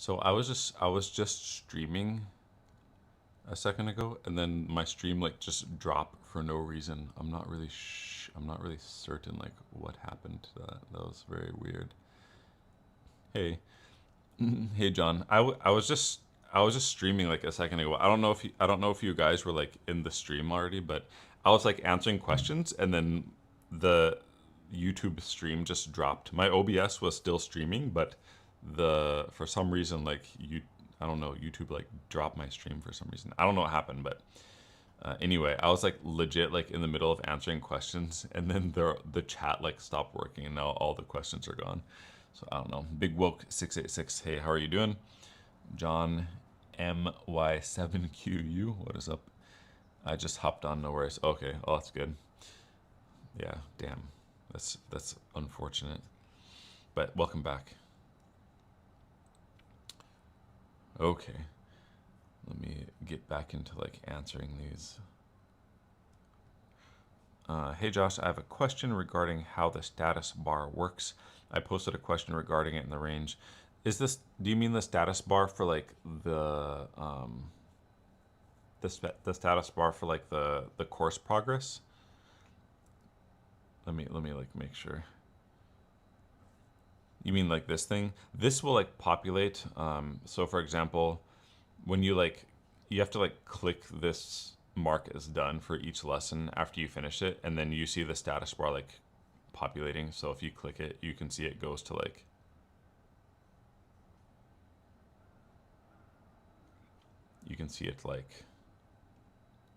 So I was just streaming a second ago, and then my stream like just dropped for no reason. I'm not really certain like what happened to that. That was very weird. Hey, hey John. I was just streaming like a second ago. I don't know if you guys were like in the stream already, but I was like answering questions, and then the YouTube stream just dropped. My OBS was still streaming, but the for some reason like you I don't know, YouTube like dropped my stream for some reason. I don't know what happened, but anyway, I was like legit like in the middle of answering questions, and then the chat like stopped working, and now all the questions are gone. So I don't know. Big Woke 686. Hey, how are you doing? John MY7QU. What is up? I just hopped on. No worries. Okay. Oh, that's good. Yeah. Damn. That's unfortunate. But welcome back. Okay. Let me get back into like answering these. Hey Josh, I have a question regarding how the status bar works. I posted a question regarding it in the range. Do you mean the status bar for like the status bar for like the course progress? Let me like make sure. You mean like this thing? This will like populate. So for example, when you have to like click this mark as done for each lesson after you finish it, and then you see the status bar like populating. So if you click it, you can see it goes to like, you can see it like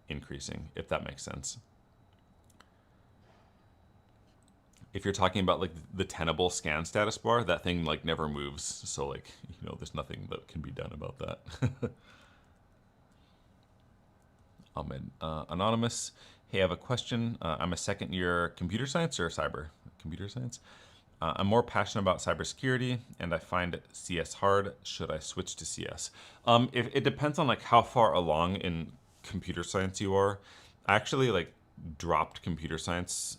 increasing, if that makes sense. If you're talking about like the tenable scan status bar, that thing like never moves. So like, there's nothing that can be done about that. Ahmed. Anonymous. Hey, I have a question. I'm a second year computer science or cyber? Computer science. I'm more passionate about cybersecurity, and I find CS hard. Should I switch to CS? If it depends on like how far along in computer science you are. I actually like dropped computer science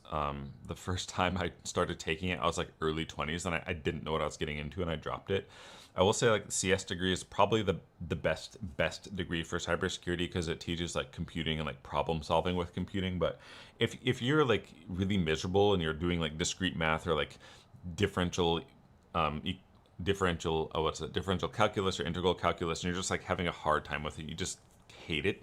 the first time I started taking it. I was like early 20s, and I didn't know what I was getting into, and I dropped it. I will say like the CS degree is probably the best degree for cybersecurity because it teaches like computing and like problem solving with computing. But if you're like really miserable and you're doing like discrete math or like differential differential calculus or integral calculus, and you're just like having a hard time with it, you just hate it,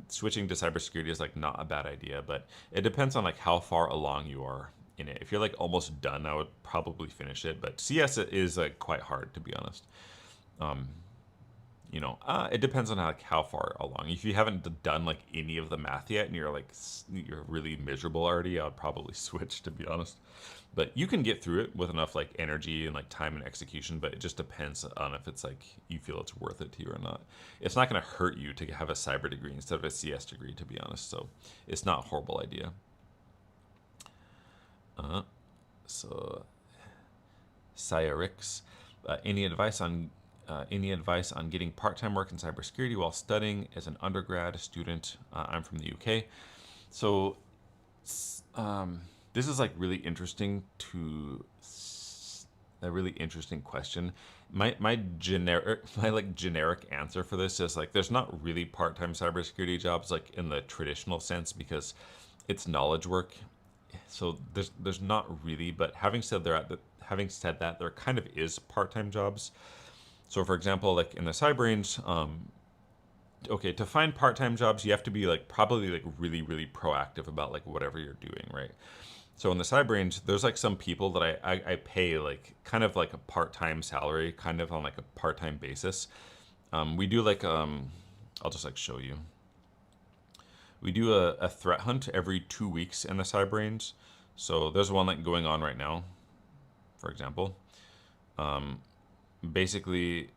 switching to cybersecurity is like not a bad idea. But it depends on like how far along you are in it. If you're like almost done, I would probably finish it, but CS is like quite hard, to be honest. It depends on how far along. If you haven't done like any of the math yet and you're really miserable already, I would probably switch, to be honest. But you can get through it with enough like energy and like time and execution, but it just depends on if it's like you feel it's worth it to you or not. It's not going to hurt you to have a cyber degree instead of a CS degree, to be honest. So it's not a horrible idea. So Cyrix, any advice on getting part-time work in cybersecurity while studying as an undergrad student? I'm from the UK. So this is like really interesting a really interesting question. My generic answer for this is like there's not really part-time cybersecurity jobs like in the traditional sense because it's knowledge work. So there's not really, but having said that, there kind of is part-time jobs. So for example, like in the cyber range, okay, to find part-time jobs, you have to be like probably like really, really proactive about like whatever you're doing, right? So in the cyber range, there's like some people that I pay like kind of like a part-time salary, kind of on like a part-time basis. We do like I'll just like show you. We do a threat hunt every 2 weeks in the cyber range. So there's one like going on right now, for example. Basically,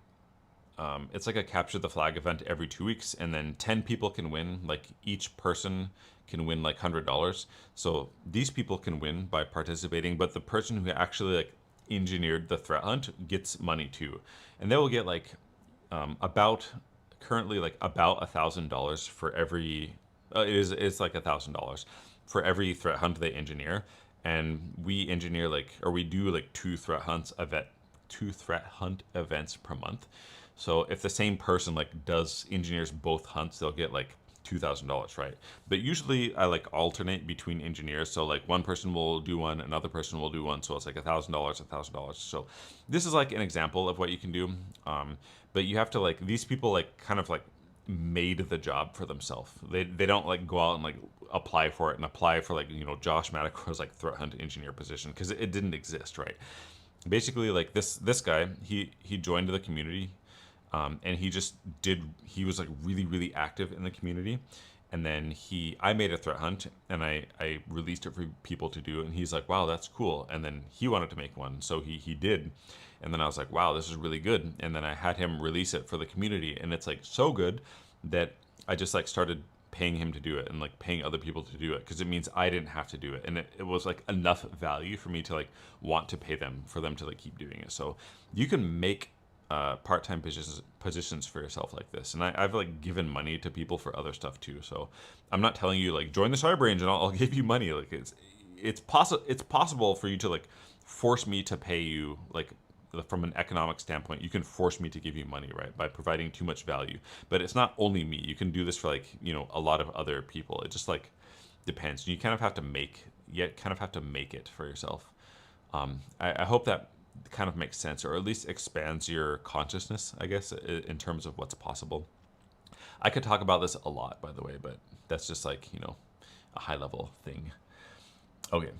it's like a capture the flag event every 2 weeks, and then 10 people can win. Like each person can win like $100. So these people can win by participating, but the person who actually like engineered the threat hunt gets money too, and they will get like currently like about $1,000 for every. It's like $1,000 for every threat hunt they engineer, and we do like 2 threat hunts 2 threat hunt events per month. So if the same person like does engineers both hunts, they'll get like $2,000, right? But usually I like alternate between engineers. So like one person will do one, another person will do one. So it's like $1,000, $1,000. So this is like an example of what you can do. But you have to like, these people like kind of like made the job for themselves. They don't like go out and like apply for it and apply for like, you know, Josh Maddox's like threat hunt engineer position, because it didn't exist, right? Basically like this guy, he joined the community, and he was like really active in the community. And then I made a threat hunt and I released it for people to do, and he's like, wow, that's cool. And then he wanted to make one, so he did. And then I was like, wow, this is really good. And then I had him release it for the community, and it's like so good that I just like started paying him to do it and like paying other people to do it, because it means I didn't have to do it, and it was like enough value for me to like want to pay them, for them to like keep doing it. So you can make part-time positions for yourself like this, and I've like given money to people for other stuff too. So I'm not telling you like join the cyber range and I'll give you money. Like it's possible for you to like force me to pay you, like from an economic standpoint. You can force me to give you money, right, by providing too much value. But it's not only me. You can do this for like, you know, a lot of other people. It just like depends. You kind of have to make it for yourself. I hope that kind of makes sense, or at least expands your consciousness, I guess, in terms of what's possible. I could talk about this a lot, by the way, but that's just like, you know, a high level thing. Okay.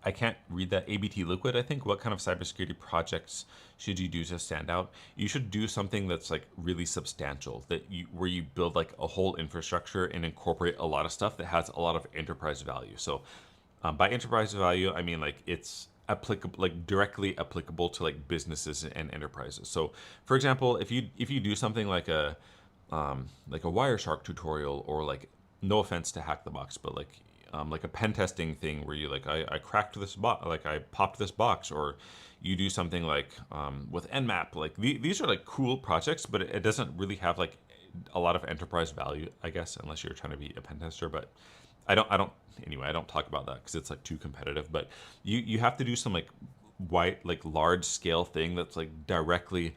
I can't read that. ABT Liquid, I think. What kind of cybersecurity projects should you do to stand out? You should do something that's like really substantial, where you build like a whole infrastructure and incorporate a lot of stuff that has a lot of enterprise value. So by enterprise value, I mean like it's applicable, like directly applicable to like businesses and enterprises. So for example, if you do something like a Wireshark tutorial, or like, no offense to Hack the Box, but like a pen testing thing where you like, I cracked this box, like I popped this box, or you do something like with Nmap, like these are like cool projects, but it doesn't really have like a lot of enterprise value, I guess, unless you're trying to be a pen tester. But I don't anyway, I don't talk about that because it's like too competitive. But you have to do some like large scale thing that's like directly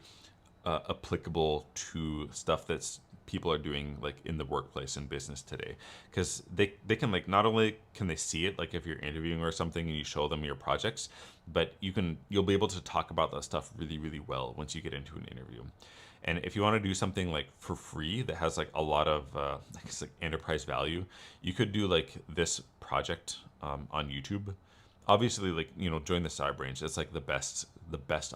applicable to stuff that's people are doing like in the workplace and business today, because they can like, not only can they see it like if you're interviewing or something and you show them your projects, but you'll be able to talk about that stuff really well once you get into an interview. And if you want to do something like for free that has like a lot of I guess like enterprise value, you could do like this project on YouTube. Obviously, like, you know, join the cyber range. It's like the best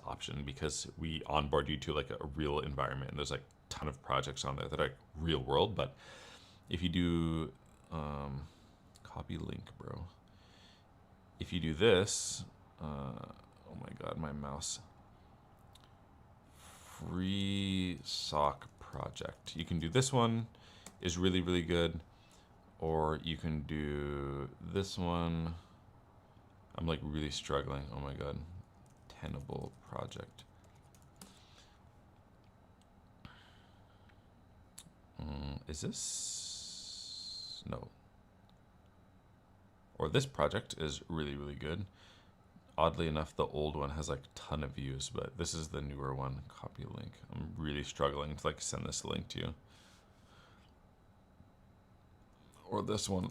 option, because we onboard you to like a real environment, and there's like a ton of projects on there that are like real world. But if you do copy link, bro, if you do this, oh my god, my mouse, free SOC project, you can do this one, is really good, or you can do this one. I'm like really struggling. Oh my god. Tenable project. Is this? No. Or this project is really good. Oddly enough, the old one has like a ton of views, but this is the newer one. Copy link. I'm really struggling to like send this link to you. Or this one.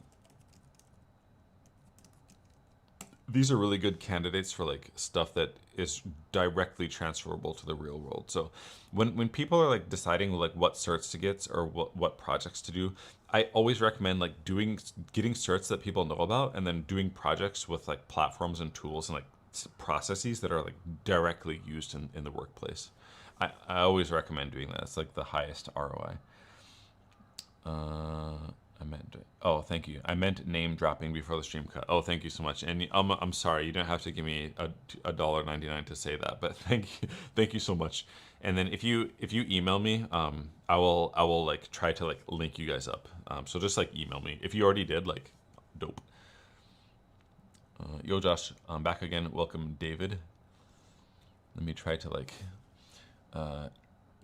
These are really good candidates for like stuff that is directly transferable to the real world. So when people are like deciding like what certs to get or what projects to do, I always recommend like getting certs that people know about, and then doing projects with like platforms and tools and like processes that are like directly used in the workplace. I always recommend doing that. It's like the highest ROI. Oh, thank you. I meant name dropping before the stream cut. Oh, thank you so much. And I'm sorry, you don't have to give me a $1.99 to say that, but thank you so much. And then if you email me, I will like try to like link you guys up. So just like email me. If you already did, like, dope. Yo, Josh, I'm back again. Welcome, David. Let me try to like.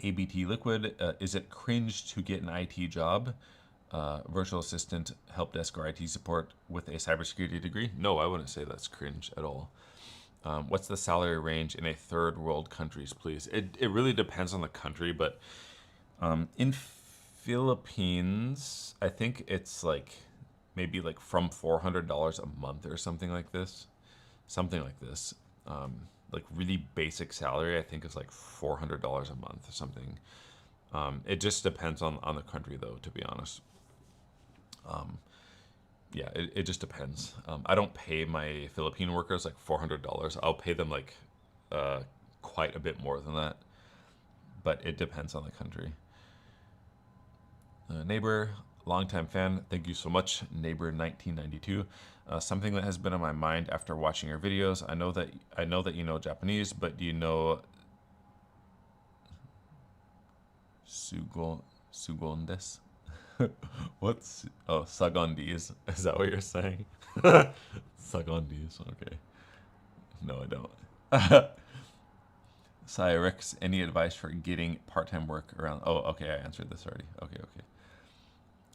ABT Liquid, is it cringe to get an IT job? Virtual assistant, help desk, or IT support with a cybersecurity degree? No, I wouldn't say that's cringe at all. What's the salary range in a third world countries, please? It really depends on the country, but in Philippines, I think it's like maybe like from $400 a month or something like this. Something like this. Like really basic salary, I think is like $400 a month or something. It just depends on the country though, to be honest. Yeah, it just depends. I don't pay my Philippine workers like $400. I'll pay them like quite a bit more than that, but it depends on the country. Neighbor, longtime fan, thank you so much, Neighbor 1992. Something that has been on my mind after watching your videos. I know that you know Japanese, but do you know Sugondes? What's Sagondis? Is that what you're saying? Sagondis. Okay. No, I don't. Cyrix, any advice for getting part-time work around? Oh, okay, I answered this already. Okay, okay.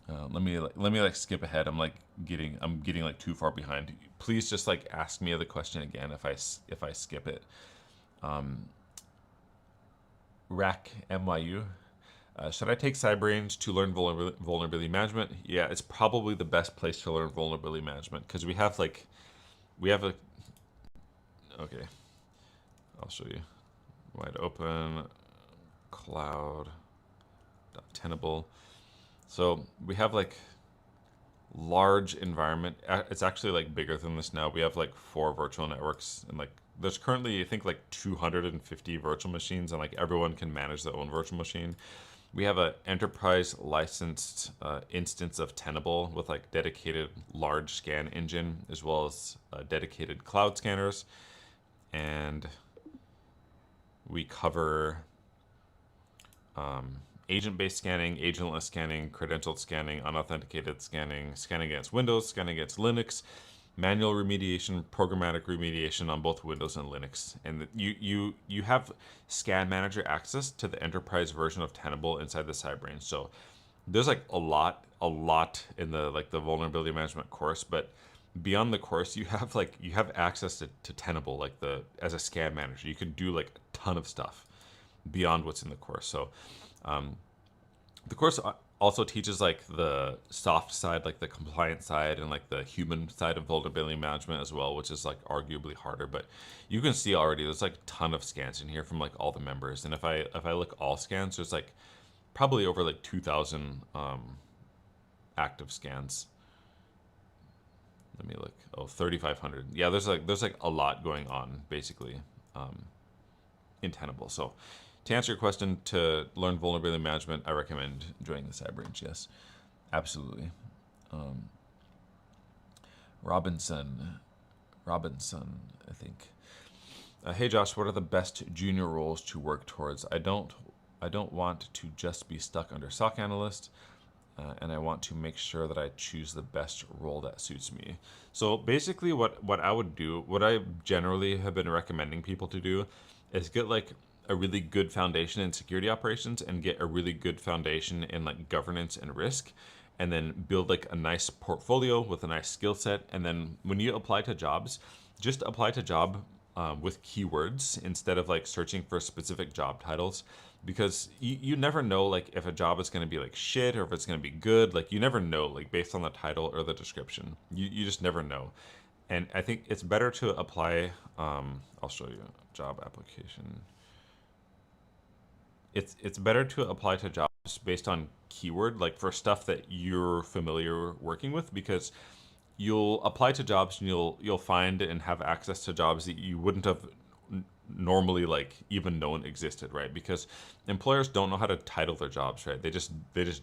Let me like skip ahead. I'm getting like too far behind. Please just like ask me the question again if I skip it. Rack MYU. Should I take Cybrains to learn vulnerability management? Yeah, it's probably the best place to learn vulnerability management because we have a. Okay, I'll show you. Wide open, cloud, tenable. So we have like large environment. It's actually like bigger than this now. We have like 4 virtual networks and like there's currently I think like 250 virtual machines and like everyone can manage their own virtual machine. We have an enterprise licensed instance of Tenable with like dedicated large scan engine as well as dedicated cloud scanners, and we cover agent-based scanning, agentless scanning, credentialed scanning, unauthenticated scanning, scanning against Windows, scanning against Linux, manual remediation, programmatic remediation on both Windows and Linux. And you have Scan Manager access to the enterprise version of Tenable inside the Cybrains. So there's like a lot in the like the vulnerability management course, but beyond the course you have access to Tenable like the as a Scan Manager. You can do like a ton of stuff beyond what's in the course. So the course also teaches like the soft side, like the compliance side and like the human side of vulnerability management as well, which is like arguably harder. But you can see already there's like a ton of scans in here from like all the members. And if I look all scans, there's like probably over like 2,000 active scans. Let me look. Oh, 3,500. Yeah, there's like a lot going on basically in Tenable. So to answer your question, to learn vulnerability management, I recommend joining the Cybrains. Yes, absolutely. Robinson, I think. Hey Josh, what are the best junior roles to work towards? I don't want to just be stuck under SOC analyst, and I want to make sure that I choose the best role that suits me. So basically, what I would do, what I generally have been recommending people to do, is get like a really good foundation in security operations and get a really good foundation in like governance and risk, and then build like a nice portfolio with a nice skill set. And then when you apply to jobs, just apply to job with keywords instead of like searching for specific job titles, because you never know like if a job is going to be like shit or if it's going to be good. Like you never know like based on the title or the description. You just never know. And I think it's better to apply. I'll show you job application. It's better to apply to jobs based on keyword, like for stuff that you're familiar working with, because you'll apply to jobs and you'll find and have access to jobs that you wouldn't have normally like even known existed, right? Because employers don't know how to title their jobs, right? They just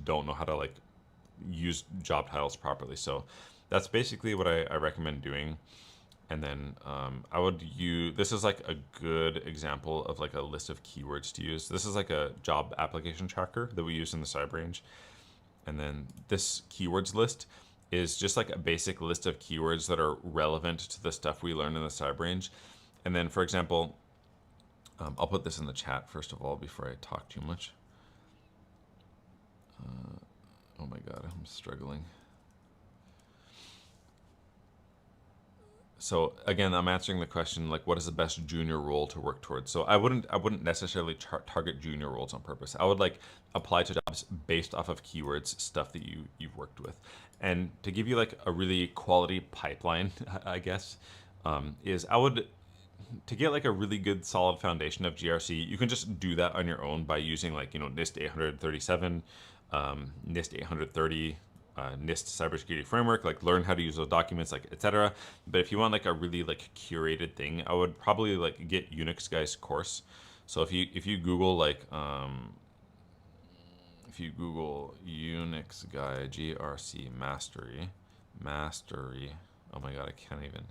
don't know how to like use job titles properly. So that's basically what I recommend doing. And then I would use, this is like a good example of like a list of keywords to use. This is like a job application tracker that we use in the Cybrains. And then this keywords list is just like a basic list of keywords that are relevant to the stuff we learn in the Cybrains. And then, for example, I'll put this in the chat first of all before I talk too much. Oh my God, I'm struggling. So again, I'm answering the question like, what is the best junior role to work towards? So I wouldn't necessarily target junior roles on purpose. I would like apply to jobs based off of keywords, stuff that you've worked with, and to give you like a really quality pipeline, I guess, is I would to get like a really good solid foundation of GRC. You can just do that on your own by using like NIST 837, NIST 830. NIST cybersecurity framework, like learn how to use those documents, like etc. But if you want like a really like curated thing, I would probably like get Unix Guy's course. So if you Google like if you Google Unix Guy GRC mastery, oh my god, I can't even.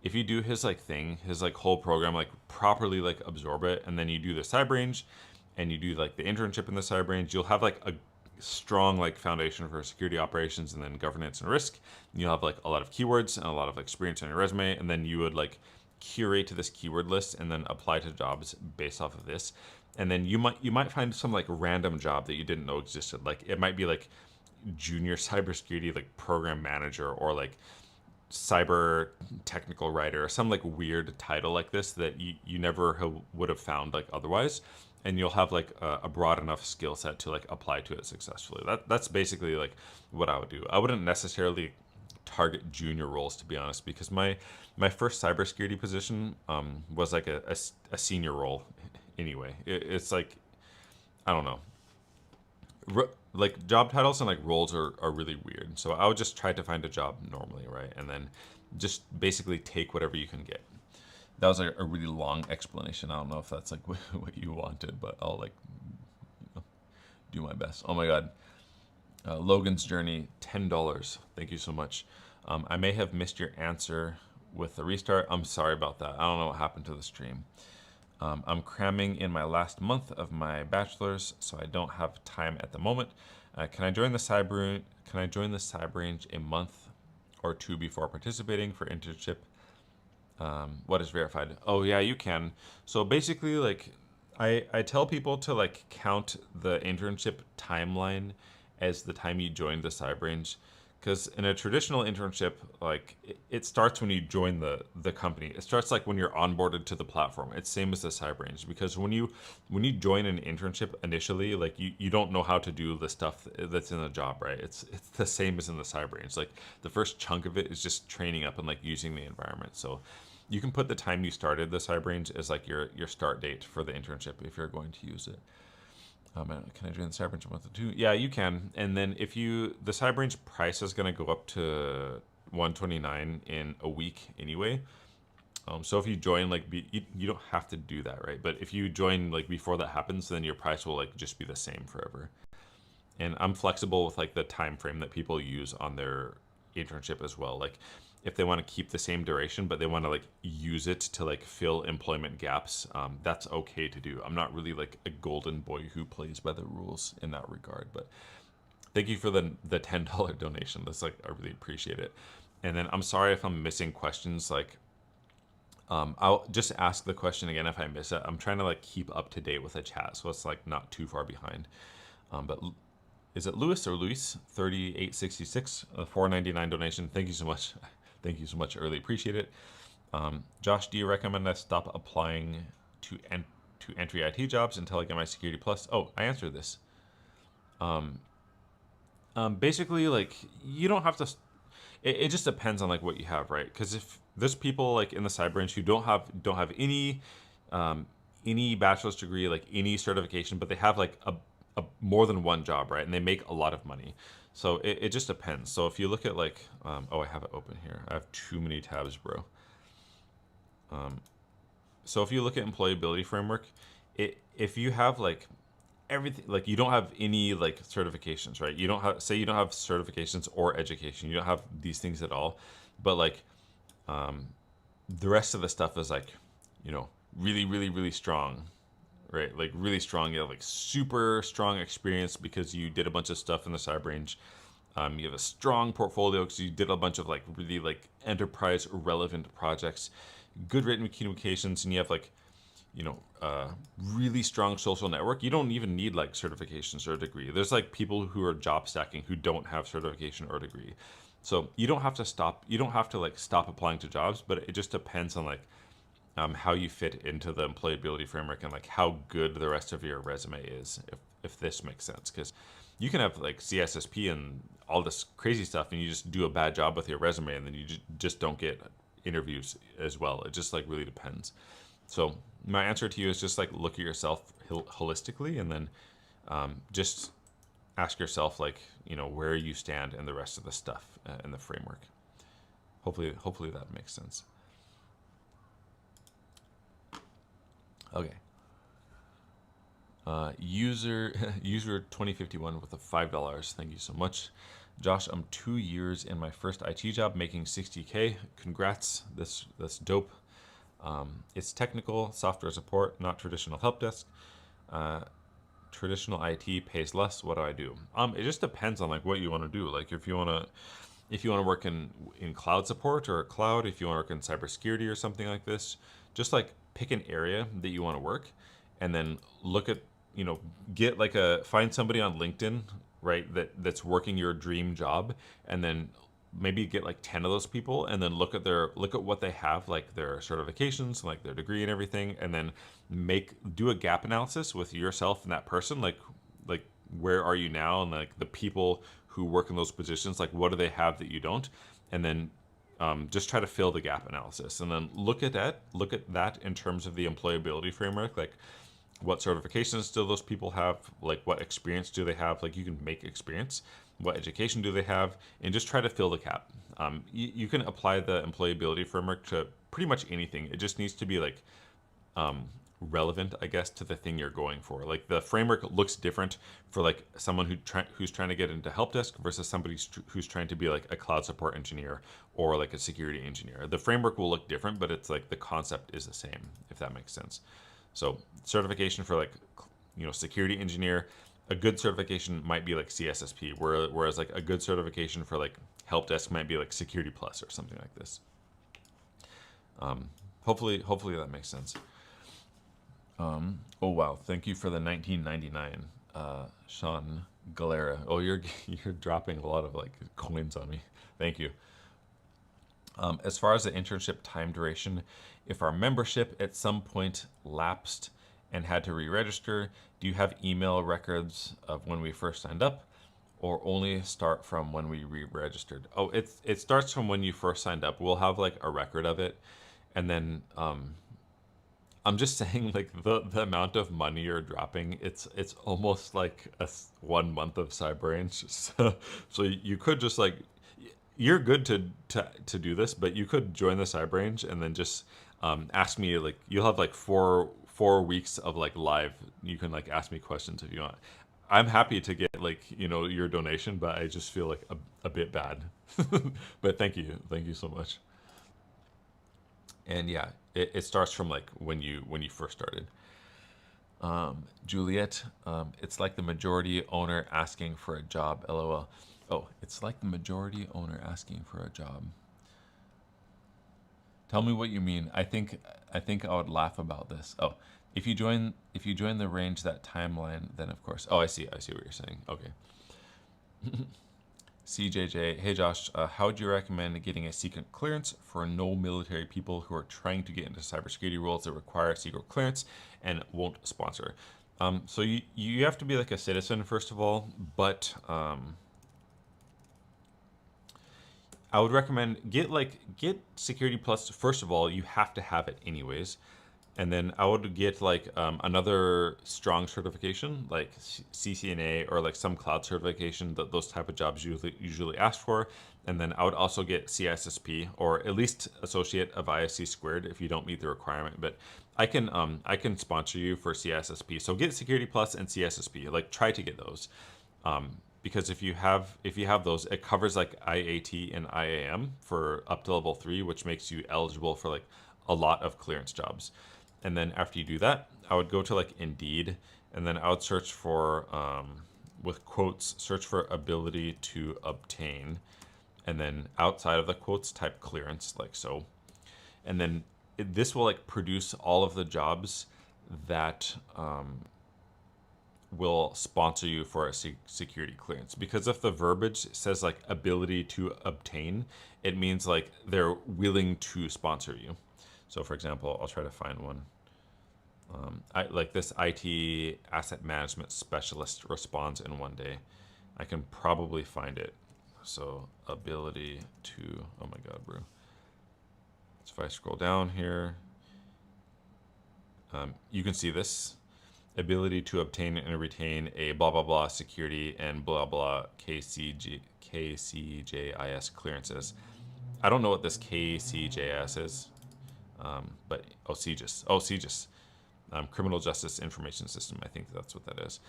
If you do his like thing, his like whole program, like properly like absorb it, and then you do the cyber range, and you do like the internship in the cyber range, you'll have like a strong like foundation for security operations and then governance and risk. You'll have like a lot of keywords and a lot of experience on your resume, and then you would like curate to this keyword list and then apply to jobs based off of this. And then you might find some like random job that you didn't know existed. Like it might be like junior cybersecurity like program manager, or like cyber technical writer, or some like weird title like this that you never would have found like otherwise, and you'll have like a broad enough skill set to like apply to it successfully. That's basically like what I would do. I wouldn't necessarily target junior roles, to be honest, because my first cybersecurity position was like a senior role anyway. It's like, I don't know, like job titles and like roles are really weird. So I would just try to find a job normally, right? And then just basically take whatever you can get. That was a really long explanation. I don't know if that's like what you wanted, but I'll like do my best. Oh my god. Logan's Journey, $10. Thank you so much. I may have missed your answer with the restart. I'm sorry about that. I don't know what happened to the stream. I'm cramming in my last month of my bachelor's, so I don't have time at the moment. Can I join the cyber range a month or two before participating for internship? What is verified? Oh yeah, you can. So basically, like, I tell people to like count the internship timeline as the time you joined the cyber range, because in a traditional internship, like it starts when you join the company. It starts like when you're onboarded to the platform. It's same as the cyber range, because when you join an internship initially, like you don't know how to do the stuff that's in the job, right? It's the same as in the cyber range. Like the first chunk of it is just training up and like using the environment. So you can put the time you started the cyber range as like your start date for the internship if you're going to use it. Can I join the cyber range a month or two? Yeah, you can. And then the cyber range price is going to go up to $129 in a week anyway. So if you join, like, you don't have to do that, right? But if you join like before that happens, then your price will like just be the same forever. And I'm flexible with like the time frame that people use on their internship as well. Like if they want to keep the same duration, but they want to like use it to like fill employment gaps, that's okay to do. I'm not really like a golden boy who plays by the rules in that regard. But thank you for the $10 donation. That's like, I really appreciate it. And then I'm sorry if I'm missing questions. Like I'll just ask the question again if I miss it. I'm trying to like keep up to date with the chat, so it's like not too far behind. But is it Lewis or Luis? 3866, a $4.99 donation. Thank you so much. Thank you so much. I really appreciate it. Josh, do you recommend I stop applying to entry IT jobs until I get my Security Plus? Oh, I answered this. Basically, like you don't have to. It just depends on like what you have, right? Because if there's people like in the cyber range who don't have any bachelor's degree, like any certification, but they have like a more than one job, right? And they make a lot of money. So it just depends. So if you look at like, oh, I have it open here. I have too many tabs, bro. So if you look at employability framework, if you have like everything, like you don't have any like certifications, right? You don't have, say you don't have certifications or education. You don't have these things at all. But like the rest of the stuff is like, really, really, really strong. Right, like really strong. You have like super strong experience because you did a bunch of stuff in the cyber range. You have a strong portfolio because you did a bunch of like really like enterprise relevant projects, good written communications, and you have like, really strong social network. You don't even need like certifications or a degree. There's like people who are job stacking who don't have certification or degree. So you don't have to stop. You don't have to like stop applying to jobs, but it just depends on like how you fit into the employability framework and like how good the rest of your resume is, if this makes sense. Because you can have like CISSP and all this crazy stuff, and you just do a bad job with your resume, and then you just don't get interviews as well. It just like really depends. So my answer to you is just like look at yourself holistically, and then just ask yourself like, you know, where you stand in the rest of the stuff in the framework. Hopefully that makes sense. Okay. User 2051 with a $5. Thank you so much. Josh, I'm 2 years in my first IT job making 60K. Congrats. That's dope. It's technical software support, not traditional help desk. Traditional IT pays less. What do I do? It just depends on like what you want to do. Like if you want to work in cloud support or cloud, if you want to work in cybersecurity or something like this, just like pick an area that you want to work, and then look at, you know, find somebody on LinkedIn, right, that's working your dream job, and then maybe get like 10 of those people, and then look at what they have, like their certifications, like their degree and everything, and then do a gap analysis with yourself and that person, like where are you now, and like the people who work in those positions, like what do they have that you don't, and then just try to fill the gap analysis, and then look at that in terms of the employability framework, like what certifications do those people have, like what experience do they have, like you can make experience, what education do they have, and just try to fill the gap. You can apply the employability framework to pretty much anything. It just needs to be like relevant, I guess, to the thing you're going for. Like the framework looks different for like someone who's trying to get into help desk versus somebody who's trying to be like a cloud support engineer or like a security engineer. The framework will look different, but it's like the concept is the same, if that makes sense. So certification for like, you know, security engineer, a good certification might be like CISSP, whereas like a good certification for like help desk might be like Security Plus or something like this. Hopefully that makes sense. Oh wow, thank you for the 1999, Sean Galera. Oh, you're dropping a lot of like coins on me. Thank you. As far as the internship time duration, if our membership at some point lapsed and had to re-register, do you have email records of when we first signed up, or only start from when we re-registered? Oh, it starts from when you first signed up. We'll have like a record of it, and then I'm just saying, like the amount of money you're dropping, it's almost like 1 month of CyberRange. So you could just like, you're good to do this, but you could join the CyberRange and then just ask me, like you'll have like four weeks of like live. You can like ask me questions if you want. I'm happy to get like, you know, your donation, but I just feel like a bit bad. But thank you so much. And yeah, it starts from like when you first started. Juliet, it's like the majority owner asking for a job. LOL. Oh, it's like the majority owner asking for a job. Tell me what you mean. I think I would laugh about this. Oh, if you join the range, that timeline, then of course. Oh, I see what you're saying. Okay. CJJ, hey Josh, how would you recommend getting a secret clearance for no military people who are trying to get into cybersecurity roles that require secret clearance and won't sponsor? So you have to be like a citizen first of all, but I would recommend get Security Plus. First of all, you have to have it anyways. And then I would get like another strong certification, like CCNA or like some cloud certification that those type of jobs usually ask for. And then I would also get CISSP or at least associate of ISC squared if you don't meet the requirement. But I can sponsor you for CISSP. So get Security Plus and CISSP. Like try to get those. Because if you have those, it covers like IAT and IAM for up to level 3, which makes you eligible for like a lot of clearance jobs. And then after you do that, I would go to like Indeed, and then I would search for, with quotes, search for ability to obtain, and then outside of the quotes, type clearance, like so. And then this will like produce all of the jobs that will sponsor you for a security clearance, because if the verbiage says like ability to obtain, it means like they're willing to sponsor you. So for example, I'll try to find one. Like this IT asset management specialist responds in 1 day. I can probably find it. So ability to, oh my God, bro. So if I scroll down here, you can see this. Ability to obtain and retain a blah, blah, blah security and blah, blah KCJIS clearances. I don't know what this KCJIS is, but CJIS. Criminal Justice Information System. I think that's what that is.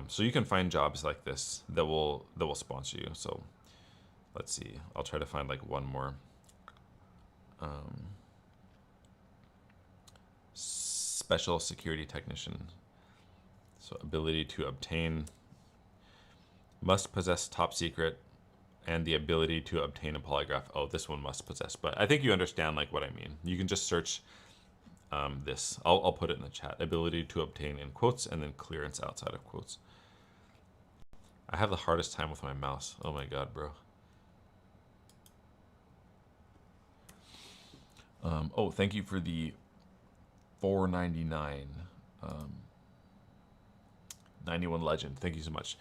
So you can find jobs like this that will sponsor you. So let's see. I'll try to find like one more. Special security technician. So ability to obtain, must possess top secret, and the ability to obtain a polygraph. Oh, this one must possess, but I think you understand like what I mean. You can just search this. I'll put it in the chat. Ability to obtain in quotes and then clearance outside of quotes. I have the hardest time with my mouse. Oh my God, bro. Oh, thank you for the $4.99. 91 Legend. Thank you so much.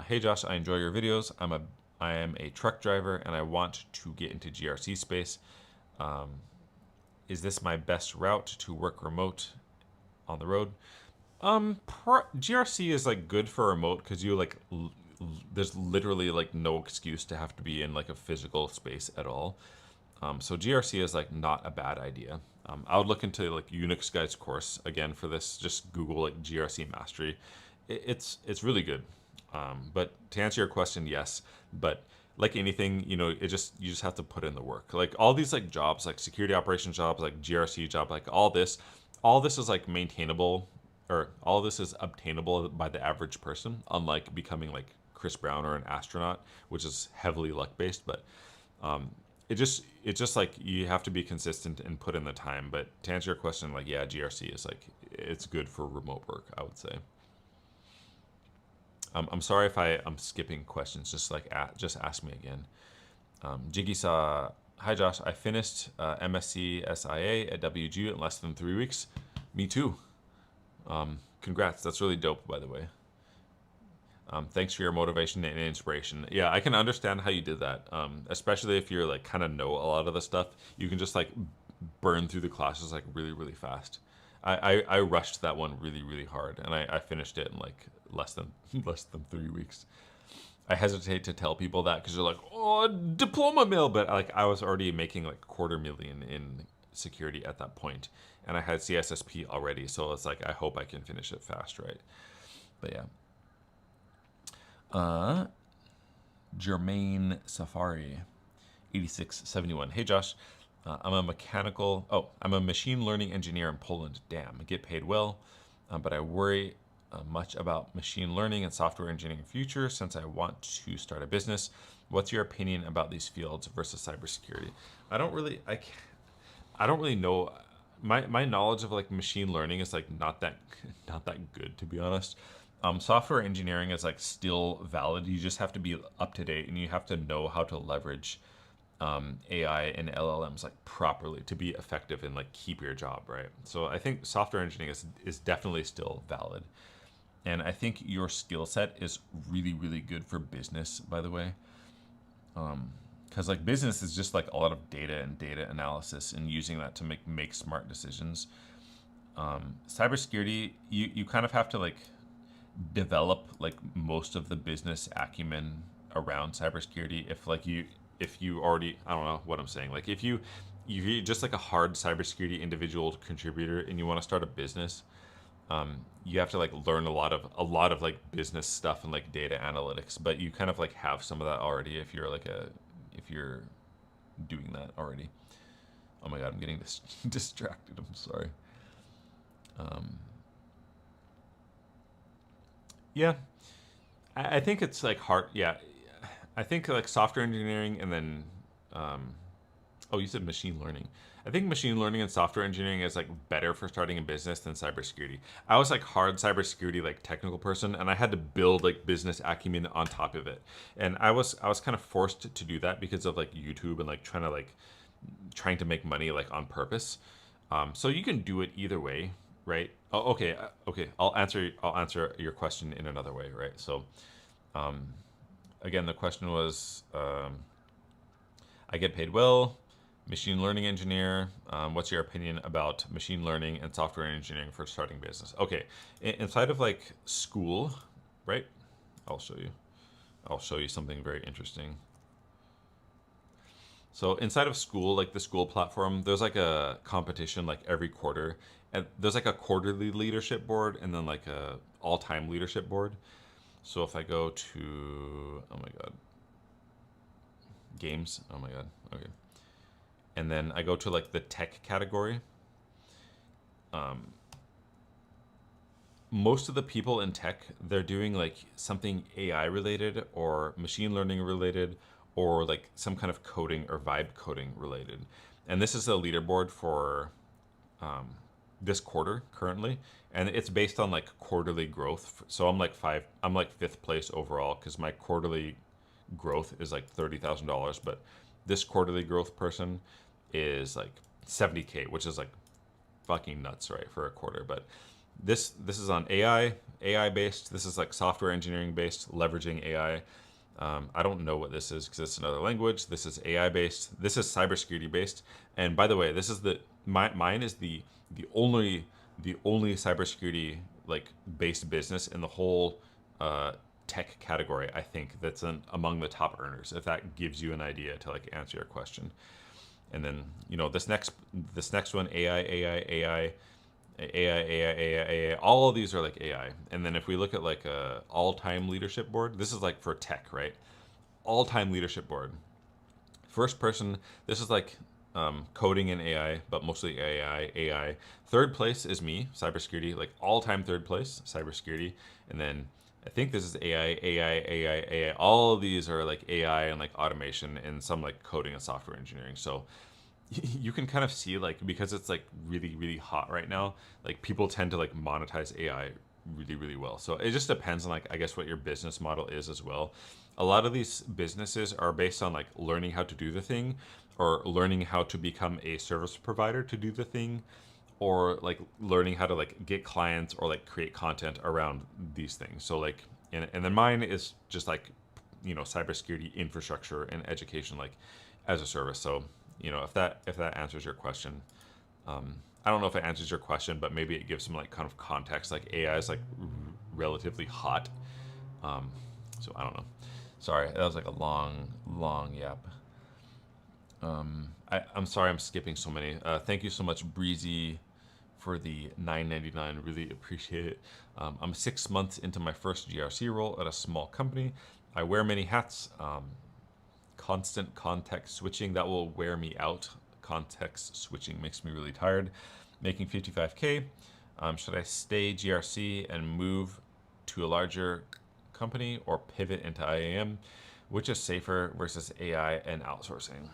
Hey Josh, I enjoy your videos. I am a truck driver and I want to get into GRC space. Is this my best route to work remote on the road? GRC is like good for remote because you like there's literally like no excuse to have to be in like a physical space at all. So GRC is like not a bad idea. I would look into like Unix Guide's course again for this. Just Google like GRC mastery. It's really good. But to answer your question, yes. But like anything, you know, you just have to put in the work. Like all these like jobs, like security operations jobs, like GRC job, like all this is like maintainable, or all this is obtainable by the average person. Unlike becoming like Chris Brown or an astronaut, which is heavily luck based. But it's just like you have to be consistent and put in the time. But to answer your question, like yeah, GRC is like it's good for remote work, I would say. I'm sorry if I'm skipping questions. Just like just ask me again. Jiggy saw, hi Josh. I finished MSc SIA at WGU in less than 3 weeks. Me too. Congrats. That's really dope, by the way. Thanks for your motivation and inspiration. Yeah, I can understand how you did that. Especially if you're like kind of know a lot of the stuff, you can just like burn through the classes like really, really fast. I rushed that one really, really hard, and I finished it in like less than 3 weeks. I hesitate to tell people that because they're like, oh, diploma mill, but like I was already making like $250,000 in security at that point, and I had CISSP already, so it's like I hope I can finish it fast, right? But yeah. Jermaine Safari, 8671. Hey Josh. I'm a machine learning engineer in Poland. Damn, I get paid well, but I worry much about machine learning and software engineering future since I want to start a business. What's your opinion about these fields versus cybersecurity? I don't really know. My knowledge of like machine learning is like not that good, to be honest. Software engineering is like still valid. You just have to be up to date and you have to know how to leverage AI and LLMs like properly to be effective and like keep your job, right? So I think software engineering is definitely still valid. And I think your skill set is really, really good for business, by the way. Because like business is just like a lot of data and data analysis and using that to make smart decisions. Cybersecurity, you kind of have to like develop like most of the business acumen around cybersecurity. If you already, I don't know what I'm saying. Like if you're just like a hard cybersecurity individual contributor and you want to start a business, you have to like learn a lot of like business stuff and like data analytics. But you kind of like have some of that already if you're doing that already. Oh my God, I'm getting distracted. I'm sorry. Yeah, I think it's like hard. Yeah, I think like software engineering and then Oh, you said machine learning. I think machine learning and software engineering is like better for starting a business than cybersecurity. I was like hard cybersecurity like technical person, and I had to build like business acumen on top of it. And I was kind of forced to do that because of like YouTube and like trying to make money like on purpose. So you can do it either way, right? Oh, okay, okay. I'll answer your question in another way, right? So again, the question was, I get paid well, machine learning engineer. What's your opinion about machine learning and software engineering for starting business? Okay, inside of like school, right? I'll show you. I'll show you something very interesting. So inside of school, like the school platform, there's like a competition like every quarter, and there's like a quarterly leadership board and then like a all-time leadership board. So if I go to, oh my god, games, oh my god, okay, and then I go to like the tech category. Most of the people in tech, they're doing like something AI related or machine learning related or like some kind of coding or vibe coding related. And this is the leaderboard for this quarter currently, and it's based on like quarterly growth. So I'm like fifth place overall because my quarterly growth is like $30,000, but this quarterly growth person is like 70K, which is like fucking nuts, right, for a quarter. But this is on AI based. This is like software engineering based, leveraging AI. I don't know what this is because it's another language. This is AI based. This is cybersecurity based. And by the way, this is mine is the only cybersecurity like based business in the whole tech category. I think that's among the top earners. If that gives you an idea to like answer your question. And then this next one, AI. All of these are like AI. And then if we look at like a all-time leadership board, this is like for tech, right? All-time leadership board. First person, this is like coding and AI, but mostly AI. Third place is me, cybersecurity, like all-time third place, cybersecurity. And then I think this is AI. All of these are like AI and like automation and some like coding and software engineering. So you can kind of see like because it's like really really hot right now, like people tend to like monetize AI really really well. So it just depends on like I guess what your business model is as well. A lot of these businesses are based on like learning how to do the thing or learning how to become a service provider to do the thing or like learning how to like get clients or like create content around these things. So like and then mine is just like cybersecurity infrastructure and education like as a service. So if that answers your question. I don't know if it answers your question, but maybe it gives some like kind of context. Like AI is like relatively hot. So I don't know. Sorry, that was like a long yap. I'm sorry I'm skipping so many. Thank you so much, Breezy, for the $9.99. Really appreciate it. I'm 6 months into my first GRC role at a small company. I wear many hats. Constant context switching, that will wear me out. Context switching makes me really tired. Making 55K. Should I stay GRC and move to a larger company or pivot into IAM? Which is safer versus AI and outsourcing?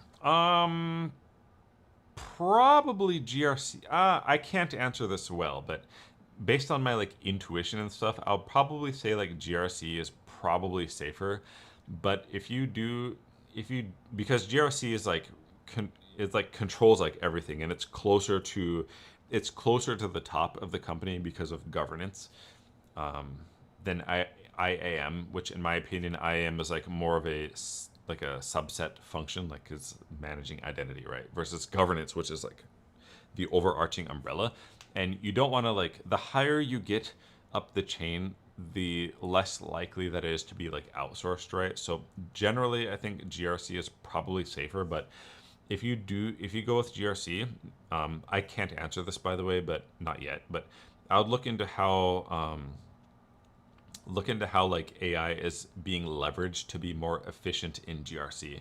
Probably GRC. I can't answer this well, but based on my like intuition and stuff, I'll probably say like GRC is probably safer. But because GRC is like it's like controls like everything, and it's closer to the top of the company because of governance than IAM, which in my opinion IAM is like more of like a subset function, like it's managing identity, right? Versus governance, which is like the overarching umbrella. And you don't want to like the higher you get up the chain, the less likely that is to be like outsourced, right? So generally, I think GRC is probably safer, but if you go with GRC, I can't answer this by the way, but not yet. But I would look into how like AI is being leveraged to be more efficient in GRC.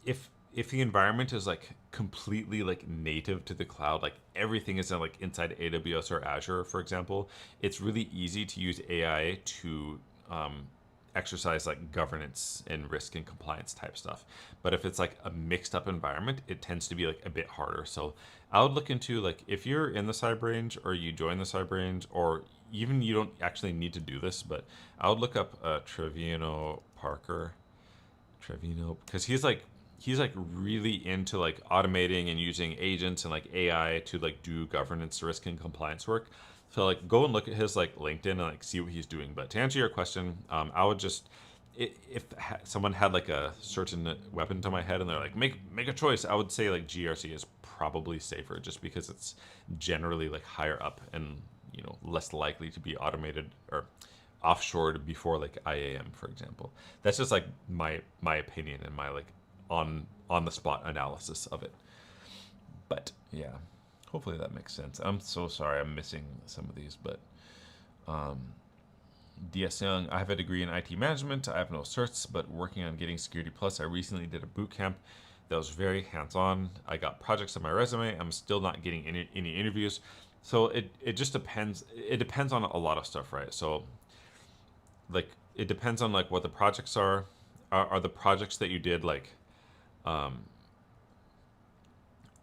If the environment is like completely like native to the cloud, like everything is in, like inside AWS or Azure, for example, it's really easy to use AI to exercise like governance and risk and compliance type stuff. But if it's like a mixed up environment, it tends to be like a bit harder. So I would look into like if you're in the cyber range or you join the cyber range, or even you don't actually need to do this, but I would look up Trevino Parker, because he's like really into like automating and using agents and like AI to like do governance, risk, and compliance work. So like go and look at his like LinkedIn and like see what he's doing. But to answer your question, I would just if someone had like a certain weapon to my head and they're like make a choice, I would say like GRC is probably safer just because it's generally like higher up and less likely to be automated or offshored before like IAM, for example. That's just like my opinion and my like on the spot analysis of it. But yeah, hopefully that makes sense. I'm so sorry I'm missing some of these, but DS Young, I have a degree in IT management. I have no certs, but working on getting Security Plus. I recently did a boot camp that was very hands-on. I got projects on my resume. I'm still not getting any interviews. So it just depends. It depends on a lot of stuff, right? So like it depends on like what the projects are. Are the projects that you did like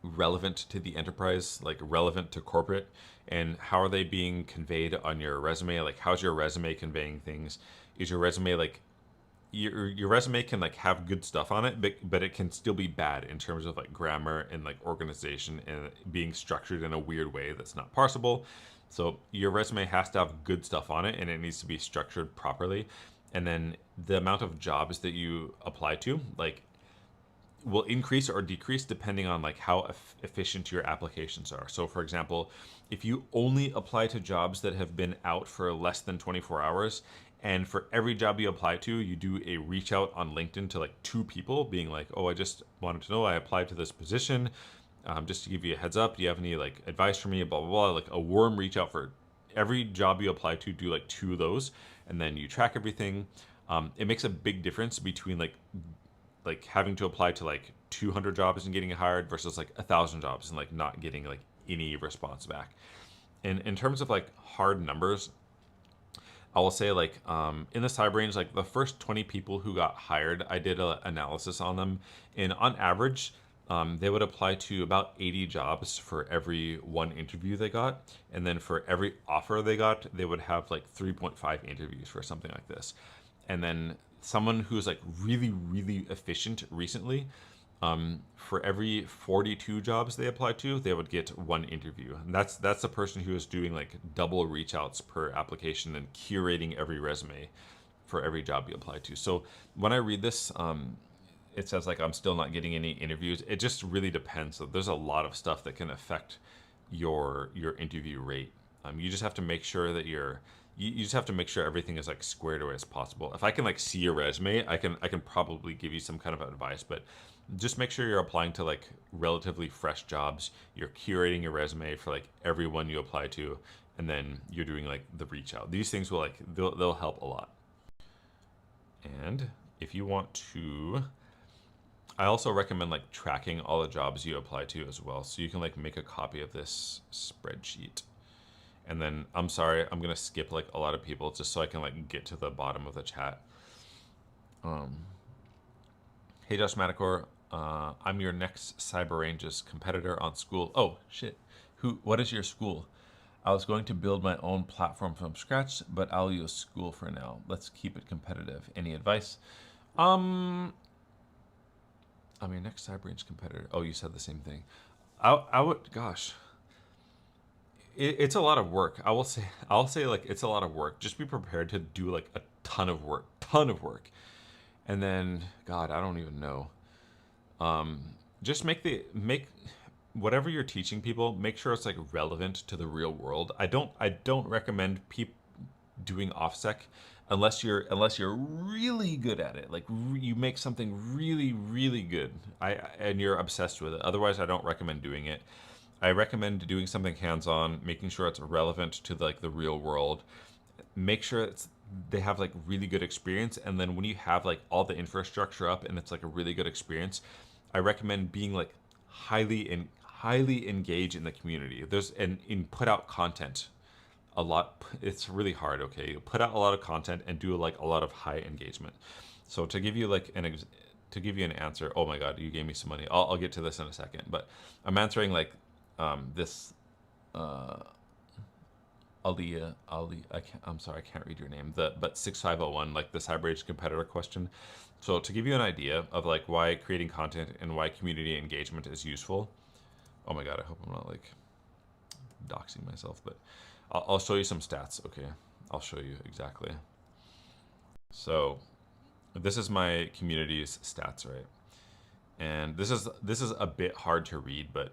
relevant to the enterprise, like relevant to corporate, and how are they being conveyed on your resume? Like how's your resume conveying things? Is your resume like your resume can like have good stuff on it, but it can still be bad in terms of like grammar and like organization and being structured in a weird way that's not parsable. So your resume has to have good stuff on it and it needs to be structured properly. And then the amount of jobs that you apply to, like will increase or decrease depending on like how efficient your applications are. So for example, if you only apply to jobs that have been out for less than 24 hours, and for every job you apply to, you do a reach out on LinkedIn to like 2 people being like, oh, I just wanted to know, I applied to this position. Just to give you a heads up, do you have any like advice for me, blah, blah, blah, like a warm reach out for every job you apply to, do like 2 of those. And then you track everything. It makes a big difference between like having to apply to like 200 jobs and getting hired versus like 1,000 jobs and like not getting like any response back. And in terms of like hard numbers, I will say like in the cyber range, like the first 20 people who got hired, I did an analysis on them, and on average, they would apply to about 80 jobs for every 1 interview they got, and then for every offer they got, they would have like 3.5 interviews for something like this. And then someone who's like really, really efficient recently, for every 42 jobs they applied to, they would get 1 interview. And that's the person who is doing like double reach outs per application and curating every resume for every job you apply to. So when I read this, it says like I'm still not getting any interviews. It just really depends. So there's a lot of stuff that can affect your interview rate. You just have to make sure that you just have to make sure everything is like squared away as possible. If I can like see your resume, I can probably give you some kind of advice, but just make sure you're applying to like relatively fresh jobs. You're curating your resume for like everyone you apply to, and then you're doing like the reach out. These things will like they'll help a lot. And if you want to, I also recommend like tracking all the jobs you apply to as well, so you can like make a copy of this spreadsheet. And then I'm sorry, I'm gonna skip like a lot of people just so I can like get to the bottom of the chat. Hey Josh Matacor, I'm your next Cyber Ranges competitor on school. Oh shit, what is your school? I was going to build my own platform from scratch, but I'll use school for now. Let's keep it competitive. Any advice? I'm your next Cyber Range competitor. Oh, you said the same thing. I would, gosh. It's a lot of work. I'll say like it's a lot of work. Just be prepared to do like a ton of work. And then, God, I don't even know. Just make whatever you're teaching people, make sure it's like relevant to the real world. I don't recommend doing opsec unless you're really good at it. Like you make something really, really good. And you're obsessed with it. Otherwise, I don't recommend doing it. I recommend doing something hands-on, making sure it's relevant to like the real world. Make sure they have like really good experience, and then when you have like all the infrastructure up and it's like a really good experience, I recommend being like highly engaged in the community. And put out content. a lot. It's really hard. Okay, you put out a lot of content and do like a lot of high engagement. So to give you like to give you an answer, oh my God, you gave me some money. I'll get to this in a second, but I'm answering like this Ali, I'm sorry, I can't read your name. But 6501, like the CyberAge competitor question. So to give you an idea of like why creating content and why community engagement is useful. Oh my God, I hope I'm not like doxing myself, but I'll show you some stats. Okay, I'll show you exactly. So this is my community's stats, right? And this is a bit hard to read, but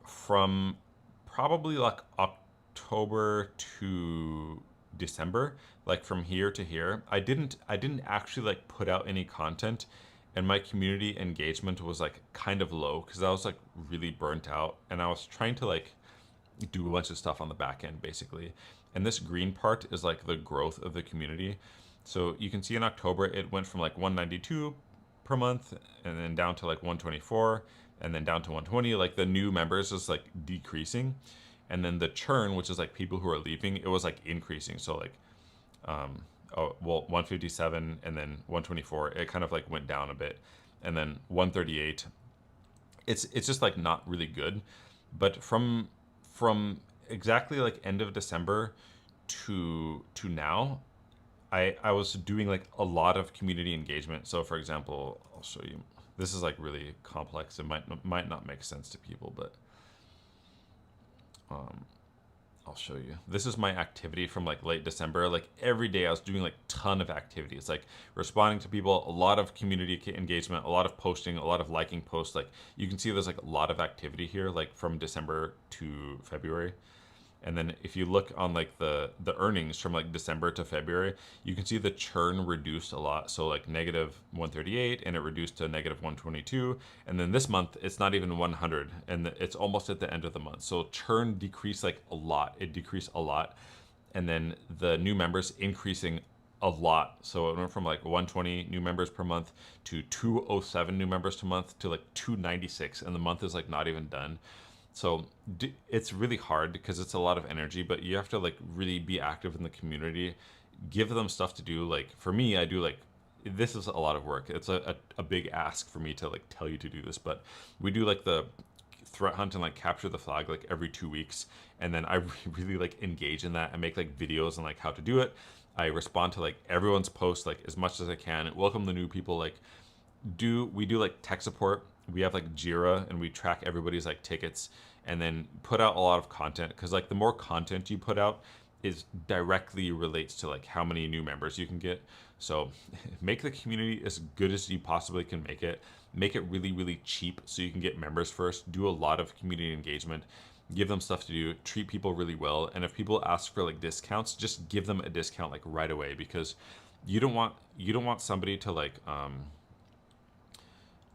from probably like October to December, like from here to here, I didn't actually like put out any content, and my community engagement was like kind of low because I was like really burnt out, and I was trying to like do a bunch of stuff on the back end basically. And this green part is like the growth of the community. So you can see in October it went from like 192 per month and then down to like 124 and then down to 120. Like the new members is like decreasing, and then the churn, which is like people who are leaving, it was like increasing. So like oh well, 157 and then 124, it kind of like went down a bit, and then 138. It's just like not really good. But from exactly like end of December to now, I was doing like a lot of community engagement. So for example, I'll show you. This is like really complex. It might not make sense to people, but I'll show you. This is my activity from like late December. Like every day I was doing like ton of activities, like responding to people, a lot of community engagement, a lot of posting, a lot of liking posts. Like you can see there's like a lot of activity here, like from December to February. And then if you look on like the earnings from like December to February, you can see the churn reduced a lot. So like negative 138, and it reduced to negative 122. And then this month it's not even 100, and it's almost at the end of the month. So churn decreased like a lot. It decreased a lot. And then the new members increasing a lot. So it went from like 120 new members per month to 207 new members per month to like 296, and the month is like not even done. So it's really hard because it's a lot of energy, but you have to like really be active in the community, give them stuff to do. Like for me, I do like, this is a lot of work. It's a big ask for me to like tell you to do this, but we do like the threat hunt and like capture the flag like every 2 weeks. And then I really like engage in that and make like videos on like how to do it. I respond to like everyone's posts like as much as I can, welcome the new people. Like we do like tech support. We have like Jira, and we track everybody's like tickets, and then put out a lot of content, because like the more content you put out is directly relates to like how many new members you can get. So make the community as good as you possibly can make it really really cheap so you can get members first. Do a lot of community engagement, give them stuff to do, treat people really well, and if people ask for like discounts, just give them a discount like right away, because you don't want somebody to like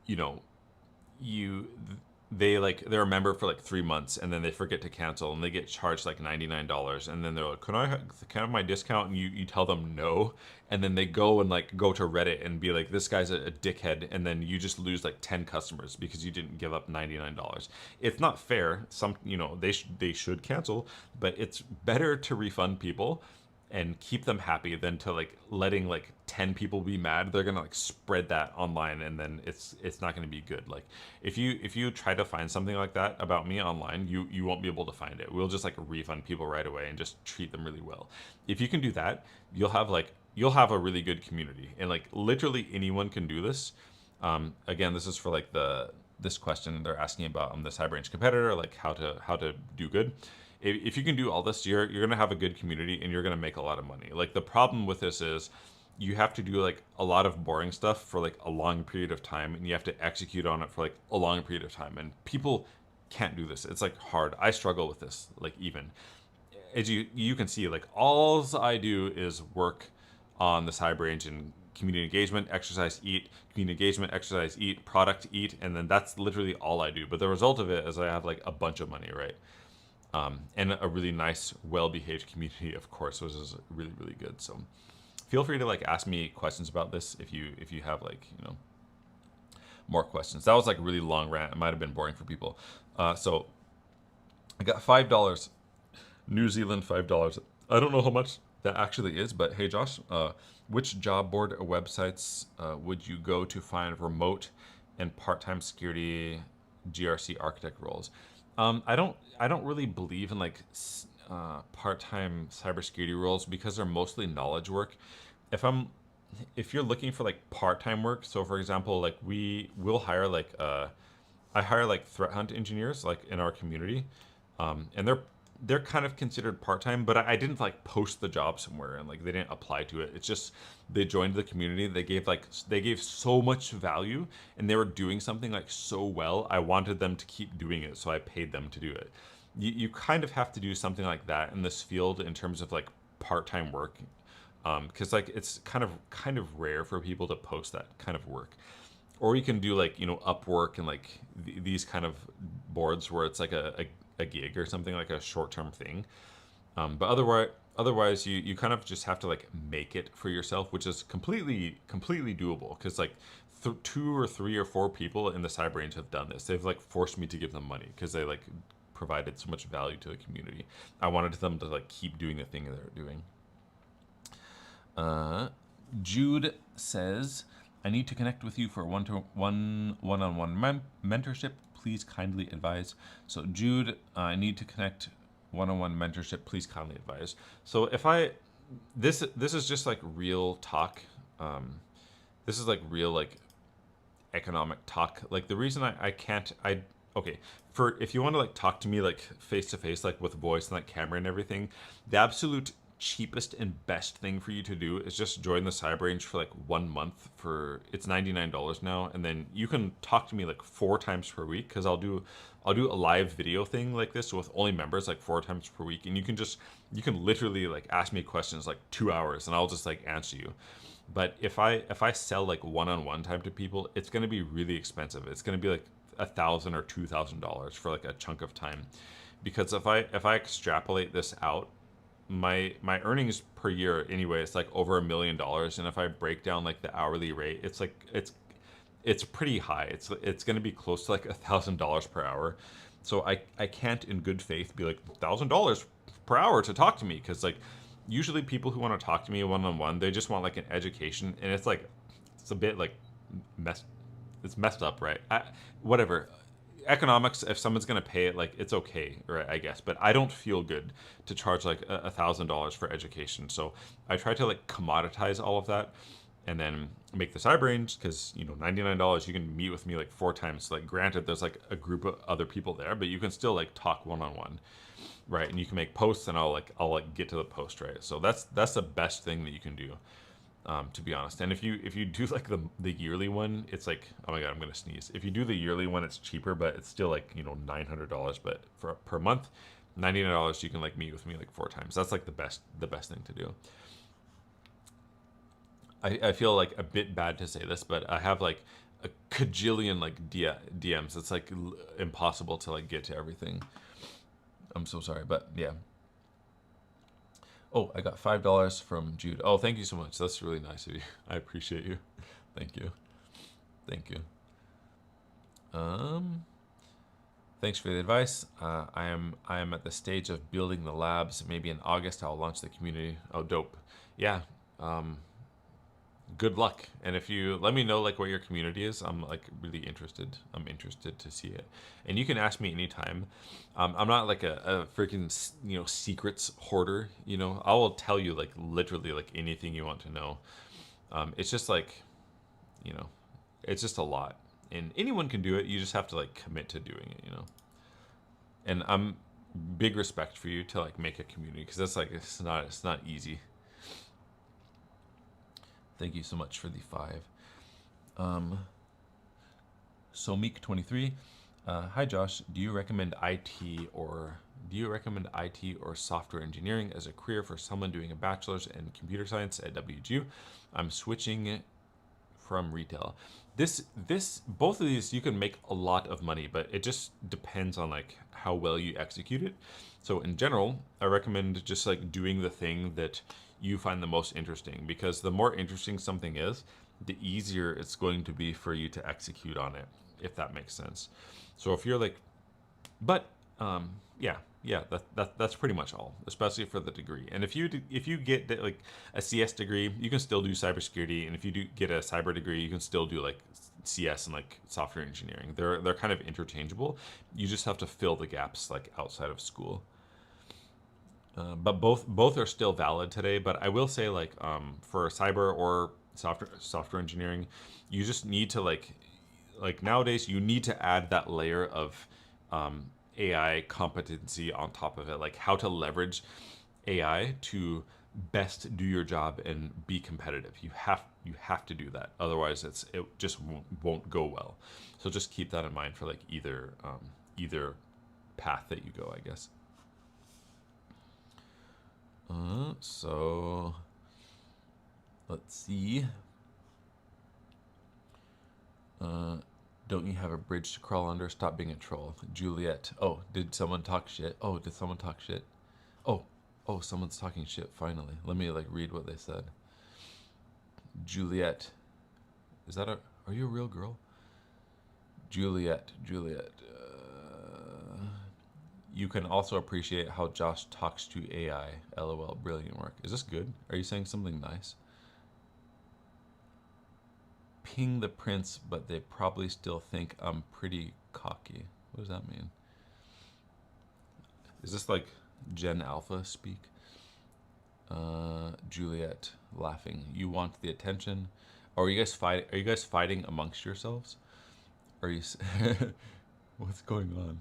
you know, they're a member for like 3 months and then they forget to cancel and they get charged like $99, and then they're like, can I have my discount? And you tell them no, and then they go and like go to Reddit and be like, this guy's a dickhead, and then you just lose like 10 customers because you didn't give up $99. It's not fair. They should cancel, but it's better to refund people and keep them happy than to like letting like 10 people be mad. They're gonna like spread that online, and then it's not gonna be good. Like if you try to find something like that about me online, you won't be able to find it. We'll just like refund people right away and just treat them really well. If you can do that, you'll have a really good community, and like literally anyone can do this. Again, this is for like this question they're asking about on the CyberAge competitor, like how to do good. If you can do all this, you're gonna have a good community and you're gonna make a lot of money. Like the problem with this is you have to do like a lot of boring stuff for like a long period of time, and you have to execute on it for like a long period of time, and people can't do this. It's like hard. I struggle with this. Like even as you can see, like all I do is work on the CyberAge and community engagement, exercise, eat, community engagement, exercise, eat, product, eat, and then that's literally all I do. But the result of it is I have like a bunch of money, right? And a really nice, well-behaved community, of course, which is really, really good. So feel free to like ask me questions about this if you have like, more questions. That was like a really long rant. It might have been boring for people. So I got $5 New Zealand $5. I don't know how much that actually is, but hey, Josh, which job board or websites would you go to find remote and part-time security GRC architect roles? I don't really believe in like part-time cybersecurity roles because they're mostly knowledge work. If I'm if you're looking for like part-time work, so for example, like we will hire like I hire like threat hunt engineers like in our community, and they're kind of considered part-time, but I didn't like post the job somewhere and like they didn't apply to it. It's just they joined the community. They gave so much value and they were doing something like so well. I wanted them to keep doing it, so I paid them to do it. You kind of have to do something like that in this field in terms of like part-time work, because like it's kind of rare for people to post that kind of work. Or you can do like Upwork and like these kind of boards where it's like a gig or something like a short-term thing. But otherwise you kind of just have to like make it for yourself, which is completely doable because like two or three or four people in the cyber range have done this. They've like forced me to give them money because they like provided so much value to the community. I wanted them to like keep doing the thing they're doing. Jude says, I need to connect with you for one-on-one mentorship. Please kindly advise. So Jude, I need to connect one-on-one mentorship. Please kindly advise. So if this is just like real talk. This is like real like economic talk. Like the reason I can't, okay, for if you want to like talk to me like face to face, like with voice and like camera and everything, the absolute cheapest and best thing for you to do is just join the cyber range for like 1 month. For it's $99 now, and then you can talk to me like 4 times per week because I'll do a live video thing like this with only members like 4 times per week, and you can literally like ask me questions like 2 hours and I'll just like answer you. But if I sell like one-on-one time to people, it's going to be really expensive. It's going to be like $1,000 or $2,000 for like a chunk of time, because if I extrapolate this out, my earnings per year anyway, it's like over $1 million, and if I break down like the hourly rate, it's like it's pretty high. It's going to be close to like $1,000 per hour. So I can't in good faith be like $1,000 per hour to talk to me, because like usually people who want to talk to me one-on-one, they just want like an education, and it's like it's a bit like messed up, right? Whatever. Economics, if someone's gonna pay it, like it's okay, right? I guess, but I don't feel good to charge like $1,000 for education. So I try to like commoditize all of that, and then make the cyber range, because $99 you can meet with me like 4 times. Like granted, there's like a group of other people there, but you can still like talk one-on-one, right? And you can make posts, and I'll get to the post, right? So that's the best thing that you can do. To be honest. And if you do like the yearly one, it's like, oh my god, I'm gonna sneeze. If you do the yearly one, it's cheaper, but it's still like $900. But for per month, $99, you can like meet with me like 4 times. That's like the best thing to do. I feel like a bit bad to say this, but I have like a cajillion like DMs. It's like impossible to like get to everything. I'm so sorry, but yeah. Oh, I got $5 from Jude. Oh, thank you so much. That's really nice of you. I appreciate you. Thank you. Thank you. Thanks for the advice. I am at the stage of building the labs. Maybe in August I'll launch the community. Oh, dope. Yeah. Good luck. And if you let me know like what your community is, I'm like really interested. I'm interested to see it. And you can ask me anytime. I'm not like a freaking secrets hoarder. I will tell you like literally like anything you want to know. It's just like it's just a lot, and anyone can do it. You just have to like commit to doing it. And I'm big respect for you to like make a community, because that's like it's not easy. Thank you so much for the 5. So Meek23, hi Josh. Do you recommend IT or software engineering as a career for someone doing a bachelor's in computer science at WGU? I'm switching from retail. Both of these you can make a lot of money, but it just depends on like how well you execute it. So in general, I recommend just like doing the thing that you find the most interesting, because the more interesting something is, the easier it's going to be for you to execute on it, if that makes sense. So if you're like, but Yeah, yeah, that's pretty much all, especially for the degree. And if you get like a CS degree, you can still do cybersecurity, and if you do get a cyber degree, you can still do like CS and like software engineering. They're kind of interchangeable. You just have to fill the gaps like outside of school. But both are still valid today. But I will say like for cyber or software engineering, you just need to like nowadays you need to add that layer of AI competency on top of it, like how to leverage AI to best do your job and be competitive. You have to do that. Otherwise, it just won't go well. So just keep that in mind for like either path that you go, I guess. So let's see. Don't you have a bridge to crawl under? Stop being a troll. Juliet. Oh, did someone talk shit? Oh, did someone talk shit? Oh, oh, someone's talking shit finally. Let me like read what they said. Juliet. Is that are you a real girl? Juliet. You can also appreciate how Josh talks to AI. LOL, brilliant work. Is this good? Are you saying something nice? Ping the prince, but they probably still think I'm pretty cocky. What does that mean? Is this like Gen Alpha speak? Juliet laughing. You want the attention? Or are you guys fighting amongst yourselves? Are you? What's going on?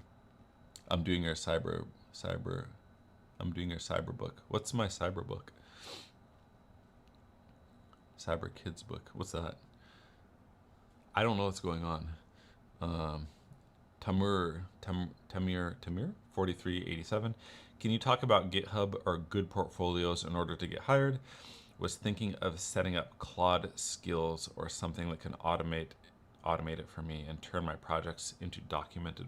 I'm doing your cyber. I'm doing your cyber book. What's my cyber book? Cyber kids book. What's that? I don't know what's going on. Tamir 4387. Can you talk about GitHub or good portfolios in order to get hired? Was thinking of setting up Claude skills or something that can automate it for me and turn my projects into documented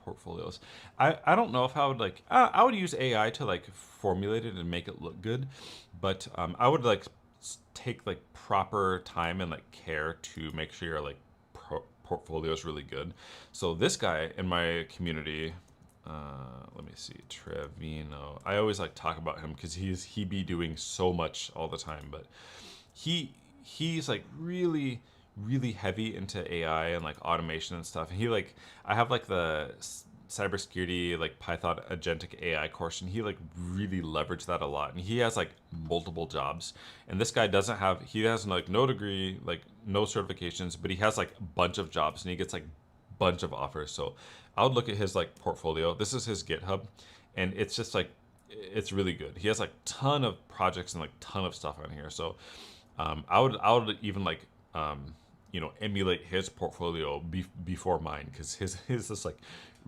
portfolios. I don't know if I would like I would use AI to like formulate it and make it look good, but I would like take like proper time and like care to make sure your like portfolio is really good. So this guy in my community, let me see, Trevino. I always like talk about him because he be doing so much all the time, but he's like really heavy into AI and like automation and stuff. And he like I have like the cybersecurity like Python agentic AI course, and he like really leveraged that a lot. And he has like multiple jobs. And this guy he has like no degree, like no certifications, but he has like a bunch of jobs and he gets like bunch of offers. So I would look at his like portfolio. This is his GitHub, and it's just like it's really good. He has like ton of projects and like ton of stuff on here. So I would even like emulate his portfolio before mine because his is like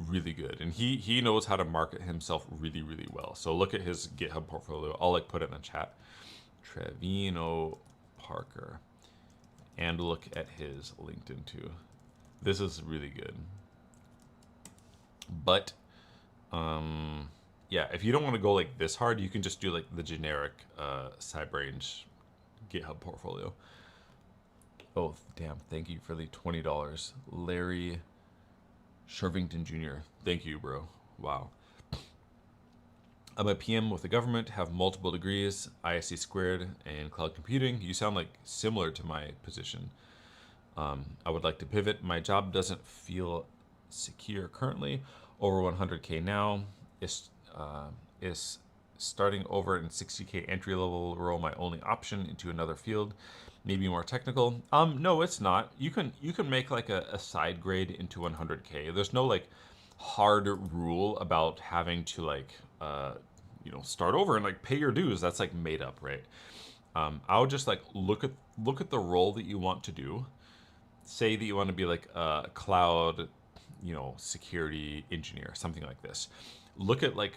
really good, and he knows how to market himself really well. So look at his GitHub portfolio. I'll like put it in the chat. Trevino Parker, and look at his LinkedIn too. This is really good. But yeah, if you don't want to go like this hard, you can just do like the generic CyberRange GitHub portfolio. Oh, damn. Thank you for the $20. Larry Shervington Jr. Thank you, bro. Wow. I'm a PM with the government, have multiple degrees, ISC squared, and cloud computing. You sound like similar to my position. I would like to pivot. My job doesn't feel secure currently. Over 100K now. Is starting over in 60K entry level role my only option into another field? Maybe more technical. No, it's not. You can make like a side grade into 100K. There's no like hard rule about having to like start over and like pay your dues. That's like made up, right? I would just like look at the role that you want to do. Say that you want to be like a cloud, security engineer, something like this. Look at like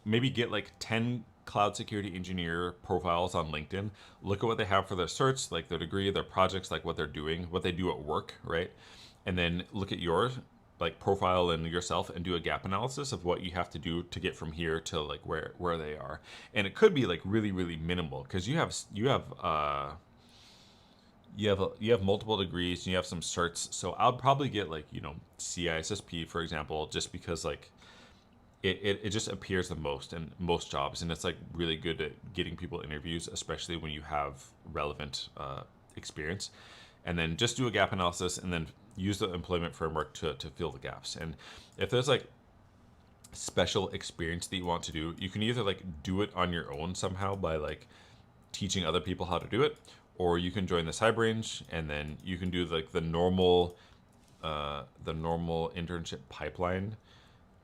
maybe get like 10 cloud security engineer profiles on LinkedIn. Look at what they have for their certs, like their degree, their projects, like what they're doing, what they do at work, right? And then look at your like profile and yourself and do a gap analysis of what you have to do to get from here to like where they are. And it could be like really minimal because you have multiple degrees and you have some certs. So I'll probably get like CISSP, for example, just because like it just appears the most in most jobs, and it's like really good at getting people interviews, especially when you have relevant experience. And then just do a gap analysis, and then use the employment framework to fill the gaps. And if there's like special experience that you want to do, you can either like do it on your own somehow by like teaching other people how to do it, or you can join the cyber range, and then you can do like the normal internship pipeline.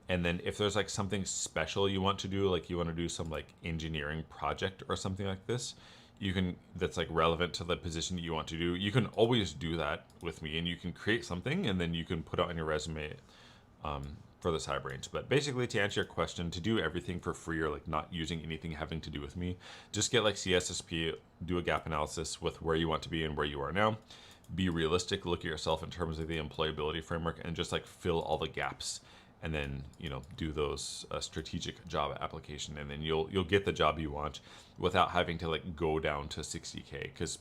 And then if there's like something special you want to do, like you want to do some like engineering project or something like this, you can, that's like relevant to the position that you want to do, you can always do that with me, and you can create something and then you can put it on your resume for the cyber range. But basically, to answer your question, to do everything for free or like not using anything having to do with me, just get like CISSP, do a gap analysis with where you want to be and where you are now. Be realistic, look at yourself in terms of the employability framework, and just like fill all the gaps. And then, you know, do those strategic job application, and then you'll get the job you want without having to like go down to 60K. Because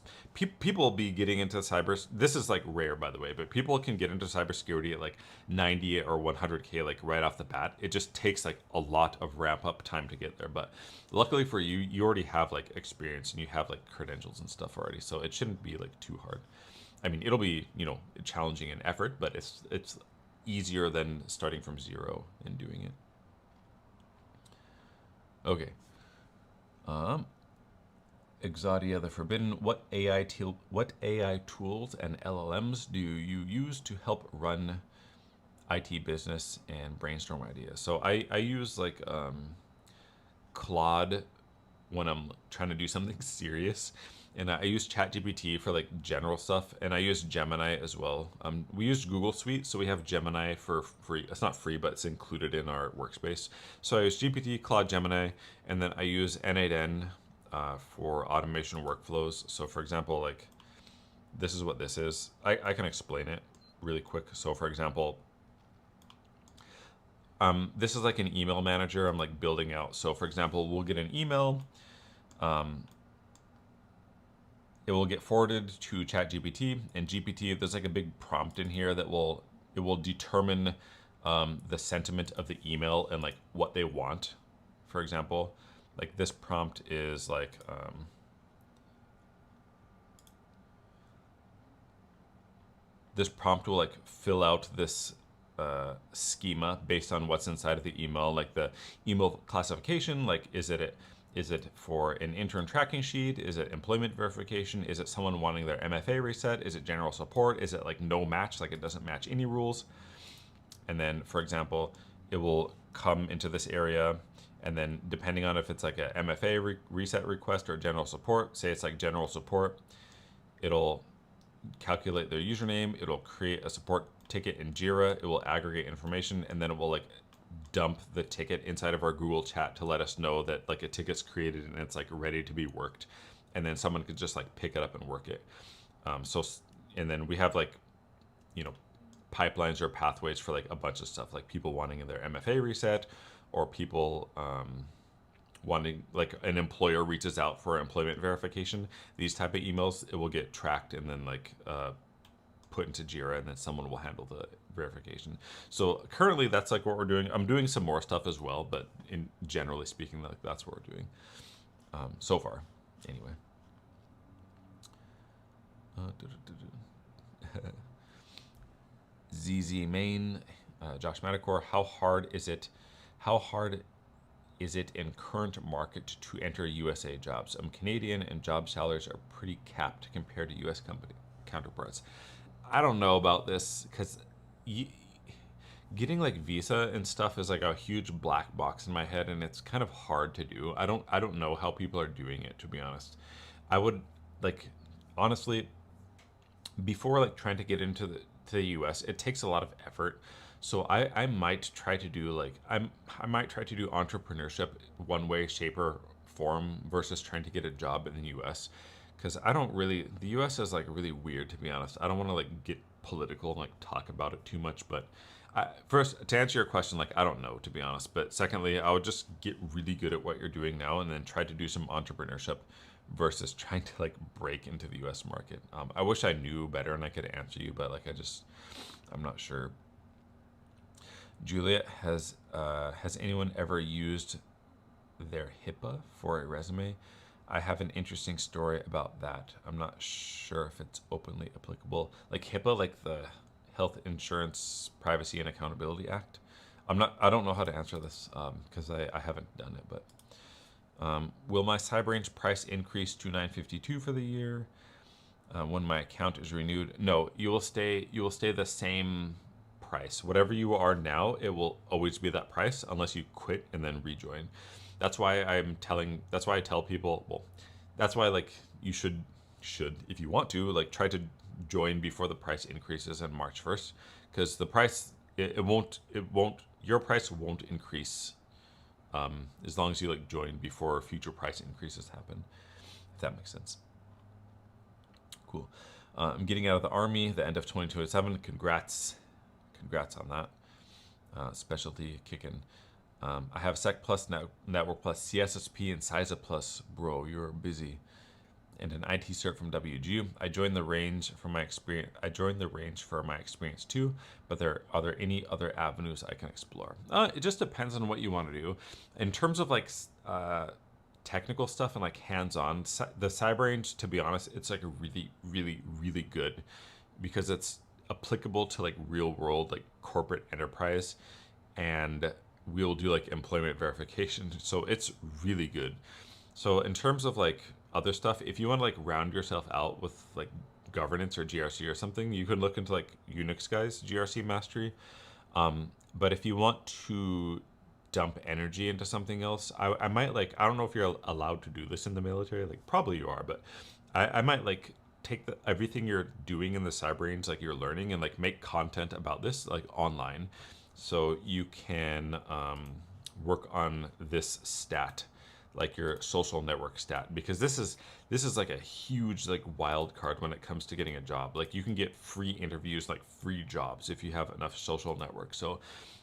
people be getting into cyber. This is like rare, by the way, but people can get into cybersecurity at like 90 or 100K like right off the bat. It just takes like a lot of ramp up time to get there. But luckily for you, you already have like experience and you have like credentials and stuff already, so it shouldn't be like too hard. I mean, it'll be, you know, challenging in effort, but it's easier than starting from zero and doing it. Okay. Exodia the Forbidden. What AI tools and LLMs do you use to help run IT business and brainstorm ideas? So I use like Claude when I'm trying to do something serious. And I use ChatGPT for like general stuff, and I use Gemini as well. We use Google Suite, so we have Gemini for free. It's not free, but it's included in our workspace. So I use GPT, Claude, Gemini, and then I use N8N for automation workflows. So for example, like this is what this is. I can explain it really quick. So for example, this is like an email manager I'm like building out. So for example, we'll get an email. It will get forwarded to ChatGPT, and GPT, there's like a big prompt in here that will determine the sentiment of the email and like what they want. For example, like this prompt is like this prompt will like fill out this schema based on what's inside of the email, like the email classification, like is it for an intern tracking sheet? Is it employment verification? Is it someone wanting their MFA reset? Is it general support? Is it like no match, like it doesn't match any rules? And then, for example, it will come into this area, and then depending on if it's like a MFA reset request or general support, say it's like general support, it'll calculate their username, it'll create a support ticket in Jira, it will aggregate information, and then it will like dump the ticket inside of our Google chat to let us know that like a ticket's created and it's like ready to be worked, and then someone could just like pick it up and work it. And then we have like, you know, pipelines or pathways for like a bunch of stuff, like people wanting their MFA reset, or people wanting, like an employer reaches out for employment verification. These type of emails, it will get tracked and then like put into Jira, and then someone will handle the verification. So currently that's like what we're doing. I'm doing some more stuff as well, but in generally speaking, like that's what we're doing so far anyway. ZZ Main, Josh Madacor, how hard is it in current market to enter USA jobs? I'm Canadian and job salaries are pretty capped compared to US company counterparts. I don't know about this, because getting like visa and stuff is like a huge black box in my head, and it's kind of hard to do. I don't know how people are doing it, to be honest. I would like, honestly, before like trying to get into the US, it takes a lot of effort. So I might try to do like I might try to do entrepreneurship one way, shape, or form versus trying to get a job in the US. Because the US is like really weird, to be honest. I don't want to like get political and like talk about it too much, but first, to answer your question, like I don't know, to be honest. But secondly, I would just get really good at what you're doing now, and then try to do some entrepreneurship versus trying to like break into the US market. I wish I knew better and I could answer you, but like I'm not sure. Juliet, has anyone ever used their HIPAA for a resume? I have an interesting story about that. I'm not sure if it's openly applicable. Like HIPAA, like the Health Insurance Privacy and Accountability Act. I don't know how to answer this because I haven't done it, but will my CyberRange price increase to $9.52 for the year when my account is renewed? No, you will stay the same price. Whatever you are now, it will always be that price unless you quit and then rejoin. That's why that's why I tell people, well, that's why like you should if you want to like try to join before the price increases on March 1st, because the price it won't your price won't increase as long as you like join before future price increases happen, if that makes sense. Cool. I'm getting out of the Army the end of 2027. Congrats on that. Specialty kicking. I have Sec Plus, Network Plus, CISSP, and CISA Plus. Bro, you're busy. And an IT cert from WGU. I joined the range for my experience. Too, but are there any other avenues I can explore? It just depends on what you want to do. In terms of like technical stuff and like hands-on, the CyberRange, to be honest, it's like a really, really, really good because it's applicable to like real world, like corporate enterprise, and we'll do like employment verification. So it's really good. So in terms of like other stuff, if you want to like round yourself out with like governance or GRC or something, you could look into like Unix guys GRC mastery. But if you want to dump energy into something else, I might like, I don't know if you're allowed to do this in the military, like probably you are, but I might like take everything you're doing in the CyberRange, like you're learning, and like make content about this like online, so you can work on this stat, like your social network stat, because this is like a huge like wild card when it comes to getting a job. Like you can get free interviews, like free jobs, if you have enough social network. So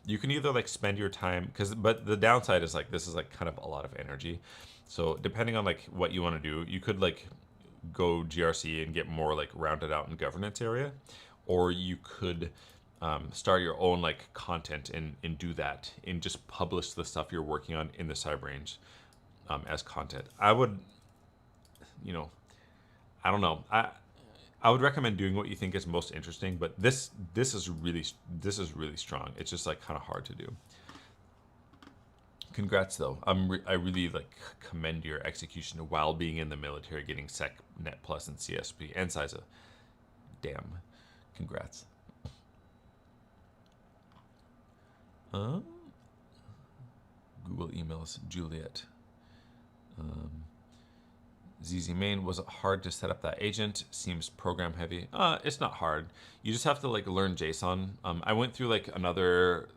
you can either like spend your time, but the downside is like this is like kind of a lot of energy. So depending on like what you want to do, you could like go GRC and get more like rounded out in governance area, or you could start your own like content and do that and just publish the stuff you're working on in the CyberRange as content. I would, I don't know. I would recommend doing what you think is most interesting, but this is really strong. It's just like kind of hard to do. Congrats though. I really like commend your execution while being in the military, getting Sec, Net Plus, and CSP and CISA. Damn. Congrats. Google emails, Juliet. ZZ Main, was it hard to set up that agent? Seems program heavy. It's not hard. You just have to like learn JSON. I went through like another,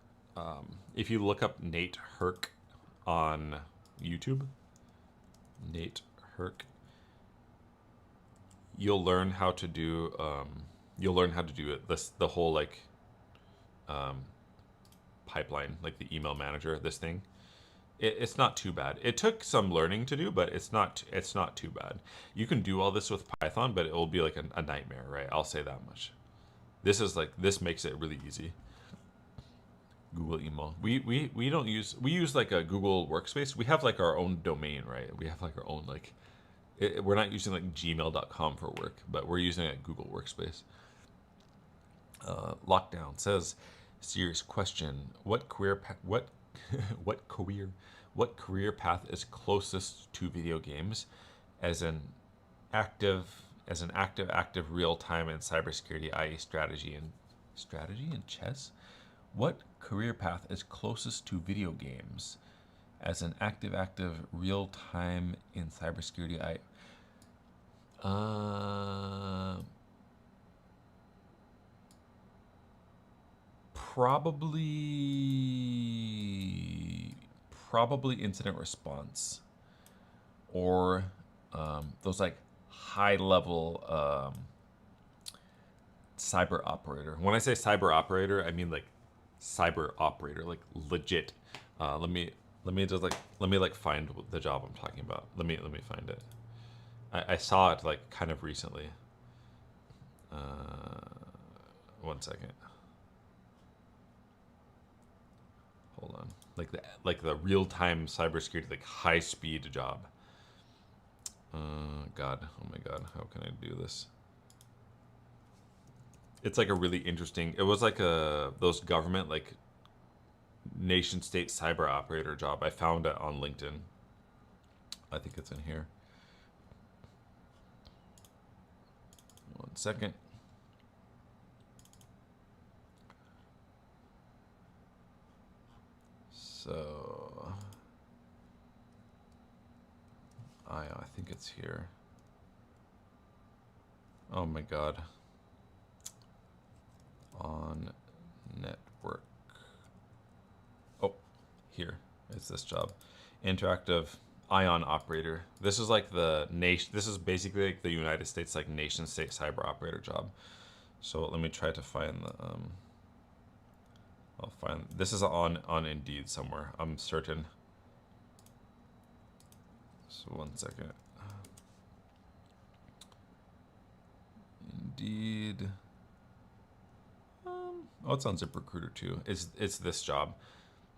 if you look up Nate Herc on YouTube, Nate Herc, you'll learn how to do it. The whole like pipeline, like the email manager, this thing. It's not too bad. It took some learning to do, but it's not too bad. You can do all this with Python, but it will be like a nightmare, right? I'll say that much. This makes it really easy. Google email. We use like a Google Workspace. We have like our own domain, right? We have like our own like. We're not using like gmail.com for work, but we're using a Google Workspace. Lockdown says, serious question: what career path is closest to video games as an active real time in cybersecurity, i.e. strategy and chess? What career path is closest to video games as an active real time in cybersecurity, probably incident response, or those like high level cyber operator. When I say cyber operator, I mean like cyber operator, like legit. Let me find the job I'm talking about. Let me find it. I saw it like kind of recently. 1 second. Hold on. Like the real-time cybersecurity, like high-speed job. God, oh my God, how can I do this? It's like a really interesting. It was like those government like nation-state cyber operator job. I found it on LinkedIn. I think it's in here. 1 second. So I think it's here. Oh my God. On network. Oh, here. It's this job. Interactive ion operator. This is like the nation. This is basically like the United States like nation state cyber operator job. So let me try to find the I'll find this is on Indeed somewhere. I'm certain. So 1 second. Indeed. Oh, it's on ZipRecruiter too. It's this job.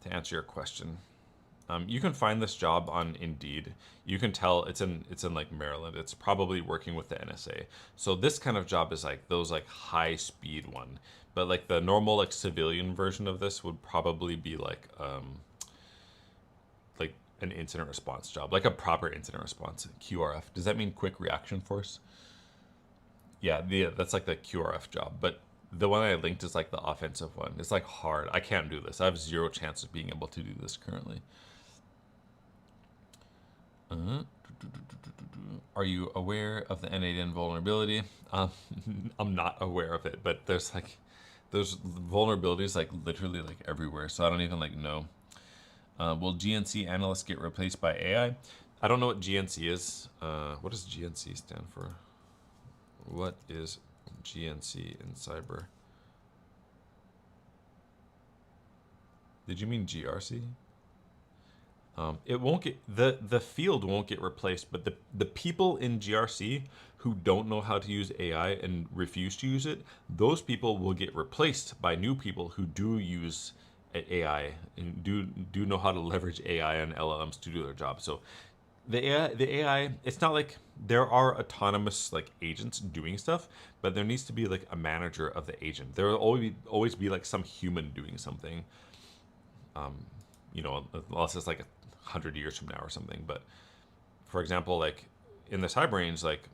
To answer your question, you can find this job on Indeed. You can tell it's in like Maryland. It's probably working with the NSA. So this kind of job is like those like high speed one. But like the normal like civilian version of this would probably be like an incident response job, like a proper incident response, QRF. Does that mean quick reaction force? Yeah, that's like the QRF job. But the one I linked is like the offensive one. It's like hard. I can't do this. I have zero chance of being able to do this currently. Are you aware of the N8N vulnerability? I'm not aware of it, but there's vulnerabilities like literally like everywhere. So I don't even like know. Will GNC analysts get replaced by AI? I don't know what GNC is. What does GNC stand for? What is GNC in cyber? Did you mean GRC? It won't get the field won't get replaced, but the people in GRC who don't know how to use AI and refuse to use it, those people will get replaced by new people who do use AI and do know how to leverage AI and LLMs to do their job. So the AI, it's not like there are autonomous like agents doing stuff, but there needs to be like a manager of the agent. There will always be like some human doing something. Unless it's like 100 years from now or something. But for example, like in the cyber range, like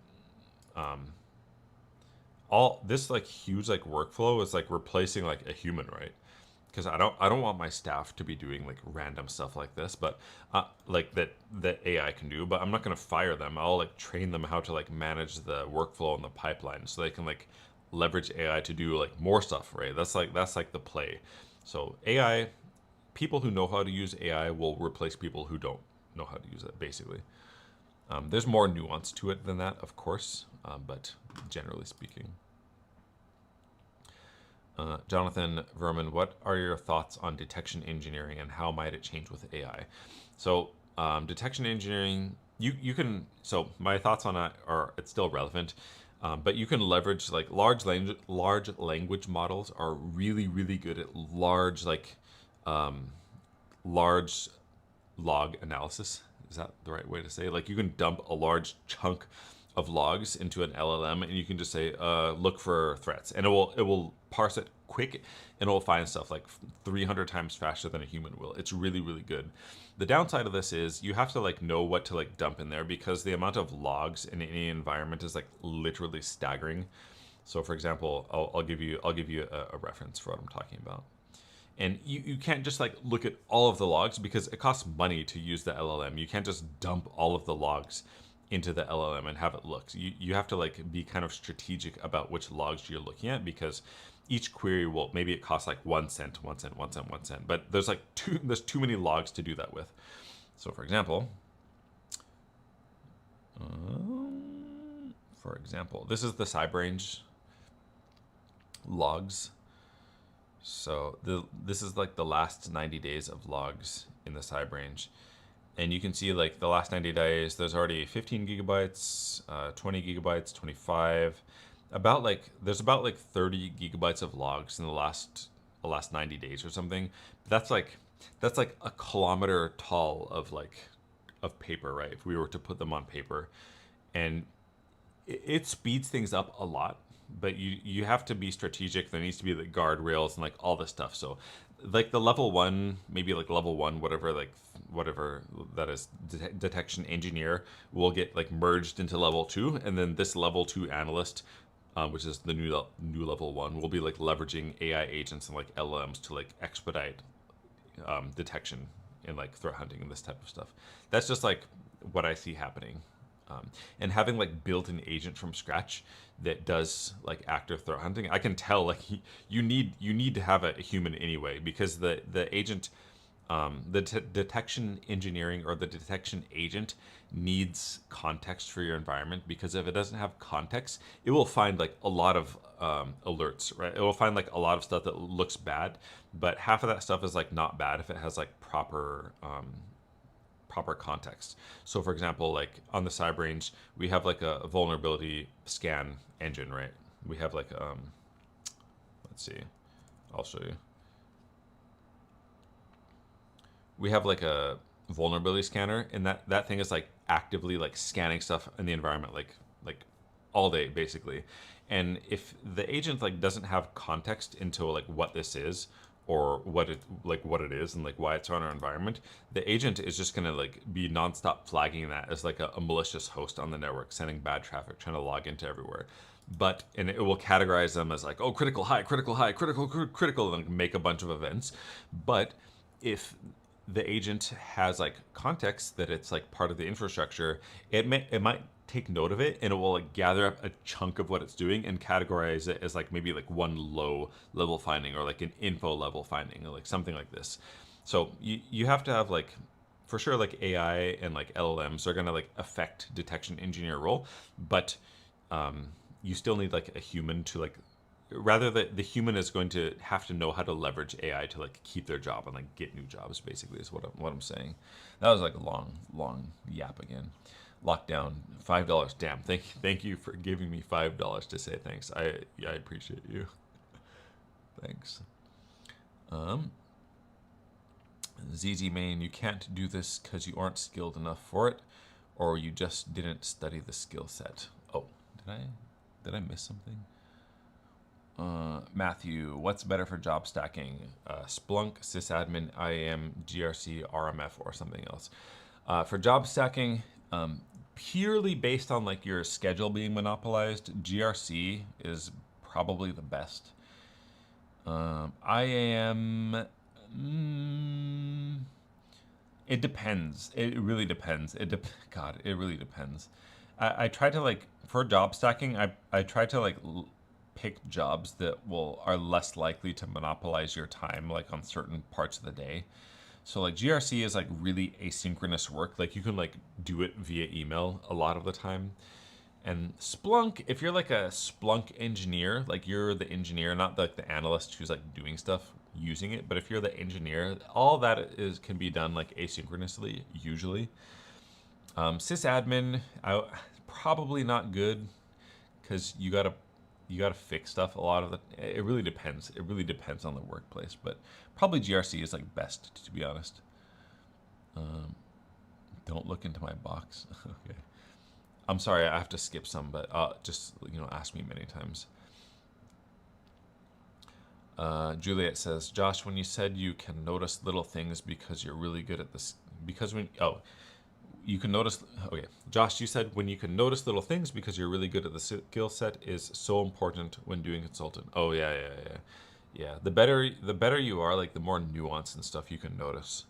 all this like huge like workflow is like replacing like a human, right? Because I don't want my staff to be doing like random stuff like this, but like that AI can do. But I'm not gonna fire them. I'll like train them how to like manage the workflow and the pipeline, so they can like leverage AI to do like more stuff, right? That's like the play. So AI, people who know how to use AI will replace people who don't know how to use it. Basically, there's more nuance to it than that, of course, but generally speaking. Jonathan Verman, what are your thoughts on detection engineering and how might it change with AI? So detection engineering, you can, so my thoughts on it are it's still relevant, but you can leverage like large language models are really, really good at large log analysis. Is that the right way to say? Like you can dump a large chunk of logs into an LLM and you can just say, look for threats, and it will parse it quick and it will find stuff like 300 times faster than a human will. It's really, really good. The downside of this is you have to like know what to like dump in there, because the amount of logs in any environment is like literally staggering. So for example, I'll give you a reference for what I'm talking about. And you can't just like look at all of the logs because it costs money to use the LLM. You can't just dump all of the logs into the LLM and have it look. You have to like be kind of strategic about which logs you're looking at, because each query will, maybe it costs like 1 cent, 1 cent, 1 cent, 1 cent, but there's like there's too many logs to do that with. So for example, this is the cyber range logs. So this is like the last 90 days of logs in the cyber range. And you can see like the last 90 days, there's already 15 gigabytes, 20 gigabytes, 25, there's about 30 gigabytes of logs in the last 90 days or something. That's like, that's like a kilometer tall of paper, right? If we were to put them on paper, and it speeds things up a lot, but you have to be strategic. There needs to be the guardrails and like all this stuff. So like the level one, maybe like level one, whatever that is, detection engineer will get like merged into level two, and then this level two analyst, which is the new level one, will be like leveraging AI agents and like LMs to like expedite detection and like threat hunting and this type of stuff. That's just like what I see happening. And having like built an agent from scratch that does like active threat hunting, I can tell like you need to have a human anyway, because the agent, detection engineering or the detection agent needs context for your environment, because if it doesn't have context, it will find like a lot of alerts, right? It will find like a lot of stuff that looks bad, but half of that stuff is like not bad if it has like proper context. So for example, like on the cyber range, we have like a vulnerability scan engine, right? We have like let's see, I'll show you. We have like a vulnerability scanner, and that thing is like actively like scanning stuff in the environment like all day basically. And if the agent like doesn't have context into like what this is, or what it is and like why it's on our environment, the agent is just gonna like be nonstop flagging that as like a malicious host on the network, sending bad traffic, trying to log into everywhere. And it will categorize them as like, oh, critical, high, critical, high, critical, and make a bunch of events. But if the agent has like context that it's like part of the infrastructure, it might take note of it, and it will like gather up a chunk of what it's doing and categorize it as like maybe like one low level finding, or like an info level finding, or like something like this. So you have to have like, for sure, like AI and like LLMs are gonna like affect detection engineer role, but you still need like a human to like, rather the human is going to have to know how to leverage AI to like keep their job and like get new jobs, basically, is what I'm saying. That was like a long yap again. Lockdown, $5. Damn, thank you for giving me $5 to say thanks. I appreciate you. Thanks. ZZ Main, you can't do this because you aren't skilled enough for it, or you just didn't study the skill set. Oh, did I miss something? Matthew, what's better for job stacking? Splunk, sysadmin, IAM, GRC, RMF, or something else? For job stacking, purely based on like your schedule being monopolized, GRC is probably the best. IAM, it depends. It really depends. God, it really depends. I try to like, for job stacking, I try to like pick jobs that are less likely to monopolize your time, like on certain parts of the day. So like GRC is like really asynchronous work. Like you can like do it via email a lot of the time. And Splunk, if you're like a Splunk engineer, like you're the engineer, not like the analyst who's like doing stuff using it, but if you're the engineer, all that can be done like asynchronously usually. Sysadmin, probably not good, because you gotta fix stuff a lot of the. It really depends. It really depends on the workplace, but probably GRC is like best, to be honest. Don't look into my box. Okay. I'm sorry, I have to skip some, but just ask me many times. Juliet says, Josh, when you said you can notice little things because you're really good at this, you can notice. Okay, Josh, you said when you can notice little things because you're really good at the skill set is so important when doing consultant. Oh yeah. The better you are, like the more nuance and stuff you can notice.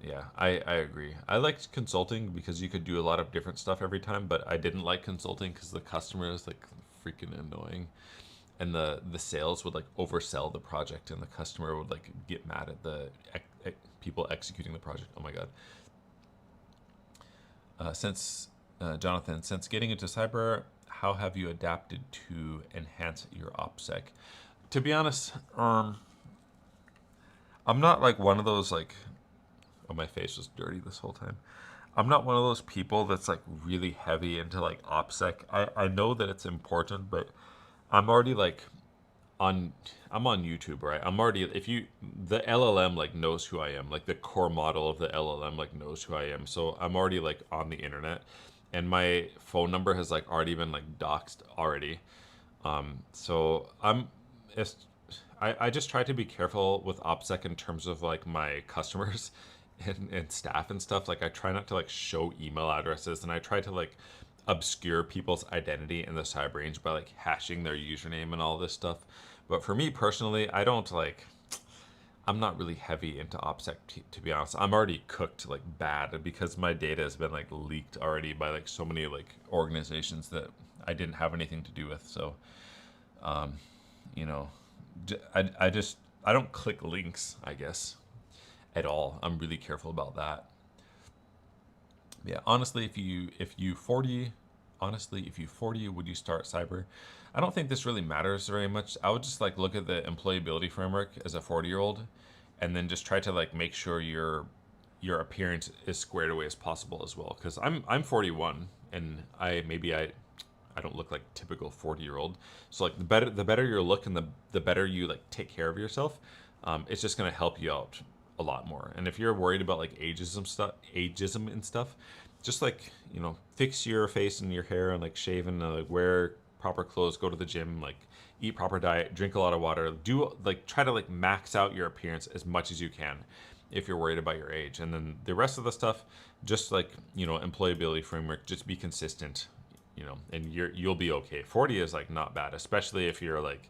Yeah, I agree. I liked consulting because you could do a lot of different stuff every time, but I didn't like consulting because the customer is like freaking annoying, and the sales would like oversell the project, and the customer would like get mad at the people executing the project. Oh my god. Jonathan, since getting into cyber, how have you adapted to enhance your opsec? To be honest, I'm not like one of those like. Oh, my face was dirty this whole time. I'm not one of those people that's like really heavy into like opsec. I know that it's important, but I'm already like on I'm on YouTube, right? I'm already if you the LLM like knows who I am, like the core model of the LLM like knows who I am. So I'm already like on the internet, and my phone number has like already been like doxed already. So it's, I just try to be careful with opsec in terms of like my customers and staff and stuff. Like I try not to like show email addresses, and I try to like obscure people's identity in the cyber range by like hashing their username and all this stuff. But for me personally, I don't like I'm not really heavy into OPSEC to be honest. I'm already cooked like bad because my data has been like leaked already by like so many like organizations that I didn't have anything to do with. So, you know, I just I don't click links, I guess, at all. I'm really careful about that. Yeah, honestly, if you 40, honestly, if you 40, would you start cyber? I don't think this really matters very much. I would just like look at the employability framework as a 40-year-old, and then just try to like make sure your appearance is squared away as possible as well. Because I'm 41, and I don't look like typical 40-year-old. So like the better your look and the better you like take care of yourself, it's just gonna help you out a lot more. And if you're worried about like ageism and stuff, just like fix your face and your hair and like shave and like wear proper clothes, go to the gym, like eat proper diet, drink a lot of water, do like try to like max out your appearance as much as you can if you're worried about your age. And then the rest of the stuff, just like employability framework, just be consistent, and you'll be okay. 40 is like not bad, especially if you're like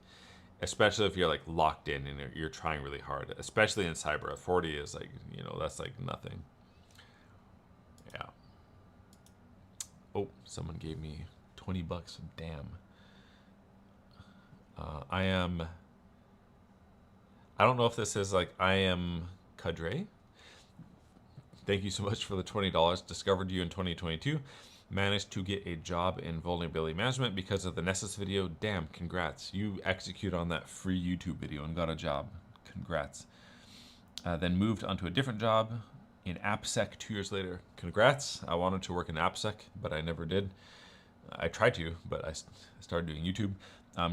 locked in and you're trying really hard, especially in cyber. 40 is like that's like nothing. Yeah. Oh, someone gave me $20. Damn. I don't know if this is like I am Cadre. Thank you so much for the $20. Discovered you in 2022. Managed to get a job in vulnerability management because of the Nessus video. Damn, congrats. You execute on that free YouTube video and got a job. Congrats. Then moved onto a different job in AppSec 2 years later. Congrats. I wanted to work in AppSec, but I never did. I tried to, but I started doing YouTube.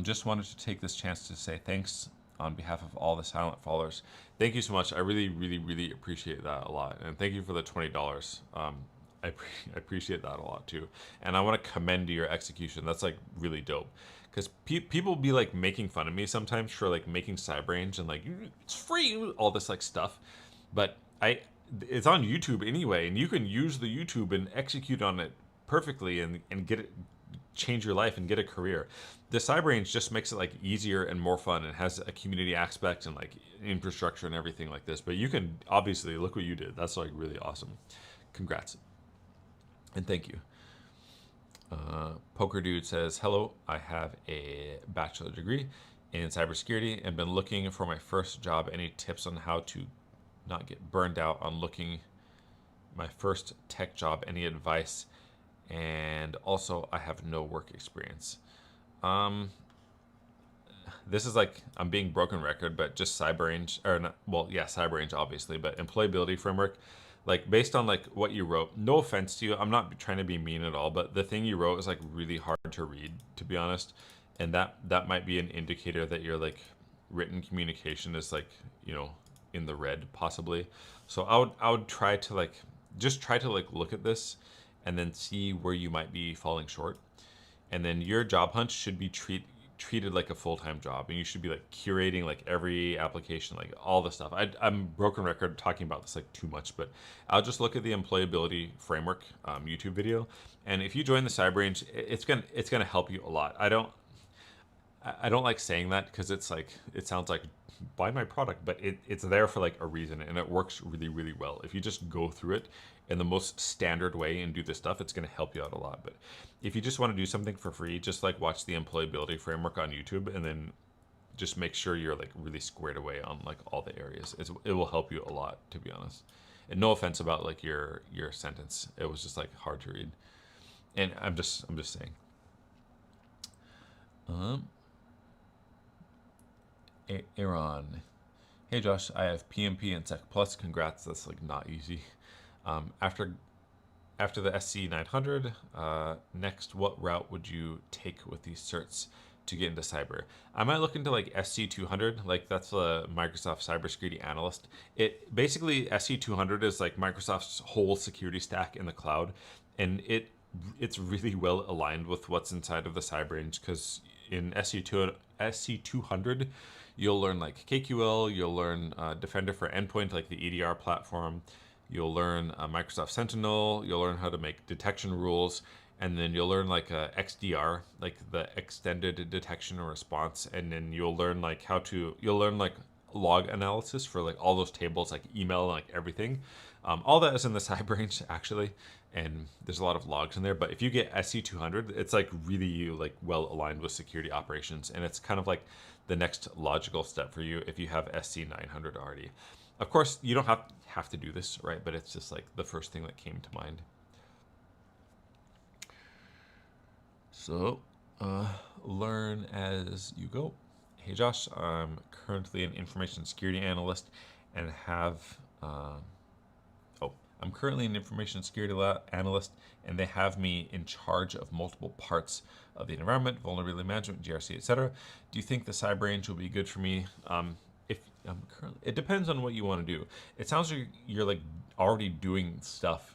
Just wanted to take this chance to say thanks on behalf of all the silent followers. Thank you so much. I really, really, really appreciate that a lot. And thank you for the $20. I appreciate that a lot too. And I want to commend your execution. That's like really dope. Because people be like making fun of me sometimes for like making Cyberrange and like, it's free, all this like stuff. But it's on YouTube anyway, and you can use the YouTube and execute on it perfectly and get it, change your life and get a career. The Cyberrange just makes it like easier and more fun, and has a community aspect and like infrastructure and everything like this. But you can obviously look what you did. That's like really awesome. Congrats. And thank you. Poker Dude says, hello, I have a bachelor degree in cybersecurity and been looking for my first job. Any tips on how to not get burned out on looking my first tech job? Any advice? And also, I have no work experience. This is like, I'm being broken record, but just Cyberrange, or not, well, yeah, Cyberrange obviously, but employability framework, like based on like what you wrote, no offense to you, I'm not trying to be mean at all, but the thing you wrote is like really hard to read, to be honest. And that might be an indicator that your like written communication is like, in the red possibly. So I would try to like, just try to like look at this and then see where you might be falling short. And then your job hunt should be treated like a full-time job, and you should be like curating like every application, like all the stuff. I'm broken record talking about this like too much, but I'll just look at the employability framework YouTube video, and if you join the Cyberrange, it's gonna help you a lot. I don't like saying that because it's like, it sounds like buy my product, but it's there for like a reason, and it works really, really well. If you just go through it in the most standard way and do this stuff, it's going to help you out a lot. But if you just want to do something for free, just like watch the employability framework on YouTube, and then just make sure you're like really squared away on like all the areas. It will help you a lot, to be honest. And no offense about like your sentence, it was just like hard to read. And I'm just saying. Aaron, hey Josh, I have PMP and Sec Plus. Congrats, that's like not easy. After the SC 900, next, what route would you take with these certs? to get into cyber. I might look into like SC200, like that's the Microsoft Cybersecurity Analyst. It basically, SC200 is like Microsoft's whole security stack in the cloud, and it's really well aligned with what's inside of the cyber range, because in SC200, you'll learn like KQL, you'll learn Defender for Endpoint, like the EDR platform, you'll learn Microsoft Sentinel, you'll learn how to make detection rules, and then you'll learn like XDR, like the extended detection and response, and then you'll learn like you'll learn like log analysis for like all those tables, like email and like everything. All that is in the cyber range actually, and there's a lot of logs in there. But if you get SC200, it's like really like well aligned with security operations, and it's kind of like the next logical step for you if you have SC900 already. Of course, you don't have to do this, right? But it's just like the first thing that came to mind. So, learn as you go. Hey Josh, I'm currently an information security analyst and I'm currently an information security analyst, and they have me in charge of multiple parts of the environment, vulnerability management, GRC, etc. Do you think the cyber range will be good for me? It depends on what you want to do. It sounds like you're like already doing stuff.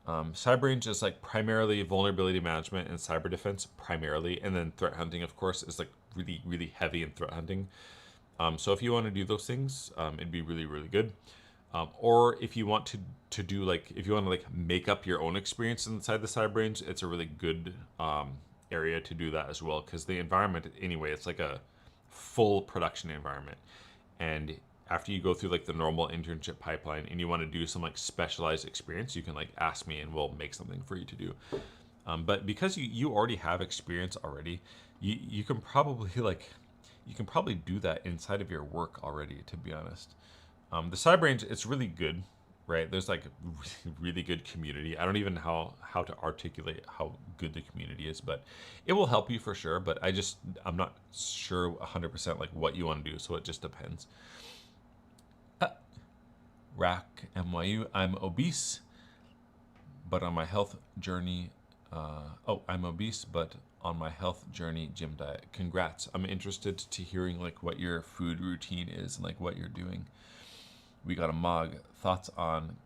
Cyber range is like primarily vulnerability management and cyber defense primarily, and then threat hunting, of course, is like really, really heavy in threat hunting. So if you want to do those things, it'd be really, really good. Or if you want to do like, if you want to like make up your own experience inside the cyber range, it's a really good area to do that as well, because the environment anyway, it's like a full production environment. And after you go through like the normal internship pipeline and you want to do some like specialized experience, you can like ask me and we'll make something for you to do. But because you already have experience already, you can probably do that inside of your work already, to be honest. The cyber range, it's really good, right? There's like really good community. I don't even know how to articulate how good the community is, but it will help you for sure. But I'm not sure 100% like what you want to do, so it just depends. Rack MYU, I'm obese, but on my health journey, I'm obese, but on my health journey, gym diet. Congrats. I'm interested to hearing like what your food routine is and like what you're doing. We got a Mog. Thoughts on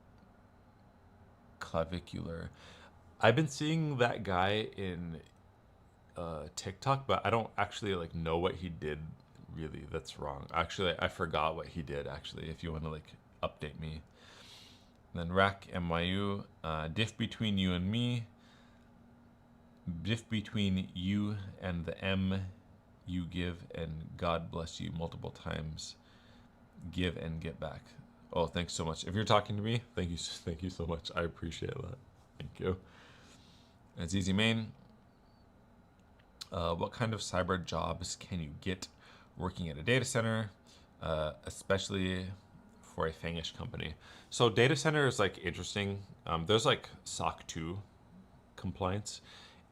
clavicular? I've been seeing that guy in TikTok, but I don't actually like know what he did really. That's wrong. Actually, I forgot what he did actually, if you want to like update me. And then Rack MYU, diff between you and me, diff between you and the M you give, and God bless you multiple times. Give and get back. Oh, thanks so much. If you're talking to me, thank you so much. I appreciate that. Thank you. It's Easy Main. What kind of cyber jobs can you get working at a data center, especially for a Fangish company? So data center is like interesting. There's like SOC 2 compliance,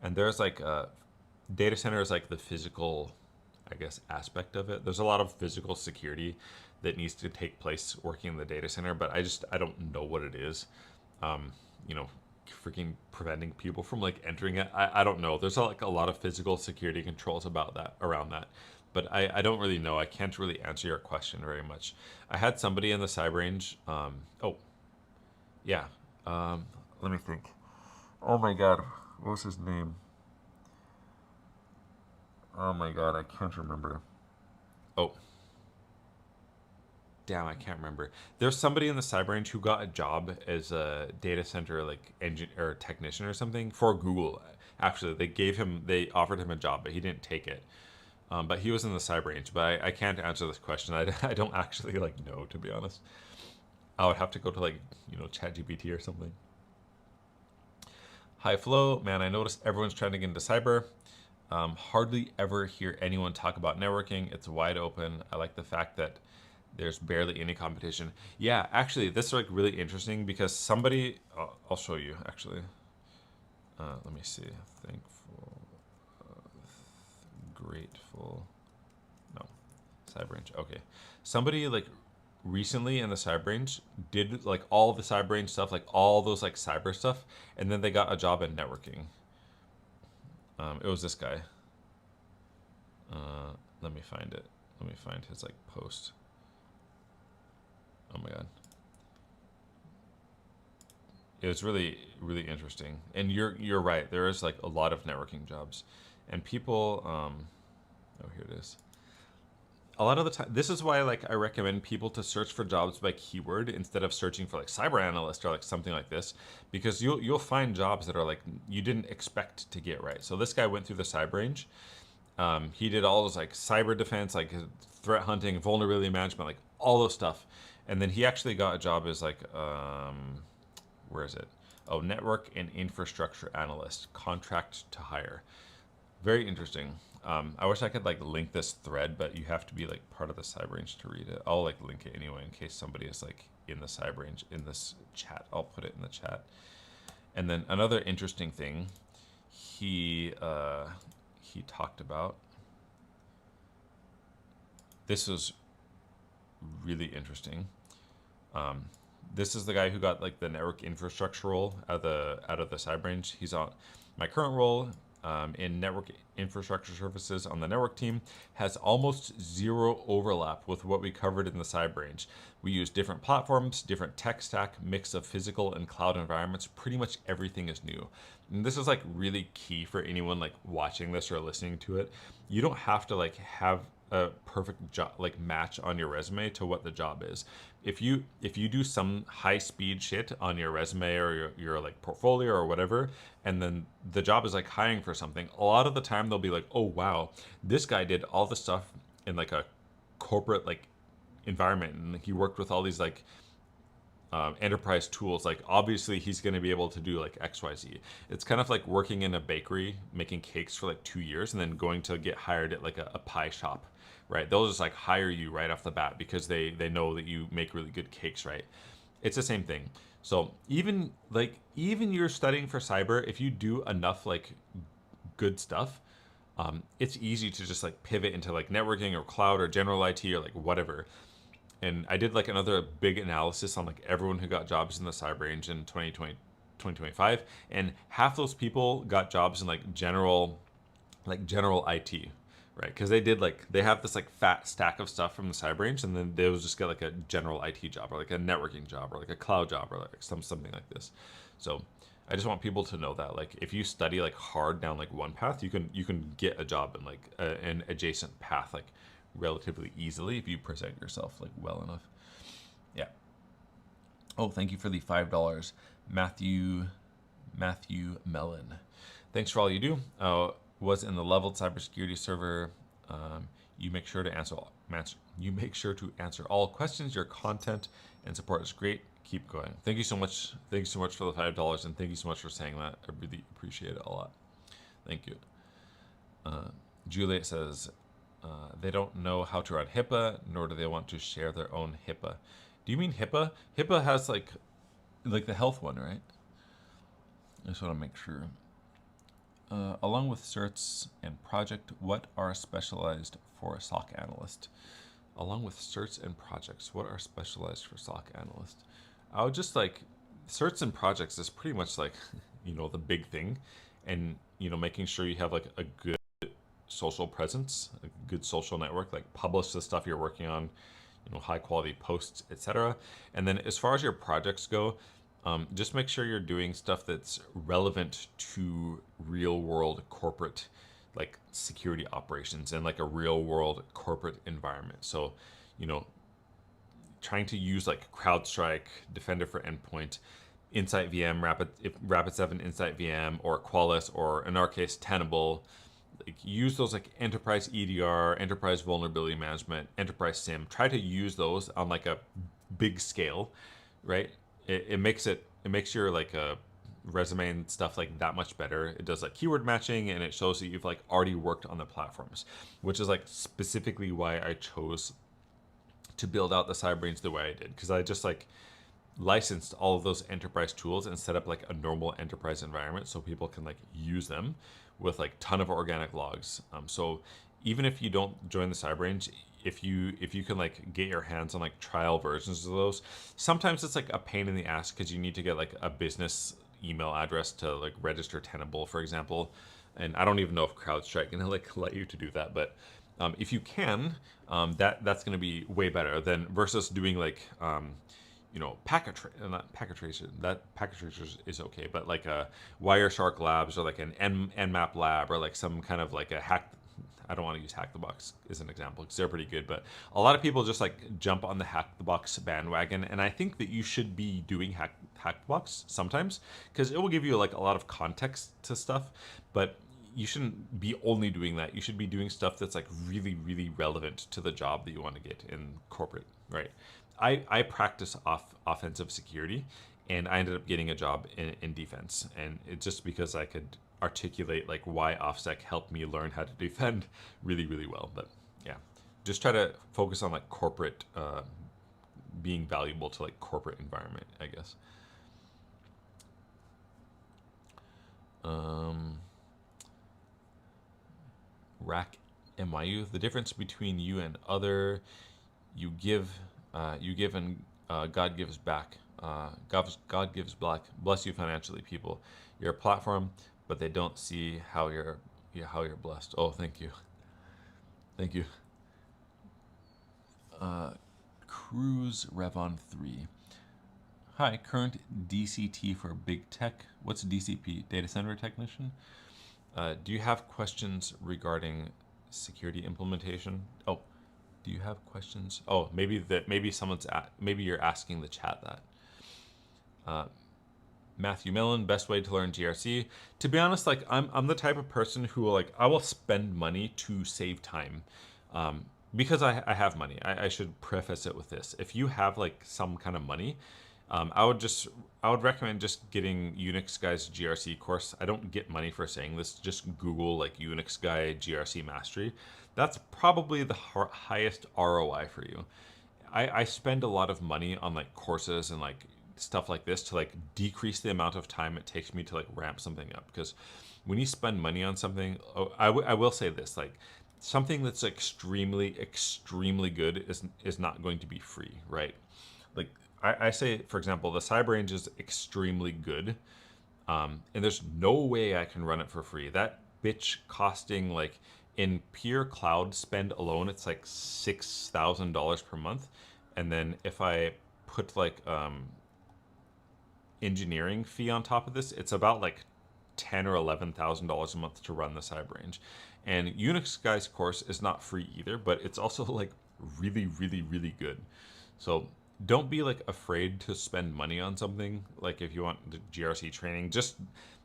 and there's like data center is like the physical, I guess, aspect of it. There's a lot of physical security that needs to take place working in the data center, but I don't know what it is. Freaking preventing people from like entering it. I don't know. There's like a lot of physical security controls around that. But I don't really know. I can't really answer your question very much. I had somebody in the cyber range. Let me think. Oh my God, what was his name? Oh my God, I can't remember. Oh, damn, I can't remember. There's somebody in the cyber range who got a job as a data center like engineer or technician or something for Google. Actually, they offered him a job, but he didn't take it. But he was in the cyber range. But I can't answer this question. I don't actually like know, to be honest. I would have to go to like ChatGPT or something. Hi Flo, man. I noticed everyone's trying to get into cyber. Hardly ever hear anyone talk about networking. It's wide open. I like the fact that there's barely any competition. Yeah, actually, this is like really interesting because somebody, I'll show you actually. Let me see. Thankful, grateful. No, cyber range. Okay, somebody like recently in the cyber range did like all the cyber range stuff, like all those like cyber stuff, and then they got a job in networking. It was this guy. Let me find it. Let me find his like post. Oh my god. It was really, really interesting. And you're right. There is like a lot of networking jobs, and people. Oh, here it is. A lot of the time, this is why like I recommend people to search for jobs by keyword instead of searching for like cyber analyst or like something like this, because you'll find jobs that are like you didn't expect to get right. So this guy went through the cyber range. He did all those like cyber defense, like threat hunting, vulnerability management, like all those stuff, and then he actually got a job as like where is it? Oh, network and infrastructure analyst, contract to hire. Very interesting. I wish I could like link this thread, but you have to be like part of the cyber range to read it. I'll like link it anyway in case somebody is like in the cyber range in this chat. I'll put it in the chat. And then another interesting thing, he talked about. This was really interesting. This is the guy who got like the network infrastructure role out of the cyber range. He's on my current role in network infrastructure services on the network team has almost zero overlap with what we covered in the cyber range. We use different platforms, different tech stack, mix of physical and cloud environments. Pretty much everything is new. And this is like really key for anyone like watching this or listening to it. You don't have to like have a perfect job like match on your resume to what the job is. If you do some high speed shit on your resume or your like portfolio or whatever, and then the job is like hiring for something, a lot of the time they'll be like, oh wow, this guy did all the stuff in like a corporate like environment, and he worked with all these like enterprise tools. Like obviously he's going to be able to do like XYZ. It's kind of like working in a bakery making cakes for like 2 years and then going to get hired at like a pie shop, right? They'll just like hire you right off the bat because they know that you make really good cakes, right? It's the same thing. So even you're studying for cyber, if you do enough like good stuff, it's easy to just like pivot into like networking or cloud or general IT or like whatever. And I did like another big analysis on like everyone who got jobs in the cyber range in 2020, 2025, and half those people got jobs in like general IT, right? Because they have this like fat stack of stuff from the cyber range, and then they will just get like a general IT job or like a networking job or like a cloud job or like something like this. So I just want people to know that like if you study like hard down like one path, you can get a job in like an adjacent path like relatively easily if you present yourself like well enough. Yeah. Oh, thank you for the $5, Matthew Mellon. Thanks for all you do. Was in the leveled cybersecurity server. You make sure to answer all questions. Your content and support is great. Keep going. Thank you so much. Thank you so much for the $5, and thank you so much for saying that. I really appreciate it a lot. Thank you. Juliet says, they don't know how to run HIPAA, nor do they want to share their own HIPAA. Do you mean HIPAA? HIPAA has like the health one, right? I just want to make sure. Along with certs and project, what are specialized for a SOC analyst? Along with certs and projects, what are specialized for SOC analyst? I would just like certs and projects is pretty much like the big thing, and making sure you have like a good social presence, a good social network, like publish the stuff you're working on, high quality posts, etc. And then as far as your projects go, just make sure you're doing stuff that's relevant to real world corporate like security operations and like a real world corporate environment. So, trying to use like CrowdStrike, Defender for Endpoint, Insight VM, Rapid7 Insight VM, or Qualys, or in our case, Tenable. Like, use those like enterprise EDR, enterprise vulnerability management, enterprise SIM. Try to use those on like a big scale, right? It makes your like a resume and stuff like that much better. It does like keyword matching, and it shows that you've like already worked on the platforms, which is like specifically why I chose to build out the cyber range the way I did, because I just like licensed all of those enterprise tools and set up like a normal enterprise environment so people can like use them with like ton of organic logs. So even if you don't join the cyber range, if you can like get your hands on like trial versions of those, sometimes it's like a pain in the ass because you need to get like a business email address to like register Tenable, for example. And I don't even know if CrowdStrike can like let you to do that, but if you can, that's going to be way better than versus doing like not packet tracer. That packet tracer is okay, but like a Wireshark Labs or like an Nmap lab or like some kind of like a hack. I don't want to use Hack the Box as an example because they're pretty good, but a lot of people just like jump on the Hack the Box bandwagon, and I think that you should be doing Hack the Box sometimes because it will give you like a lot of context to stuff, but you shouldn't be only doing that. You should be doing stuff that's like really, really relevant to the job that you want to get in corporate, right? I practice offensive security, and I ended up getting a job in defense, and it's just because I could articulate like why OffSec helped me learn how to defend really, really well. But yeah, just try to focus on like corporate, being valuable to like corporate environment, I guess. Rack MYU, the difference between you and other, you give and God gives back. God gives back. Bless you financially, people. You're a platform, but they don't see how you're blessed. Oh, thank you, thank you. Cruise Revon 3. Hi, current DCT for big tech. What's DCP? Data center technician. Do you have questions regarding security implementation? Oh, do you have questions? Oh, maybe maybe you're asking the chat that. Matthew Millen, best way to learn GRC. To be honest, like I'm the type of person who will I will spend money to save time. Because I have money. I should preface it with this. If you have like some kind of money, I would recommend just getting Unix Guy's GRC course. I don't get money for saying this. Just Google like Unix Guy GRC Mastery. That's probably the highest ROI for you. I spend a lot of money on like courses and like stuff like this to like decrease the amount of time it takes me to like ramp something up. Because when you spend money on something, I will say this, like something that's extremely, extremely good is not going to be free, right? Like I say, for example, the Cyber is extremely good, and there's no way I can run it for free. That bitch costing like in pure cloud spend alone, it's like $6,000 per month, and then if I put like engineering fee on top of this, it's about like $10,000 or $11,000 a month to run the Cyber. And Unix Guy's course is not free either, but it's also like really, really, really good. So don't be like afraid to spend money on something. Like if you want the GRC training, just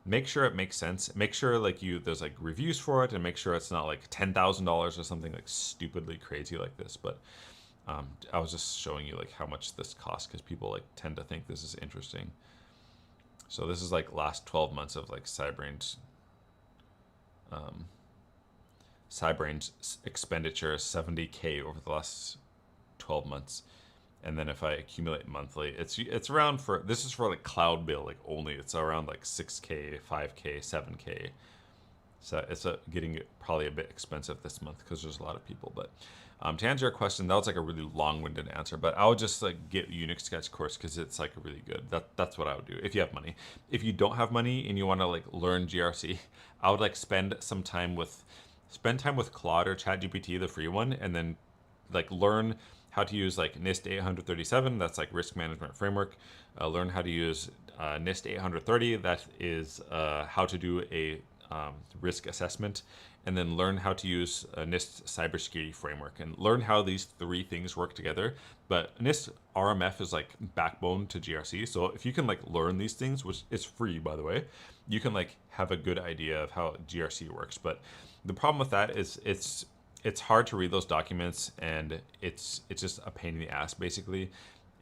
make sure it makes sense. Make sure like there's like reviews for it, and make sure it's not like $10,000 or something like stupidly crazy like this. But I was just showing you like how much this costs because people like tend to think this is interesting. So this is like last 12 months of like Cybrain's expenditure, 70K over the last 12 months. And then if I accumulate monthly, it's around this is for like cloud bill, like only, it's around like 6K, 5K, 7K. So it's getting probably a bit expensive this month because there's a lot of people. But to answer your question, that was like a really long-winded answer. But I would just like get Unix Guy's course because it's like really good. That's what I would do if you have money. If you don't have money and you want to like learn GRC, I would like spend time with Claude or ChatGPT, the free one, and then like learn how to use like NIST 837, that's like risk management framework. Learn how to use NIST 830, that is how to do a risk assessment, and then learn how to use a NIST cybersecurity framework and learn how these three things work together. But NIST RMF is like backbone to GRC. So if you can like learn these things, which is free by the way, you can like have a good idea of how GRC works. But the problem with that is it's hard to read those documents, and it's just a pain in the ass basically.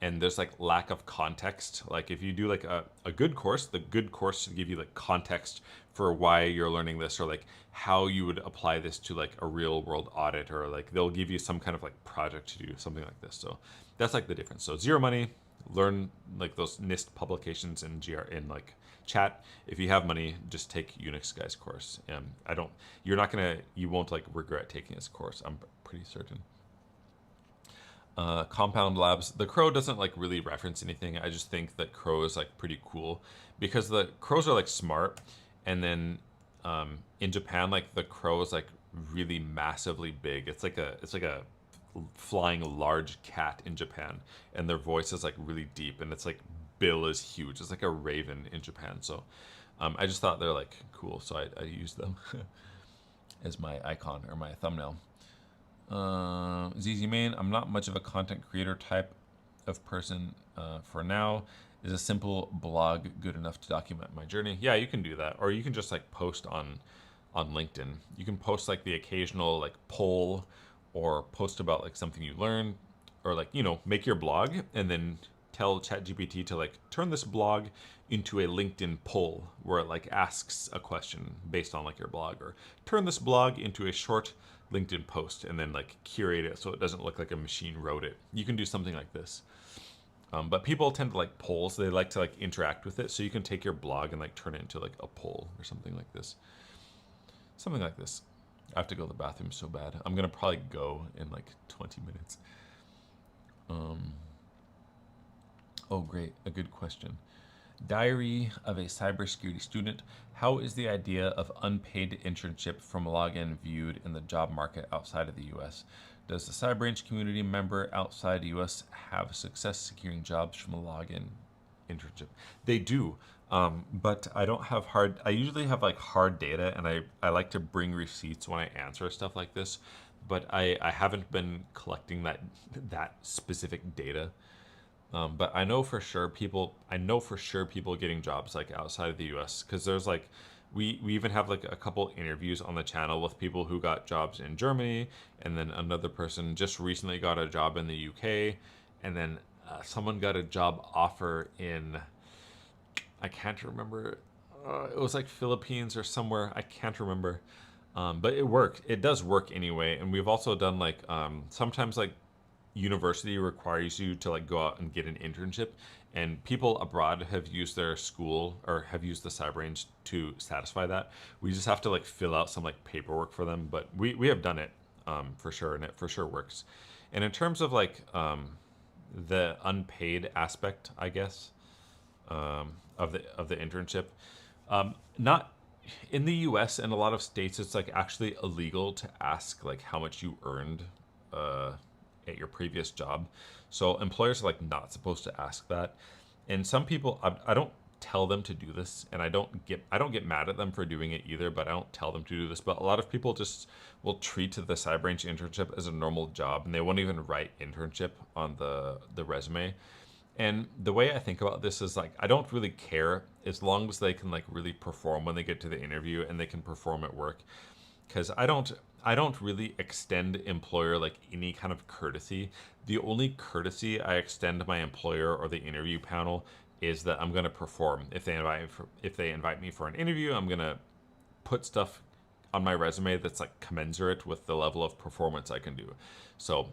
And there's like lack of context. Like if you do like a good course, the good course should give you like context for why you're learning this, or like how you would apply this to like a real world audit, or like they'll give you some kind of like project to do something like this. So that's like the difference. So zero money, learn like those NIST publications in like chat. If you have money, just take Unix Guy's course. You won't like regret taking his course, I'm pretty certain. Compound Labs. The crow doesn't like really reference anything. I just think that crow is like pretty cool because the crows are like smart, and then in Japan, like the crow is like really massively big. It's like a flying large cat in Japan, and their voice is like really deep, and it's like bill is huge. It's like a raven in Japan. So I just thought they're like cool, so I used them as my icon or my thumbnail. ZZ Main, I'm not much of a content creator type of person for now. Is a simple blog good enough to document my journey? Yeah, you can do that, or you can just like post on LinkedIn. You can post like the occasional like poll, or post about like something you learned, or like make your blog and then tell ChatGPT to like turn this blog into a LinkedIn poll where it like asks a question based on like your blog, or turn this blog into a short LinkedIn post and then like curate it so it doesn't look like a machine wrote it. You can do something like this. But people tend to like polls. They like to like interact with it. So you can take your blog and like turn it into like a poll or something like this. Something like this. I have to go to the bathroom so bad. I'm going to probably go in like 20 minutes. Oh, great. A good question. Diary of a Cybersecurity Student. How is the idea of unpaid internship from login viewed in the job market outside of the US? Does the CyberRange community member outside the US have success securing jobs from a login internship? They do, but I don't have I usually have like hard data, and I like to bring receipts when I answer stuff like this, but I haven't been collecting that specific data. But I know for sure people. I know for sure people getting jobs like outside of the U.S. because there's like, we even have like a couple interviews on the channel with people who got jobs in Germany, and then another person just recently got a job in the U.K., and then someone got a job offer in, I can't remember. It was like Philippines or somewhere. I can't remember. But it worked. It does work anyway. And we've also done like sometimes like university requires you to like go out and get an internship, and people abroad have used their school or have used the CyberRange to satisfy that. We just have to like fill out some like paperwork for them, but we have done it for sure, and it for sure works. And in terms of like the unpaid aspect, I guess, of the internship, not in the US and a lot of states, it's like actually illegal to ask like how much you earned at your previous job. So employers are like not supposed to ask that. And some people, I don't tell them to do this, and I don't get mad at them for doing it either, but I don't tell them to do this. But a lot of people just will treat the CyberRange internship as a normal job, and they won't even write internship on the resume. And the way I think about this is like, I don't really care as long as they can like really perform when they get to the interview and they can perform at work. Because I don't really extend employer like any kind of courtesy. The only courtesy I extend to my employer or the interview panel is that I'm going to perform. If they invite me for an interview, I'm going to put stuff on my resume that's like commensurate with the level of performance I can do. So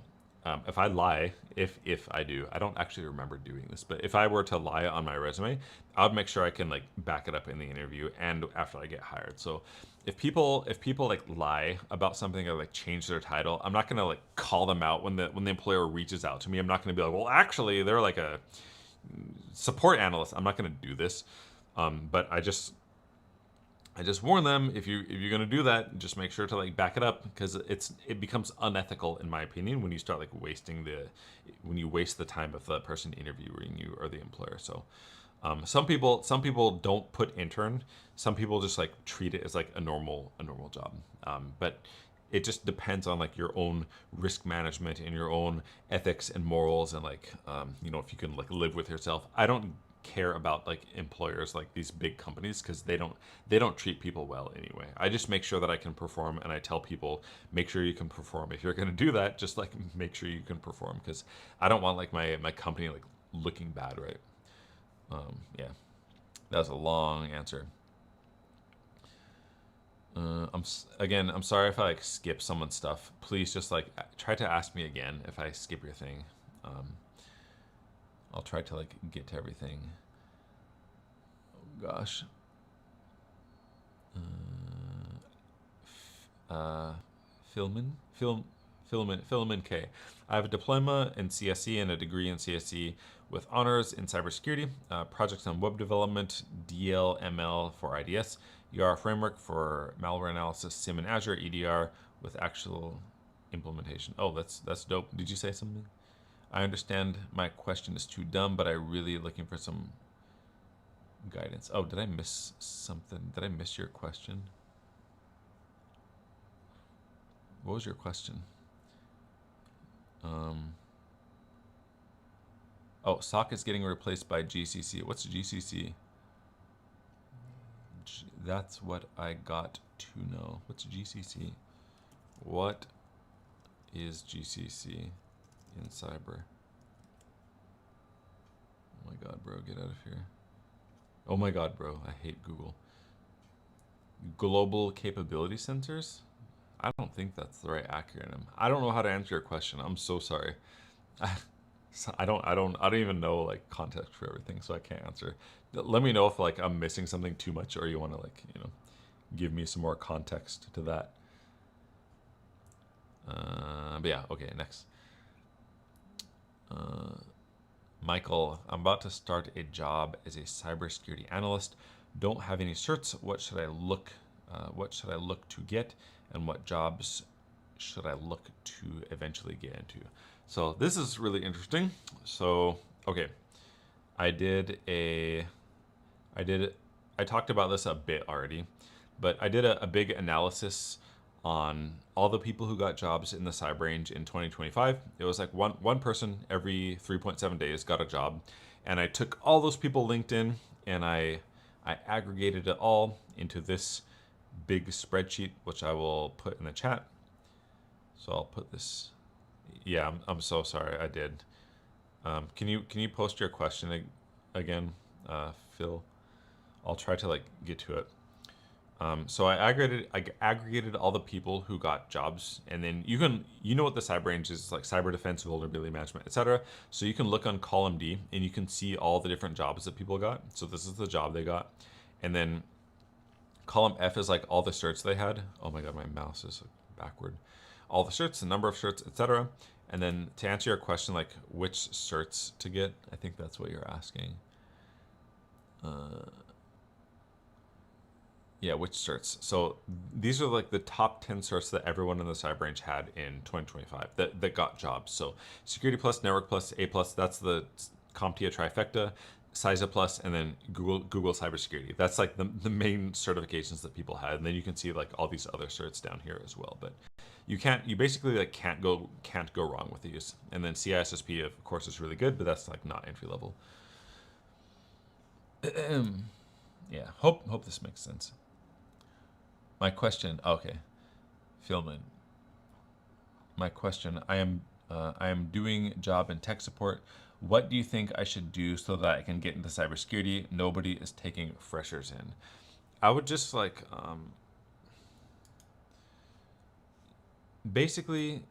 if I lie, if I do, I don't actually remember doing this, but if I were to lie on my resume, I would make sure I can like back it up in the interview and after I get hired. So if people like lie about something or like change their title, I'm not gonna like call them out when the employer reaches out to me. I'm not gonna be like, well, actually, they're like a support analyst. I'm not gonna do this, but I just warn them, if you're gonna do that, just make sure to like back it up, because it becomes unethical in my opinion when you start like when you waste the time of the person interviewing you or the employer. So some people don't put intern. Some people just like treat it as like a normal job. But it just depends on like your own risk management and your own ethics and morals, and like if you can like live with yourself. I don't care about like employers like these big companies, because they don't treat people well anyway. I just make sure that I can perform, and I tell people, make sure you can perform. If you're going to do that, just like make sure you can perform, because I don't want like my company like looking bad, right? Yeah, that was a long answer. Again, I'm sorry if I like skip someone's stuff. Please just like try to ask me again if I skip your thing. I'll try to like get to everything. Oh gosh. Uh, Filmin, film, Philemon K. I have a diploma in CSE and a degree in CSE with honors in cybersecurity, projects on web development, DLML for IDS, framework for malware analysis, SIM in Azure, EDR with actual implementation. Oh, that's dope. Did you say something? I understand my question is too dumb, but I'm really looking for some guidance. Oh, did I miss something? Did I miss your question? What was your question? Oh, SOC is getting replaced by GCC. What's GCC? That's what I got to know. What's GCC? What is GCC in cyber? Oh my god, bro, get out of here. Oh my god, bro, I hate Google. Global Capability Centers? I don't think that's the right acronym. I don't know how to answer your question. I'm so sorry. I don't even know like context for everything, so I can't answer. Let me know if like I'm missing something too much, or you want to like, you know, give me some more context to that. But yeah, okay, next. Michael, I'm about to start a job as a cybersecurity analyst. Don't have any certs. What should I look? What should I look to get, and what jobs should I look to eventually get into? So this is really interesting. So okay, I talked about this a bit already, but I did a big analysis on all the people who got jobs in the cyber range in 2025. It was like one person every 3.7 days got a job, and I took all those people LinkedIn and I aggregated it all into this big spreadsheet, which I will put in the chat. So I'll put this. Yeah, I'm so sorry. I did. Can you post your question again, Phil? I'll try to like get to it. So I aggregated all the people who got jobs, and then you know what the cyber range is, like cyber defense, vulnerability management, etc. So you can look on column D and you can see all the different jobs that people got. So this is the job they got, and then column F is like all the certs they had. Oh my god, my mouse is backward. All the certs, the number of certs, etc. And then to answer your question, like which certs to get, I think that's what you're asking. Yeah, which certs? So these are like the top 10 certs that everyone in the cyber range had in 2025 that got jobs. So Security Plus, Network Plus, A Plus, that's the CompTIA trifecta, CISA Plus, and then Google Cybersecurity. That's like the main certifications that people had. And then you can see like all these other certs down here as well. But you basically like can't go wrong with these. And then CISSP of course is really good, but that's like not entry level. Yeah, hope this makes sense. My question, okay, Philman. My question, I am doing job in tech support. What do you think I should do so that I can get into cybersecurity? Nobody is taking freshers in. I would just like, basically,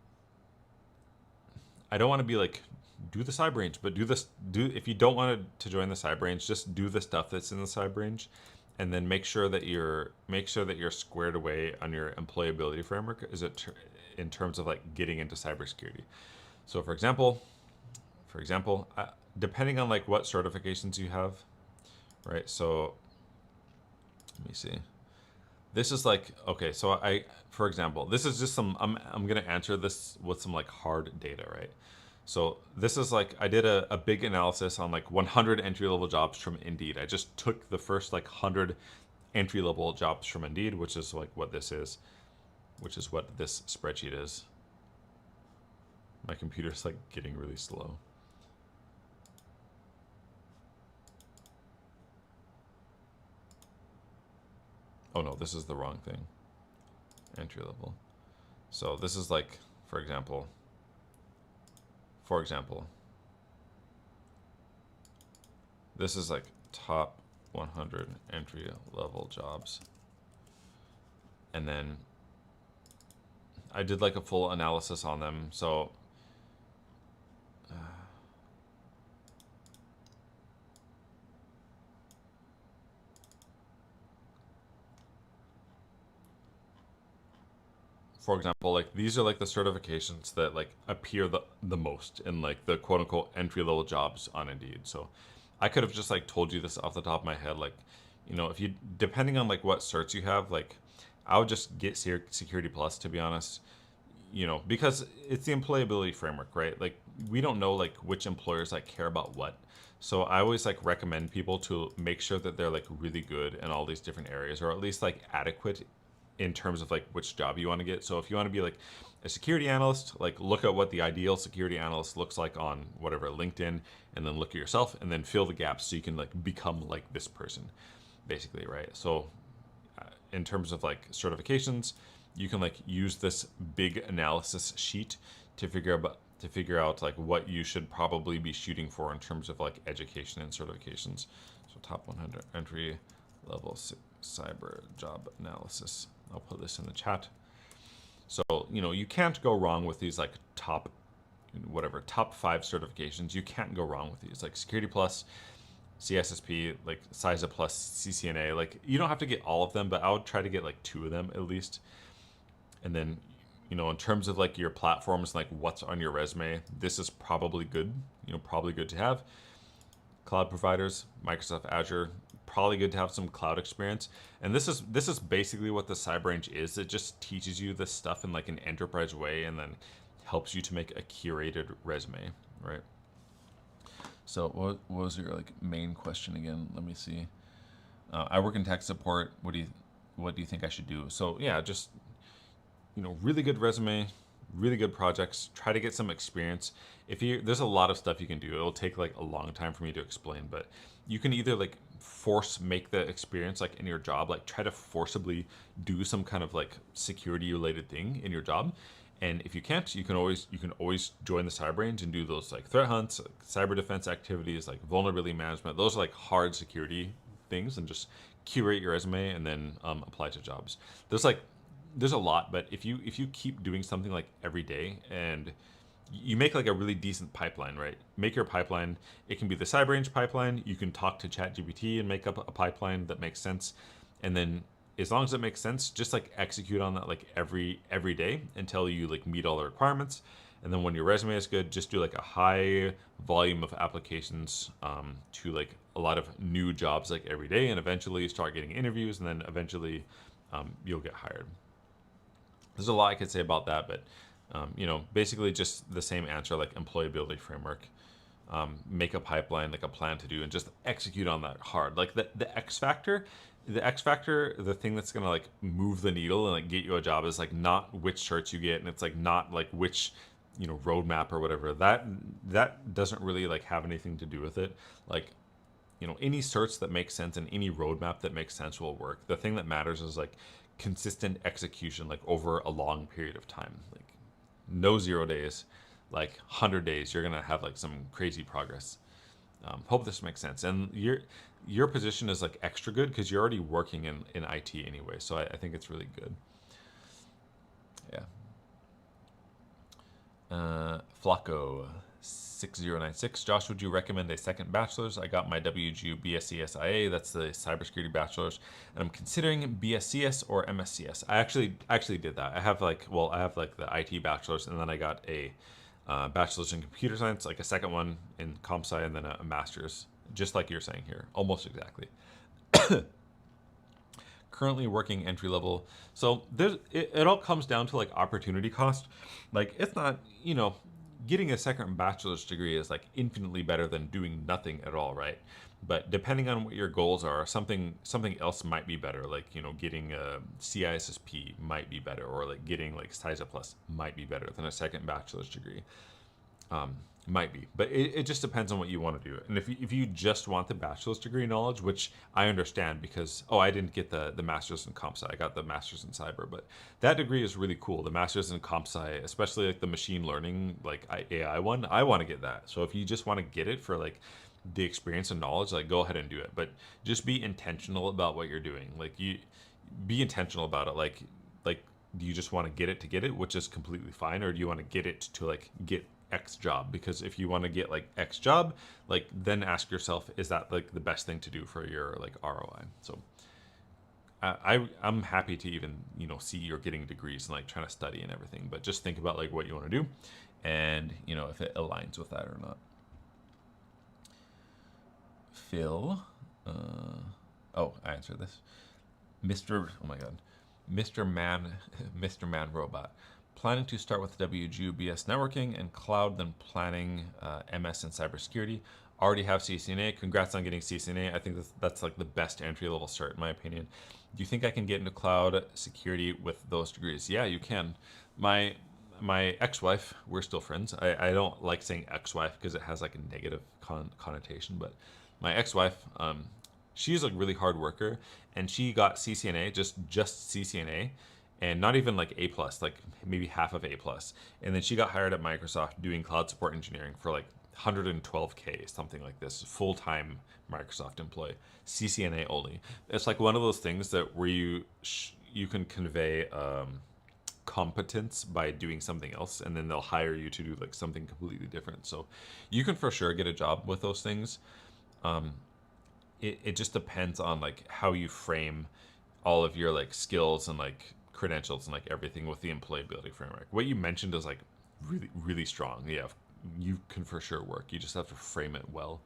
I don't want to be like, do the cyber range, but if you don't want to join the cyber range, just do the stuff that's in the cyber range. And then make sure that you're squared away on your employability framework in terms of like getting into cybersecurity. So for example, depending on like what certifications you have, right? So let me see. This is like, okay, so for example, this is just some, I'm gonna answer this with some like hard data, right? So this is like, I did a big analysis on like 100 entry-level jobs from Indeed. I just took the first like 100 entry-level jobs from Indeed, which is like what this is, which is what this spreadsheet is. My computer's like getting really slow. Oh no, this is the wrong thing. Entry-level. So this is like, for example, this is like top 100 entry level jobs. And then I did like a full analysis on them. So for example, like these are like the certifications that like appear the most in like the quote unquote entry level jobs on Indeed. So I could have just like told you this off the top of my head, like, if you, depending on like what certs you have, like I would just get Security Plus, to be honest, because it's the employability framework, right? Like we don't know like which employers like care about what. So I always like recommend people to make sure that they're like really good in all these different areas, or at least like adequate in terms of like which job you want to get. So if you want to be like a security analyst, like look at what the ideal security analyst looks like on whatever LinkedIn, and then look at yourself and then fill the gaps so you can like become like this person, basically, right? So in terms of like certifications, you can like use this big analysis sheet to figure out like what you should probably be shooting for in terms of like education and certifications. So top 100 entry level cyber job analysis. I'll put this in the chat. So, you can't go wrong with these like top 5 certifications. You can't go wrong with these, like Security Plus, CISSP, like CISSP Plus, CCNA. Like you don't have to get all of them, but I would try to get like 2 of them at least. And then, in terms of like your platforms, like what's on your resume, this is probably good, probably good to have. Cloud providers, Microsoft Azure, probably good to have some cloud experience. And this is basically what the CyberRange is. It just teaches you this stuff in like an enterprise way, and then helps you to make a curated resume, right? So what was your like main question again? Let me see. I work in tech support. What do you think I should do? So yeah, just really good resume, really good projects. Try to get some experience. There's a lot of stuff you can do. It'll take like a long time for me to explain, but you can either like make the experience like in your job, like try to forcibly do some kind of like security related thing in your job. And if you can't, you can always join the CyberRange and do those like threat hunts, like cyber defense activities, like vulnerability management. Those are like hard security things, and just curate your resume and then apply to jobs. There's a lot, but if you keep doing something like every day, and you make like a really decent pipeline, right? Make your pipeline. It can be the CyberRange pipeline. You can talk to ChatGPT and make up a pipeline that makes sense. And then as long as it makes sense, just like execute on that like every day until you like meet all the requirements. And then when your resume is good, just do like a high volume of applications to like a lot of new jobs like every day, and eventually you start getting interviews, and then eventually you'll get hired. There's a lot I could say about that, but basically just the same answer, like employability framework. Make a pipeline, like a plan to do, and just execute on that hard. Like the X factor, the thing that's gonna like move the needle and like get you a job is like not which certs you get, and it's like not like which roadmap or whatever. That doesn't really like have anything to do with it. Like any certs that make sense and any roadmap that makes sense will work. The thing that matters is like consistent execution, like over a long period of time. Like no 0 days, like 100 days, you're gonna have like some crazy progress. Hope this makes sense. And your position is like extra good because you're already working in IT anyway. So I think it's really good. Yeah. Flacco 6096. Josh, would you recommend a second bachelor's? I got my WGU BSCSIA. That's the cybersecurity bachelor's, and I'm considering BSCS or MSCS. I actually did that. I have like the IT bachelor's, and then I got a bachelor's in computer science, like a second one in comp sci, and then a master's, just like you're saying here, almost exactly. Currently working entry level. So it all comes down to like opportunity cost. Like it's not, getting a second bachelor's degree is like infinitely better than doing nothing at all, right? But depending on what your goals are, something else might be better. Like getting a CISSP might be better, or like getting like CISSP Plus might be better than a second bachelor's degree. Might be, but it just depends on what you want to do. And if you just want the bachelor's degree knowledge, which I understand because I didn't get the master's in comp sci, I got the master's in cyber, but that degree is really cool. The master's in comp sci, especially like the machine learning, like AI one, I want to get that. So if you just want to get it for like the experience and knowledge, like go ahead and do it, but just be intentional about what you're doing. Like you be intentional about it. Like do you just want to get it, which is completely fine, or do you want to get it to like get X job? Because if you want to get like X job, like then ask yourself, is that like the best thing to do for your like ROI? So I'm happy to even, you know, see you're getting degrees and like trying to study and everything, but just think about like what you want to do and, you know, if it aligns with that or not. Phil, oh, I answered this. Oh my God, Mr. Man, Mr. Man Robot. Planning to start with WGBS networking and cloud, then planning MS and cybersecurity. Already have CCNA. Congrats on getting CCNA. I think that's like the best entry level cert in my opinion. Do you think I can get into cloud security with those degrees? Yeah, you can. My ex-wife, we're still friends. I don't like saying ex-wife because it has like a negative connotation, but my ex-wife, she's a really hard worker, and she got CCNA, just CCNA, and not even like A plus, like maybe half of A plus. And then she got hired at Microsoft doing cloud support engineering for like 112K, something like this, full time Microsoft employee, CCNA only. It's like one of those things that where you can convey competence by doing something else, and then they'll hire you to do like something completely different. So you can for sure get a job with those things. It just depends on like how you frame all of your like skills and like credentials and like everything with the employability framework. What you mentioned is like really strong. Yeah, you can for sure work. You just have to frame it well,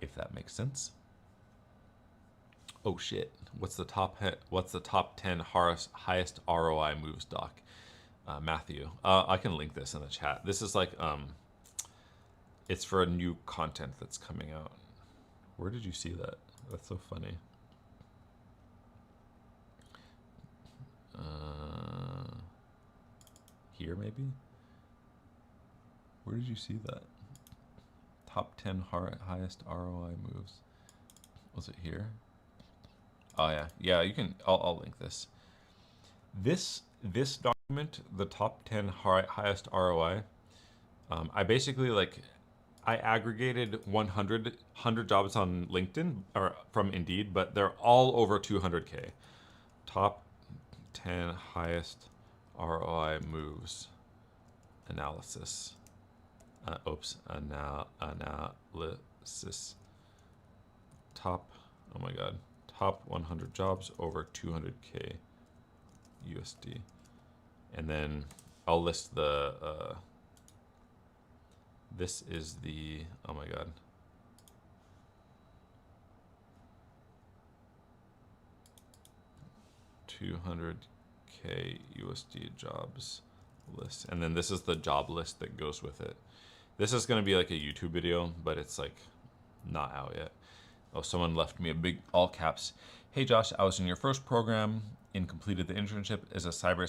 if that makes sense. Oh shit! What's the top 10 highest ROI moves, Doc? Matthew, I can link this in the chat. This is like it's for a new content that's coming out. Where did you see that? That's so funny. Here maybe? Where did you see that? Top 10 highest ROI moves. Was it here? Oh yeah, yeah. You can. I'll link this. This document, the top 10 highest ROI. I basically like I aggregated 100 jobs on LinkedIn or from Indeed, but they're all over 200K. Top 10 highest ROI moves analysis. Analysis. Top, oh my God, top 100 jobs over 200K USD. And then I'll list the, this is the, oh my God. $200K USD jobs list. And then this is the job list that goes with it. This is going to be like a YouTube video, but it's like not out yet. Oh, someone left me a big all caps. Hey Josh, I was in your first program and completed the internship as a cyber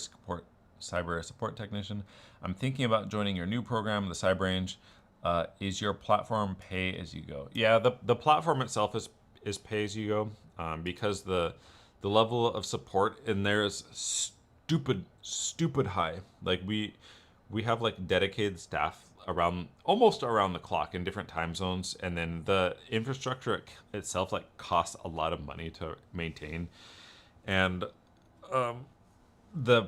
support technician. I'm thinking about joining your new program, the Cyber Range. Is your platform pay as you go? Yeah, the platform itself is pay as you go, because the level of support in there is stupid high. Like we have like dedicated staff almost around the clock in different time zones, and then the infrastructure itself like costs a lot of money to maintain, and the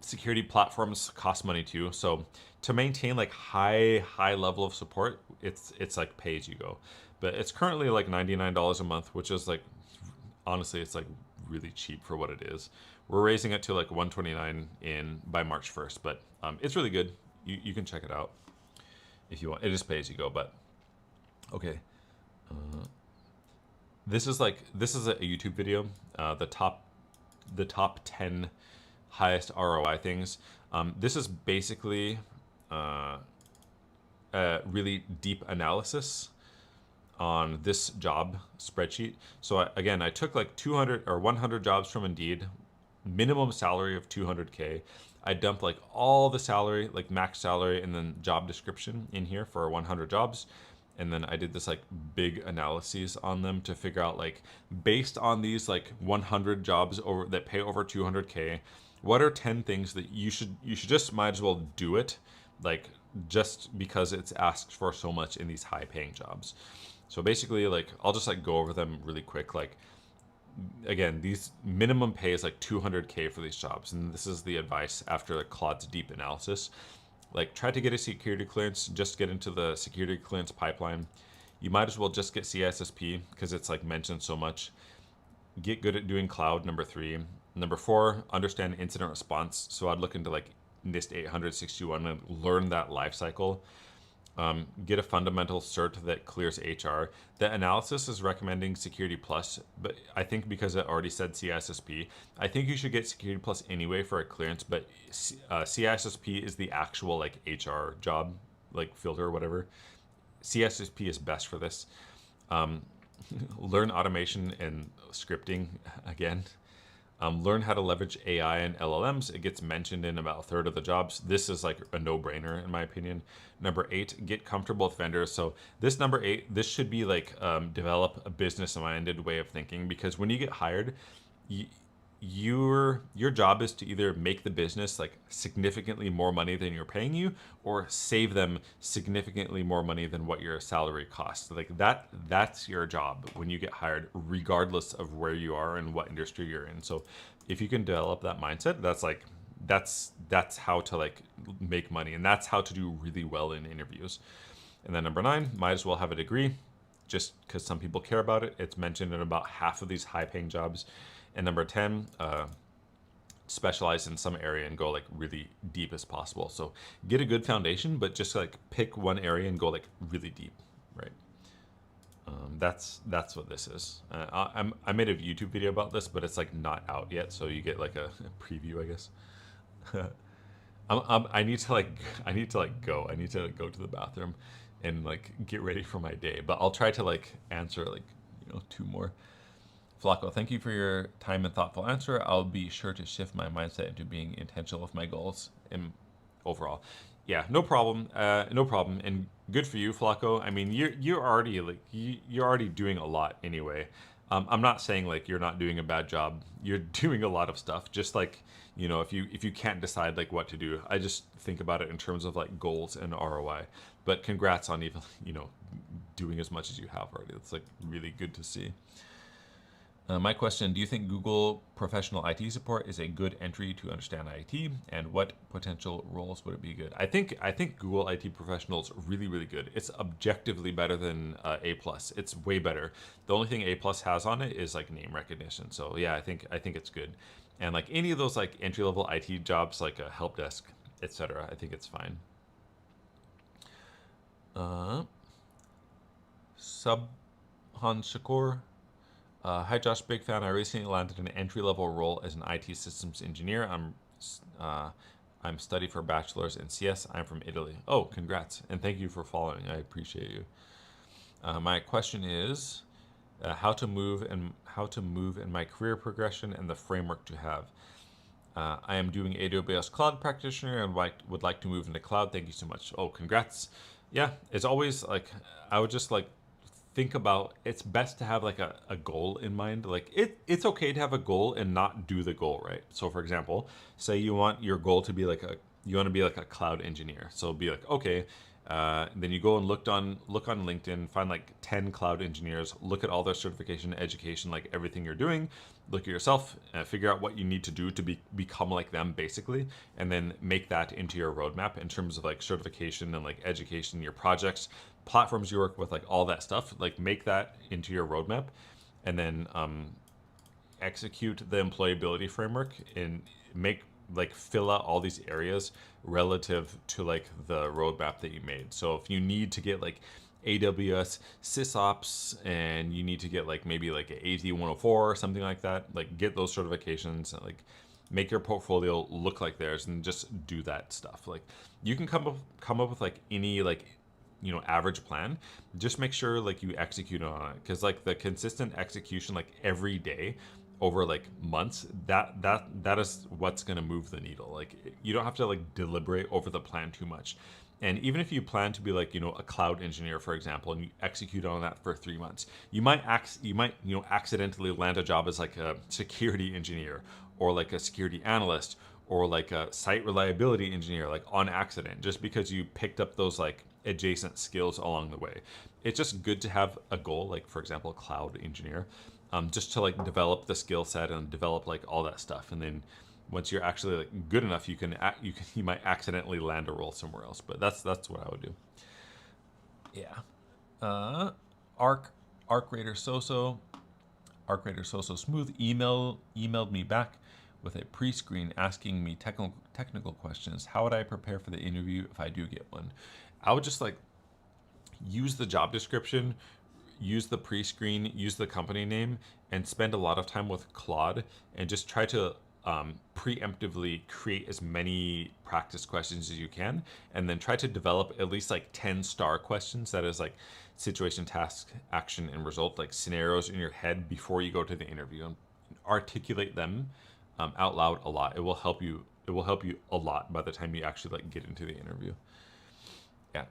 security platforms cost money too. So to maintain like high level of support, it's like pay as you go. But it's currently like $99 a month, which is like honestly it's like really cheap for what it is. We're raising it to like $129 by March 1st, but it's really good. You can check it out if you want. It just pay as you go, but okay. This is a YouTube video. The top 10 highest ROI things. This is basically a really deep analysis on this job spreadsheet. So again, I took like 200 or 100 jobs from Indeed, minimum salary of 200K. I dumped like all the salary, like max salary, and then job description in here for 100 jobs. And then I did this like big analyses on them to figure out like based on these like 100 jobs that pay over 200K, what are 10 things that you should just might as well do it, like just because it's asked for so much in these high paying jobs. So basically like I'll just like go over them really quick. Like again, these minimum pay is like 200K for these jobs, and this is the advice after like Claude's deep analysis. Like try to get a security clearance, just get into the security clearance pipeline. You might as well just get CISSP because it's like mentioned so much. get good at doing cloud, number 3. Number 4, understand incident response. So I'd look into like NIST 861 and learn that life cycle. Get a fundamental cert that clears HR. The analysis is recommending Security Plus, but I think because it already said CISSP, I think you should get Security Plus anyway for a clearance, but CISSP is the actual like HR job, like filter or whatever. CISSP is best for this. Learn automation and scripting again. Learn how to leverage AI and LLMs. It gets mentioned in about a third of the jobs. This is like a no-brainer in my opinion. Number 8, get comfortable with vendors. So this number 8, this should be like develop a business-minded way of thinking, because when you get hired, your job is to either make the business like significantly more money than you're paying you, or save them significantly more money than what your salary costs. Like that's your job when you get hired, regardless of where you are and what industry you're in. So if you can develop that mindset, that's how to like make money, and that's how to do really well in interviews. And then number 9, might as well have a degree, just because some people care about it. It's mentioned in about half of these high-paying jobs. And number 10, specialize in some area and go like really deep as possible. So get a good foundation, but just like pick one area and go like really deep, right? That's what this is. I made a YouTube video about this, but it's like not out yet, so you get like a preview, I guess. I need to go. I need to go to the bathroom and like get ready for my day. But I'll try to like answer like 2 more. Flacco, thank you for your time and thoughtful answer. I'll be sure to shift my mindset into being intentional with my goals and overall. Yeah, no problem. No problem. And good for you, Flacco. I mean, you're already like you're already doing a lot anyway. I'm not saying like you're not doing a bad job. You're doing a lot of stuff. Just like if you can't decide like what to do, I just think about it in terms of like goals and ROI. But congrats on even doing as much as you have already. It's like really good to see. My question, do you think Google professional IT support is a good entry to understand IT, and what potential roles would it be good? I think Google IT professional is really, really good. It's objectively better than A+. It's way better. The only thing A+ has on it is like name recognition. So yeah, I think it's good. And like any of those like entry-level IT jobs, like a help desk, etc., I think it's fine. Subhan Shakur. Hi Josh, big fan. I recently landed an entry-level role as an IT systems engineer. I'm studying for bachelor's in CS. I'm from Italy. Oh, congrats, and thank you for following. I appreciate you. My question is how to move in my career progression and the framework to have. I am doing AWS Cloud Practitioner and would like to move into cloud. Thank you so much. Oh, congrats. Yeah, it's always like I would just like think about, it's best to have like a goal in mind. Like it's okay to have a goal and not do the goal, right? So for example, say you want your goal to be like you want to be like a cloud engineer. So be like, okay, then you go and look on LinkedIn, find like 10 cloud engineers, look at all their certification, education, like everything you're doing, look at yourself, figure out what you need to do to become like them basically, and then make that into your roadmap in terms of like certification and like education, your projects, platforms you work with, like all that stuff, like make that into your roadmap, and then execute the employability framework and fill out all these areas relative to like the roadmap that you made. So if you need to get like AWS SysOps and you need to get like maybe like an AZ-104 or something like that, like get those certifications and like make your portfolio look like theirs and just do that stuff. Like you can come up with like any like average plan. Just make sure like you execute on it, because like the consistent execution like every day over like months, that is what's going to move the needle. Like you don't have to like deliberate over the plan too much. And even if you plan to be like a cloud engineer, for example, and you execute on that for 3 months, you might accidentally land a job as like a security engineer or like a security analyst or like a site reliability engineer, like on accident, just because you picked up those like adjacent skills along the way. It's just good to have a goal, like for example, cloud engineer, just to like develop the skill set and develop like all that stuff. And then once you're actually like good enough, you might accidentally land a role somewhere else. But that's what I would do. Yeah. Arc Raider Soso. ArcWriter So Smooth emailed me back with a pre-screen asking me technical questions. How would I prepare for the interview if I do get one? I would just like use the job description, use the pre-screen, use the company name, and spend a lot of time with Claude and just try to preemptively create as many practice questions as you can, and then try to develop at least like 10 star questions. That is like situation, task, action, and result, like scenarios in your head before you go to the interview, and articulate them out loud a lot. It will help you. It will help you a lot by the time you actually like get into the interview. Yeah.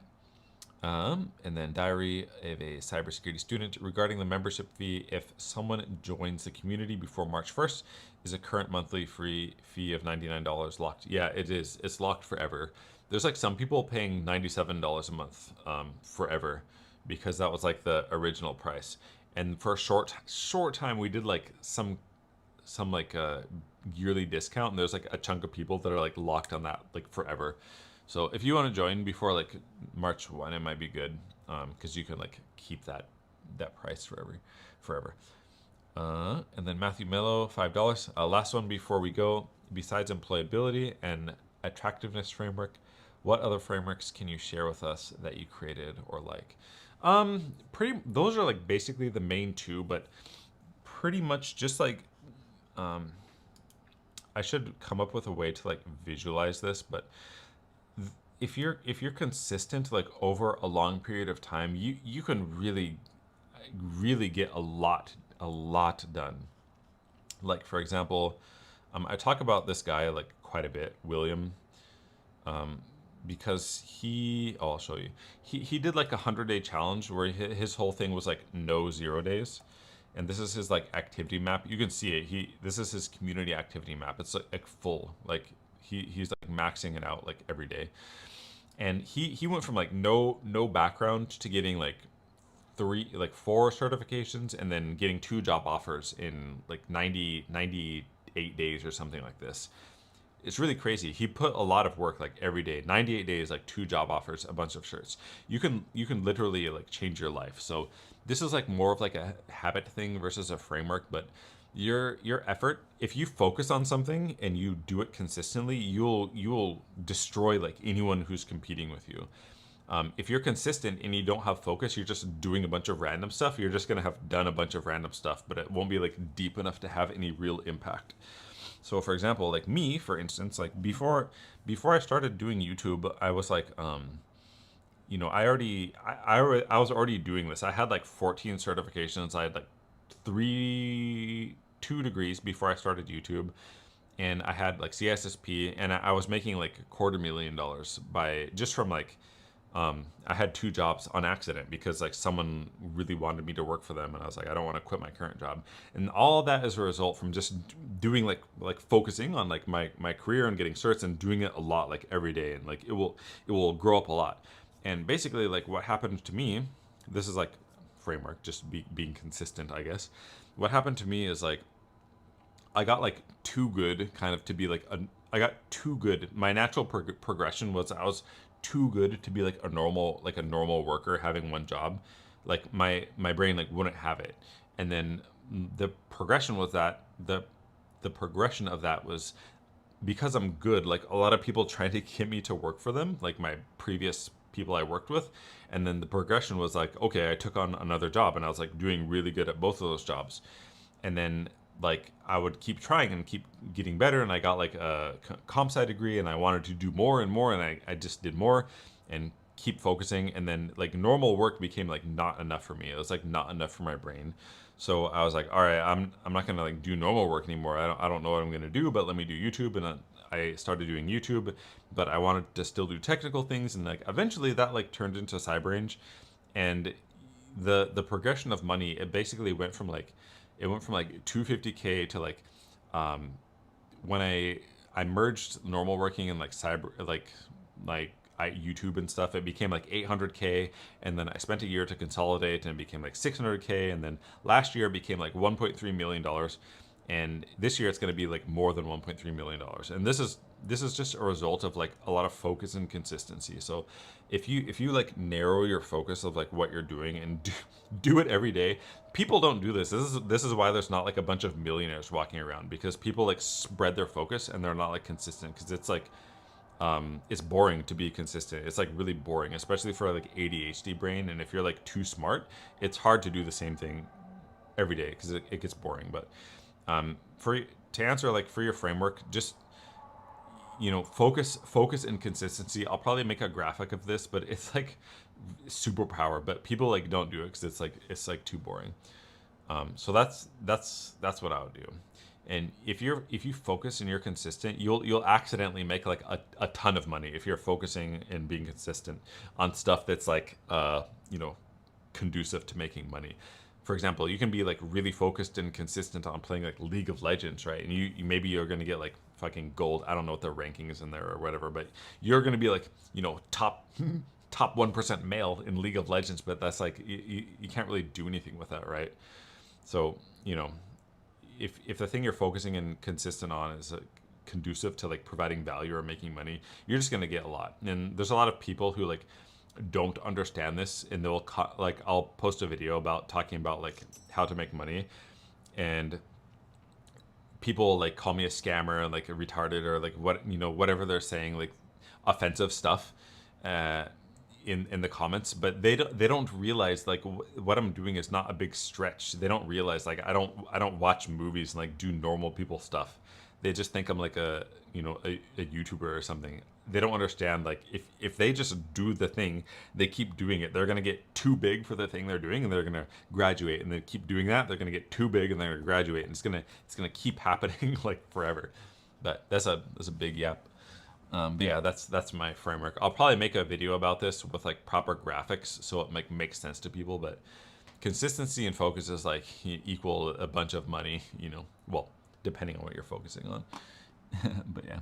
And then diary of a cybersecurity student regarding the membership fee. If someone joins the community before March 1st, is a current monthly free fee of $99 locked? Yeah, it is. It's locked forever. There's like some people paying $97 a month forever, because that was like the original price. And for a short time, we did like some like yearly discount, and there's like a chunk of people that are like locked on that like forever. So if you want to join before like March 1, it might be good, because you can like keep that price forever. And then Matthew Mello, $5. Last one before we go. Besides employability and attractiveness framework, what other frameworks can you share with us that you created or like? Those are like basically the main two, but pretty much just like I should come up with a way to like visualize this, but if you're consistent like over a long period of time, you can really get a lot done. Like for example, I talk about this guy like quite a bit, William, because I'll show you. He did like a 100-day challenge where his whole thing was like no 0 days. And this is his like activity map. You can see it. This is his community activity map. It's like full. Like he's like maxing it out like every day. And he went from like no background to getting like 4 certifications, and then getting 2 job offers in like 98 days or something like this. It's really crazy. He put a lot of work like every day. 98 days, like 2 job offers, a bunch of certs. You can literally like change your life. So this is like more of like a habit thing versus a framework, but your effort, if you focus on something and you do it consistently, you'll destroy like anyone who's competing with you. If you're consistent and you don't have focus, you're just doing a bunch of random stuff. You're just gonna have done a bunch of random stuff, but it won't be like deep enough to have any real impact. So for example, like me, for instance, like before I started doing YouTube, I was like, you know, I was already doing this. I had like 14 certifications. I had like 2 degrees before I started YouTube, and I had like CISSP, and I was making like $250,000 just from like, I had 2 jobs on accident because like someone really wanted me to work for them, and I was like, I don't want to quit my current job. And all that is a result from just doing like focusing on like my career and getting certs and doing it a lot, like every day, and like it will grow up a lot. And basically like what happened to me, this is like framework, just being consistent, I guess. What happened to me is like I got like too good kind of to be like I got too good. My natural progression was I was too good to be like a normal worker having one job. Like my brain like wouldn't have it. And then the progression was that the progression of that was because I'm good, like a lot of people tried to get me to work for them, like my previous people I worked with. And then the progression was like, okay, I took on another job and I was like doing really good at both of those jobs. And then like I would keep trying and keep getting better, and I got like a comp sci degree, and I wanted to do more and more, and I just did more and keep focusing. And then like normal work became like not enough for me. It was like not enough for my brain. So I was like, all right, I'm not gonna like do normal work anymore. I don't know what I'm gonna do, but let me do YouTube. And I started doing YouTube, but I wanted to still do technical things, and like eventually that like turned into CyberRange. And the progression of money, it basically went from like 250K to like when I merged normal working and like cyber YouTube and stuff, it became like 800K, and then I spent a year to consolidate and it became like 600K, and then last year it became like $1.3 million. and this year it's going to be like more than $1.3 million. And this is just a result of like a lot of focus and consistency. So if you like narrow your focus of like what you're doing and do it every day. People don't do this. This is why there's not like a bunch of millionaires walking around, because people like spread their focus and they're not like consistent, because it's like it's boring to be consistent. It's like really boring, especially for like ADHD brain. And if you're like too smart, it's hard to do the same thing every day because it gets boring. But for to answer like for your framework, just focus and consistency. I'll probably make a graphic of this, but it's like superpower. But people like don't do it because it's like too boring. So that's what I would do. And if you focus and you're consistent, you'll accidentally make like a ton of money if you're focusing and being consistent on stuff that's like conducive to making money. For example, you can be like really focused and consistent on playing like League of Legends, right? And you maybe you're gonna get like fucking gold. I don't know what the ranking is in there or whatever, but you're gonna be like top 1% male in League of Legends. But that's like you can't really do anything with that, right? So if the thing you're focusing and consistent on is conducive to like providing value or making money, you're just gonna get a lot. And there's a lot of people who like don't understand this, and they'll like I'll post a video about talking about like how to make money, and people like call me a scammer and like a retarded or like whatever they're saying, like offensive stuff in the comments. But they don't realize like what I'm doing is not a big stretch. They don't realize like I don't watch movies and like do normal people stuff. They just think I'm like a YouTuber or something. They don't understand like if they just do the thing, they keep doing it, they're gonna get too big for the thing they're doing, and they're gonna graduate, and they keep doing that, they're gonna get too big, and they're gonna graduate, and it's gonna keep happening like forever. But that's a big yap. But yeah, that's my framework. I'll probably make a video about this with like proper graphics so it makes sense to people. But consistency and focus is like equal a bunch of money. Well, depending on what you're focusing on. But yeah.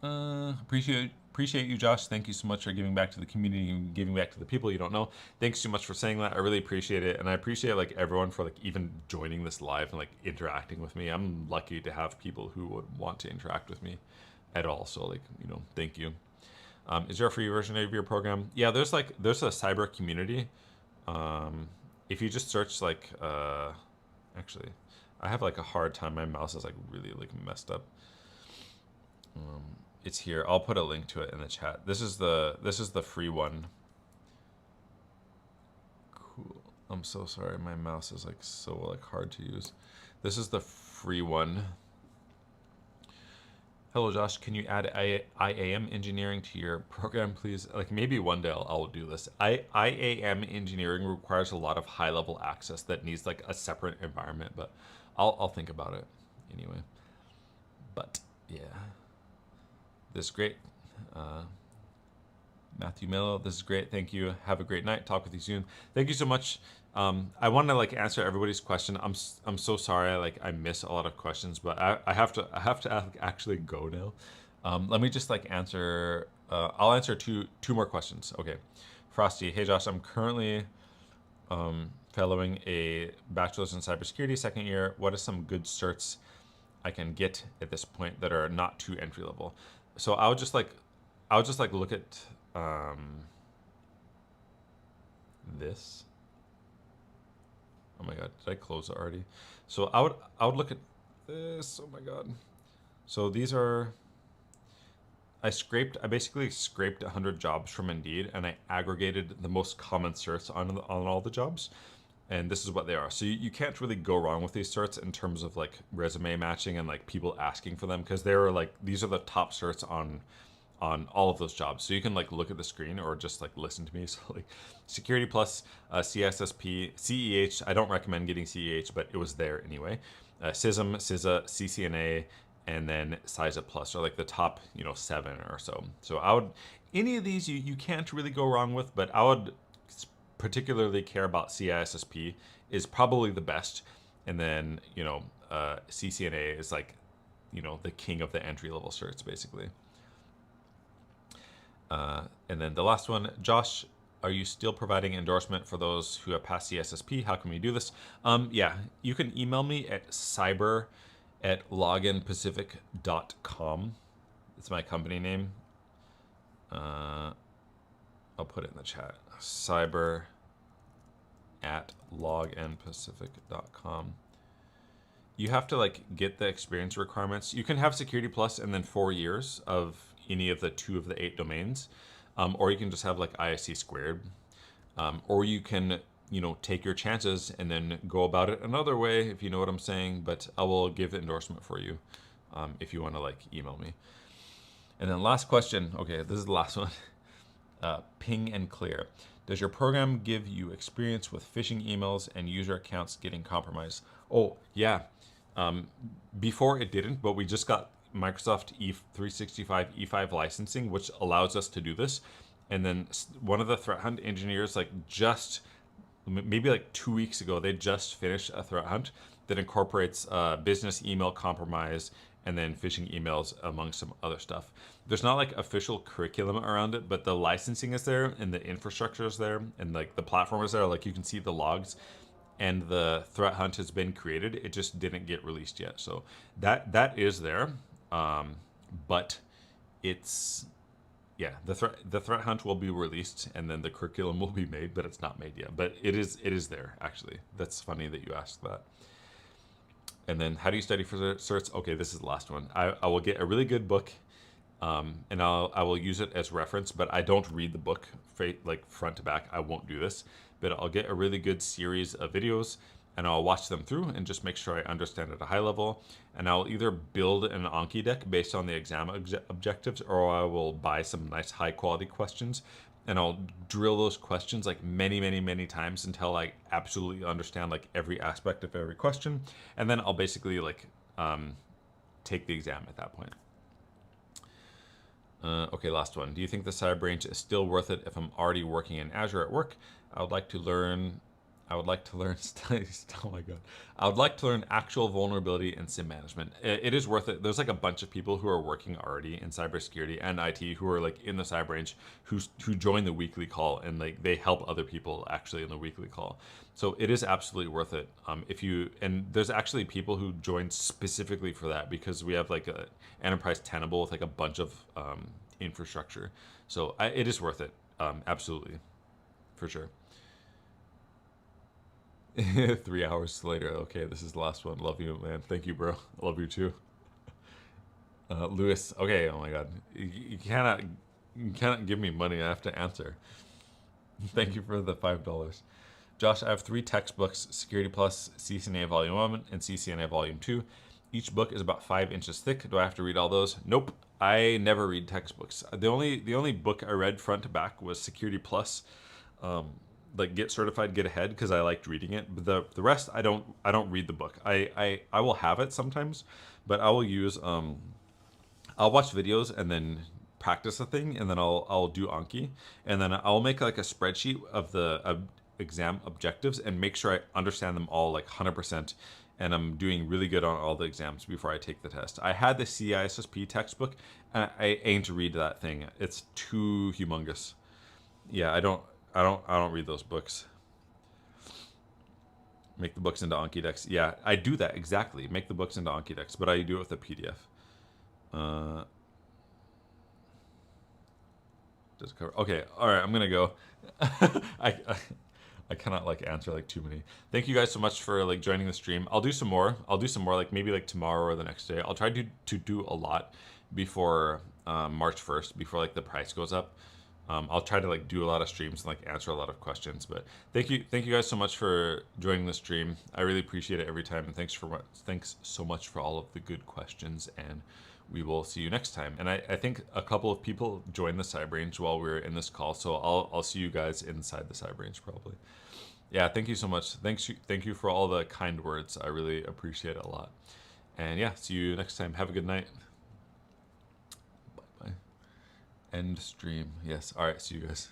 Appreciate you, Josh. Thank you so much for giving back to the community and giving back to the people you don't know. Thanks so much for saying that. I really appreciate it, and I appreciate like everyone for like even joining this live and like interacting with me. I'm lucky to have people who would want to interact with me at all. So like thank you. Is there a free version of your program? Yeah, there's a cyber community. If you just search like actually, I have like a hard time. My mouse is like really like messed up. It's here. I'll put a link to it in the chat. This is the free one. Cool. I'm so sorry. My mouse is like so like hard to use. This is the free one. Hello, Josh. Can you add IAM engineering to your program, please? Like maybe one day I'll do this. IAM engineering requires a lot of high-level access that needs like a separate environment, but I'll think about it anyway. But yeah. This is great. Matthew Mello, this is great. Thank you. Have a great night. Talk with you soon. Thank you so much. I want to like answer everybody's question. I'm so sorry. I miss a lot of questions, but I have to actually go now. Let me just like answer. I'll answer two more questions. Okay. Frosty, hey Josh, I'm currently fellowing a bachelor's in cybersecurity second year. What are some good certs I can get at this point that are not too entry level? So I would just like look at this. Oh my god, did I close it already? So I would look at this. Oh my god. So these are I basically scraped 100 jobs from Indeed, and I aggregated the most common certs on all the jobs. And this is what they are. So you can't really go wrong with these certs in terms of like resume matching and like people asking for them, because these are the top certs on all of those jobs. So you can like look at the screen or just like listen to me. So like Security Plus, CISSP, CEH. I don't recommend getting CEH, but it was there anyway. CISM, CISA, CCNA, and then CISA Plus are like the top 7 or so. So any of these you can't really go wrong with, but I would particularly care about CISSP is probably the best, and then CCNA is like the king of the entry level certs basically. And then the last one, Josh, Are you still providing endorsement for those who have passed CISSP? How can we do this? Yeah, you can email me at cyber@loginpacific.com. It's my company name. I'll put it in the chat. cyber@loginpacific.com. You have to like get the experience requirements. You can have Security Plus and then 4 years of any of the 2 of the 8 domains, or you can just have like ISC squared, or you can take your chances and then go about it another way, if you know what I'm saying. But I will give the endorsement for you if you want to like email me. And then last question. Okay, this is the last one. Ping and clear. Does your program give you experience with phishing emails and user accounts getting compromised? Oh, yeah. Before it didn't, but we just got Microsoft E365 E5 licensing, which allows us to do this. And then one of the threat hunt engineers, like just maybe like 2 weeks ago, they just finished a threat hunt that incorporates business email compromise and then phishing emails among some other stuff. There's not like official curriculum around it, but the licensing is there and the infrastructure is there and like the platform is there. Like you can see the logs and the threat hunt has been created. It just didn't get released yet. So that is there. But it's, yeah, the threat hunt will be released and then the curriculum will be made, but it's not made yet. But it is there actually. That's funny that you asked that. And then how do you study for certs? Okay, this is the last one. I will get a really good book, and I will use it as reference, but I don't read the book like front to back. I won't do this, but I'll get a really good series of videos and I'll watch them through and just make sure I understand at a high level. And I'll either build an Anki deck based on the exam objectives, or I will buy some nice high quality questions and I'll drill those questions like many times until I absolutely understand like every aspect of every question. And then I'll basically like take the exam at that point. Okay, last one. Do you think the cyber range is still worth it if I'm already working in Azure at work? I would like to learn oh my god. I would like to learn actual vulnerability and SIM management. It is worth it. There's like a bunch of people who are working already in cybersecurity and IT who are like in the cyber range who join the weekly call and like they help other people actually in the weekly call. So it is absolutely worth it. And there's actually people who join specifically for that because we have like a enterprise tenable with like a bunch of infrastructure. So it is worth it. Absolutely, for sure. 3 hours later. Okay, this is the last one. Love you, man. Thank you, bro. Love you too. Lewis. Okay. Oh my God. You cannot give me money. I have to answer. Thank you for the $5. Josh, I have 3 textbooks: Security Plus, CCNA Volume 1, and CCNA Volume 2. Each book is about 5 inches thick. Do I have to read all those? Nope. I never read textbooks. The only book I read front to back was Security Plus. Like Get Certified, Get Ahead, because I liked reading it. But the rest, I don't read the book. I will have it sometimes, but I will use I'll watch videos and then practice a thing, and then I'll do Anki, and then I'll make like a spreadsheet of the exam objectives and make sure I understand them all like 100%, and I'm doing really good on all the exams before I take the test. I had the CISSP textbook, and I aim to read that thing. It's too humongous. Yeah, I don't read those books. Make the books into Anki decks. Yeah, I do that exactly. Make the books into Anki decks, but I do it with a PDF. Does it cover? Okay, all right. I'm gonna go. I cannot like answer like too many. Thank you guys so much for like joining the stream. I'll do some more. Like maybe like tomorrow or the next day. I'll try to do a lot before March 1st, before like the price goes up. I'll try to like do a lot of streams and like answer a lot of questions. But thank you guys so much for joining the stream. I really appreciate it every time, and thanks so much for all of the good questions. And we will see you next time. And I think a couple of people joined the cyber range while we were in this call, so I'll see you guys inside the cyber range probably. Yeah, thank you so much. Thank you for all the kind words. I really appreciate it a lot. And yeah, see you next time. Have a good night. End stream. Yes. All right. See you guys.